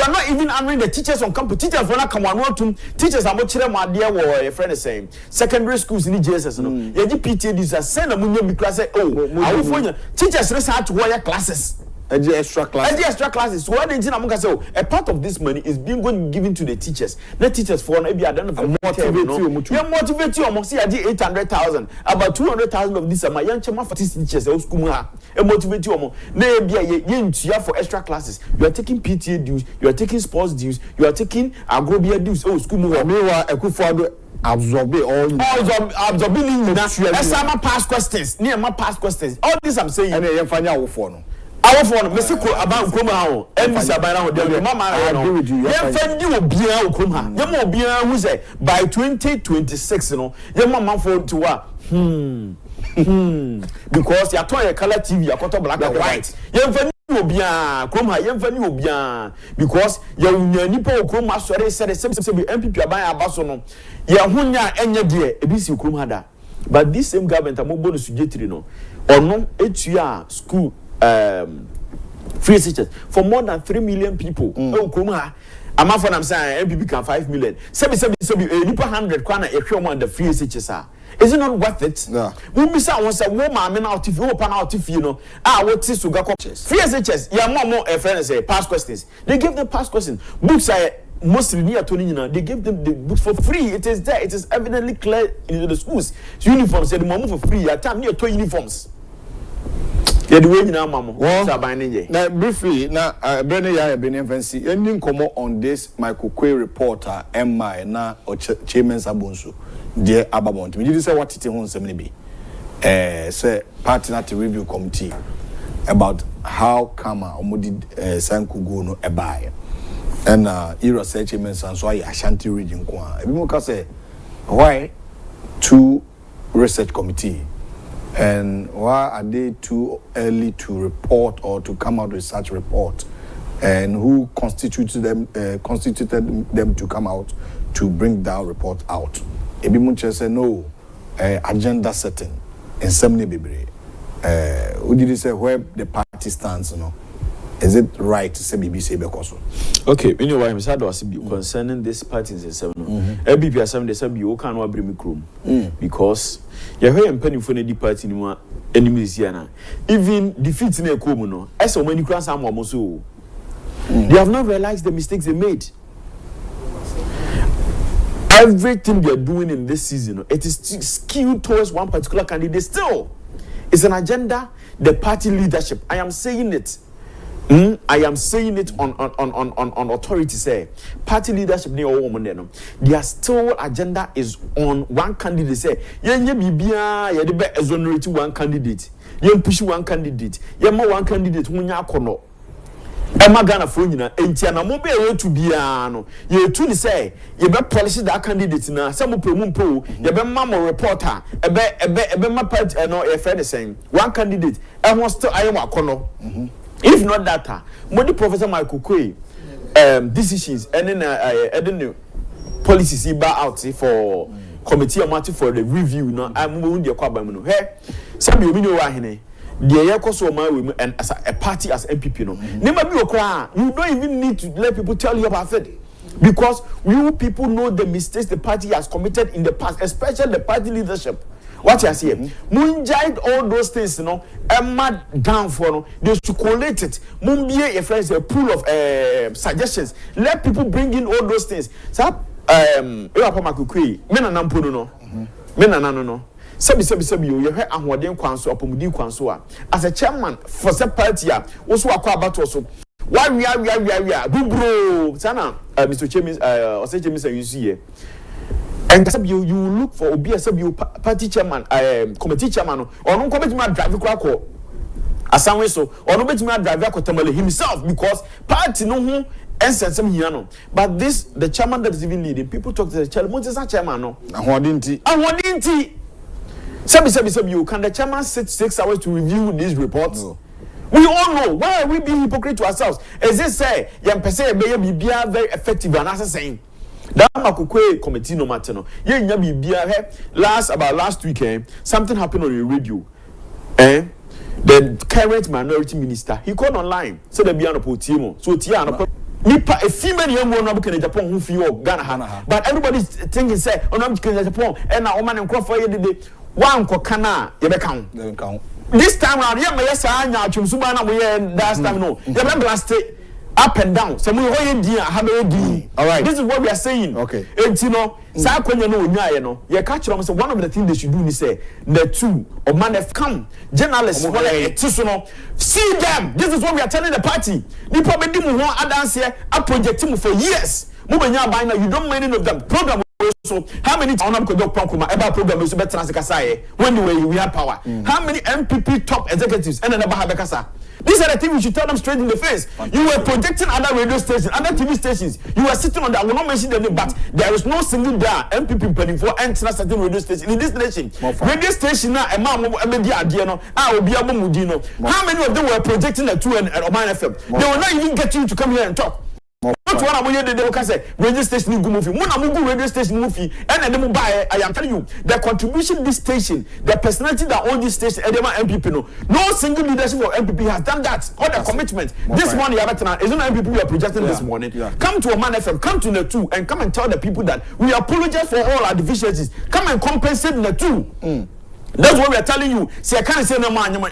are not even honoring the teachers on campus. Teachers will not come on. Teachers are much my dear what your friend is saying. Secondary schools in the JSS. No. You PTA these are send a munyo because oh, teachers have to wear classes. Extra classes. So what a part of this money is being given to the teachers. The teachers for maybe I don't know motivate you almost 800,000. About 200,000 of this are my young chama for teachers. Motivate you maybe for extra classes. You are taking PTA dues, you are taking sports dues, you are taking agrobia dues. Oh, school move akufo-addo absorbing some past questions. Near my past questions. All this I'm saying. Our phone, Mexico about Kroma, and Miss Abana, Mama, I agree with you. You will be out Kroma. You will be out who say by 2026, you know, your mama phone to what? Because you are toy a color TV, you are cut black and white. You will be a Kroma, you will be because your Nipo Kroma, sorry, said the same MPP by a basono. Yahunya and your dear, a BC Kromada. But this same government, a more bonus to get no, or no, HUR school. Free teachers for more than 3 million people. Oh, Kuma. I'm not for them saying MPP can 5 million. Sebi 100 kwana if you want the free teachers are. Is it not worth it? Yeah. We miss out once a woman out if you open out if you know. What is to go free teachers? Yeah, more a friend say past questions. They give them past questions. Books are mostly near to they give them the books for free. It is there. It is evidently clear in the schools. Uniforms, they move for free. At time near 2 uniforms. Yeah, the way now, Mama. Now, briefly, now, Brennan, I have been fancy. Ending come on this Michael Quay reporter, Emma, now, or Chairman Sabonso, dear Abamont. We did say what it wants to be. Say, partner to review committee about how Kama or Modi Sankugo no a buy. And era say Chairman Sanswai Ashanti region. Everyone say, why 2 research committee? And why are they too early to report or to come out with such report
and who constituted them to come out to bring that report out. Ebi munche say no agenda setting in some bebre. Who did you say where the party stands? You know, is it right to say BBC Bekoso?
Okay, you know why I'm sad concerning this party in 7. LBP 7 they say you can't bring me chrome because you hear penny for the party anymore. Enemies here even defeating a comuno as so many crowns are almost so they have not realized the mistakes they made. Everything they are doing in this season, it is skewed towards one particular candidate. Still, it's an agenda. The party leadership. I am saying it. I am saying it on authority. Say party leadership. Their still agenda is on one candidate. Say be exonerate one candidate. Push one candidate. One candidate. Emma Ghana for you, and Tiana Mobile to be ano. You to say, you be polish that candidate now. Some pro, you be mamma reporter, a be my part, and no, a friend saying one candidate. I must I am a corner. If not that, Modi Professor Michael Kwe decisions and then I don't know policies out for committee amount for the review. No, I'm moving your kwabamino. Hey, some you know why the Yakoso women and as a party as MPP no. Never be okra. You don't even need to let people tell you about it. Because you people know the mistakes the party has committed in the past, especially the party leadership. What you say? Munjide all those things, you know, Emma down for no. They should collate it. Mumbie a friends a pool of suggestions. Let people bring in all those things. So men and nampuno no. Men and no. Sabi you hear ahweden kwanso apomudi kwanso as a chairman for the party also akwa abato so why we bubro sana Mr. Chemis Ose Chemis you see here and sabi you look for obi sabi you party chairman committee chairman or no committee man drive kwako asanwe so or no betimi drive akotamale himself because party no ho ensensem here no but this the chairman that is even leading people talk to the chairman no ahwodinti Sabi, you can the chairman sit 6 hours to review these reports? No. We all know. Why are we being hypocrite to ourselves? As they say, young person be very effective and as saying. That Makukwe committee no matter no. Last weekend, something happened on the radio. The current minority minister, he called online, said there be an opportunity. So Tiana Nipa a female young woman in Agyapong who feel Ghana. But everybody's thinking say, oh no, Agyapong and now woman and crop for you one kokana you this time around yeah my say anya chumsuba na we last time no you be blast up and down so we hoye dia have a all right this is what we are saying okay and you know sa kwanya no onyaye no you catch them say one of the things they should do is say the two or man have come journalists see them this is what we are telling the party ni probably mu ho adance here a project mu for years mu benya ban na you don't mind of them program. So how many program is better as when we have power? How many MPP top executives and another these are the things we should tell them straight in the face. You were projecting other radio stations, other TV stations. You were sitting on that. I will not mention the name, but there is no single day MPP pending for entering certain radio station in this nation. Radio station now, a man will be a how many of them were projecting the 2 and Oman FM? They will not even get you to come here and talk. What one am they can say radio station go movie. Munamugu radio station movie and then buy. I am telling you the contribution this station, the personality that own this station, Edema MPP no single leadership of MPP has done that. All the commitment. This morning is not MPP we are projecting this morning. Come to Oman FM, come to the 2 and come and tell the people that we apologize for all our deficiencies. Come and compensate the 2. That's what we are telling you. See, I can't say no man, and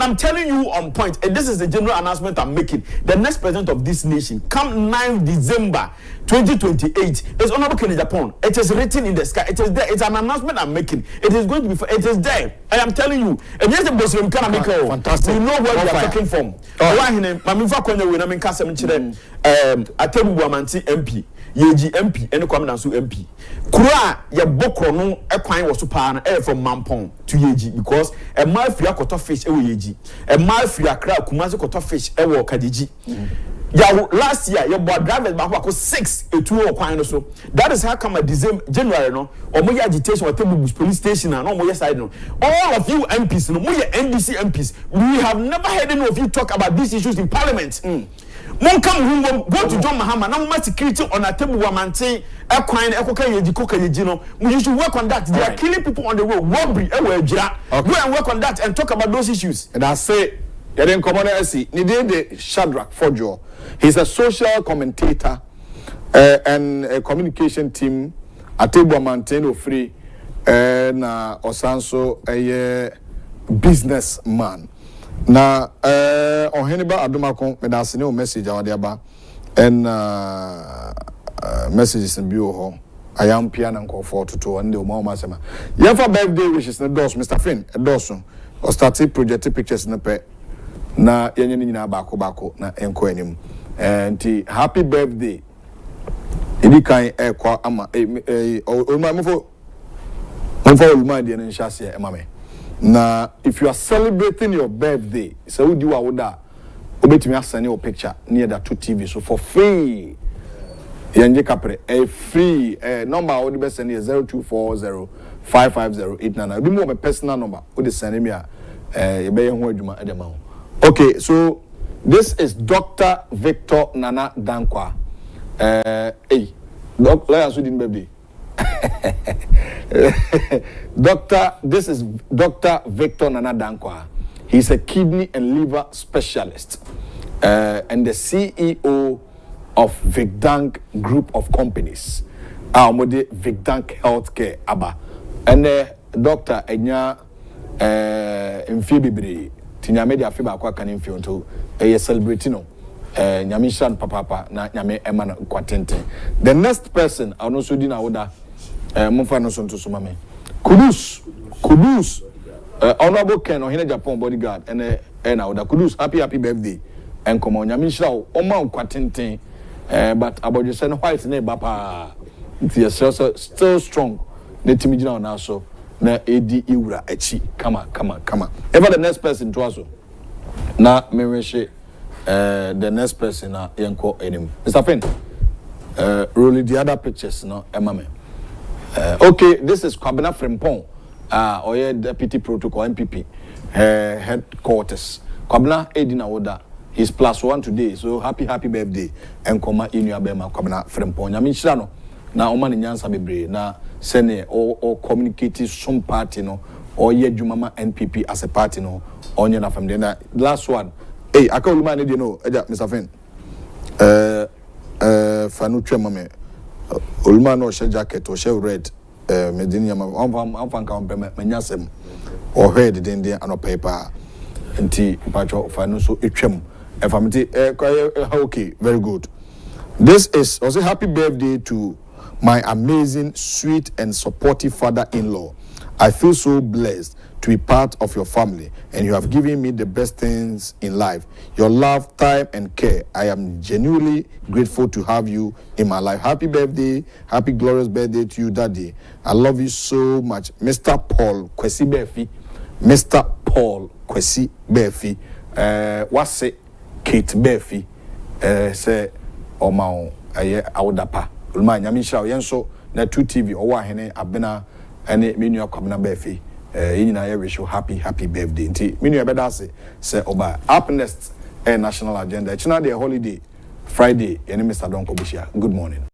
I'm telling you on point. And this is the general announcement I'm making. The next president of this nation, come 9 December 2028, is Honorable Agyapong. It is written in the sky. It is there. It's an announcement I'm making. It is going to be. It is there. I am telling you. And yes, the boss can make it. Fantastic. You know where we are talking from. Why him? Mamifa kwenye we na minkasa mchire. Atebu Wamanti MP. Yeji MP ene kwam nanso MP kura ye bokro no ekwan wo so pa na from Mampong to Yeji because e ma afia koto fish e wo Yeji e ma afia kra Kumasi koto fish e wo Kadeji Yeah, last year your board drivers back 6 a 2 or kwan so. That is how come a December January no or more agitation or table police station and no more side no. All of you MPs no more NDC MPs, we have never heard any of you talk about these issues in Parliament. Mon come home, go to John Mahama, no more security on a table womantain, a coin, a cocaine, you should work on that. They are killing people on the road, robbery, go and work on that and talk about those issues.
And I say, you didn't come on and see, the Shadrack Fordjour. He's a social commentator and a communication team at table maintain free and also a businessman. Na Oheniba Adumakon medasine message awadiaba and messages in bio I am piano and for to and the mama sema. Yefa birthday wishes na dos Mr. Finn Dawson or started project pictures na pe na yenye nyina bako na enko anim. And happy birthday. Idi kan kwa ama olma mfo olma de nshase e mame. Now, if you are celebrating your birthday, so would you would obetimi asane your picture near the 2 TV so for free. Yanje kapre a free number would be send 0240550899. Be more personal number would send me okay, so this is Dr. Victor Nana Dankwa. Hey, Dr. Baby. This is Dr. Victor Nana Dankwa. He's a kidney and liver specialist and the CEO of Vigdank Group of Companies. Mode Vigdank Healthcare Aba. And Dr. Enya Mfibibri Tinya Media Fiba kwa kanimfi to celebrating Nyamishan Papa na Nyame Emana Kwatente. The next person I also did order Mufano Sonto Sumame. Kudus, Honorable Ken or Agyapong bodyguard and order Kudus, happy birthday. And come on, Nyamisha, Oma Kwatente, but about your son white name, Papa. It's still strong. Netimijina now so. Na edi iura echi. Come on. Ever the next person to us. Na mereshe the next person na yenko enim. Mr. Finn, rolling the other pictures no emame. Okay, this is Kwabena Frimpong, Oye Deputy Protocol MPP, headquarters. Kwabena Edina Oda, he's +1 today, so happy birthday. And Koma Inuya Bema Kwabena Frimpong. Yamin Shano, na Oman Nyansa Bebre, na Sene or communicating some party no, or Ye Jumama NPP as a party no, on your family. Last one, hey, I call you man, you know, Mr. Finn. Fanuche Mame. Ulma no she jacket or she red medini am fan kan menyasem or head den den ano paper nti pacho fanu so etwam efamiti okay, very good. This is also happy birthday to my amazing, sweet and supportive father-in-law. I feel so blessed to be part of your family, and you have given me the best things in life. Your love, time, and care. I am genuinely grateful to have you in my life. Happy birthday, happy glorious birthday to you, Daddy. I love you so much. Mr. Paul Kwesi Befi. Mr. Paul Kwesi Befi. What's it? Kate Befi. Say, Omao, Awdapa. Ulma, Yamisha, Yenso, na 2 TV, Owa Hene, Abena, and Minua Kwabena Befi. I wish you happy birthday. Minu better say oba. Up next, national agenda. It's not the holiday. Friday, Mr. Donko Bishia. Good morning.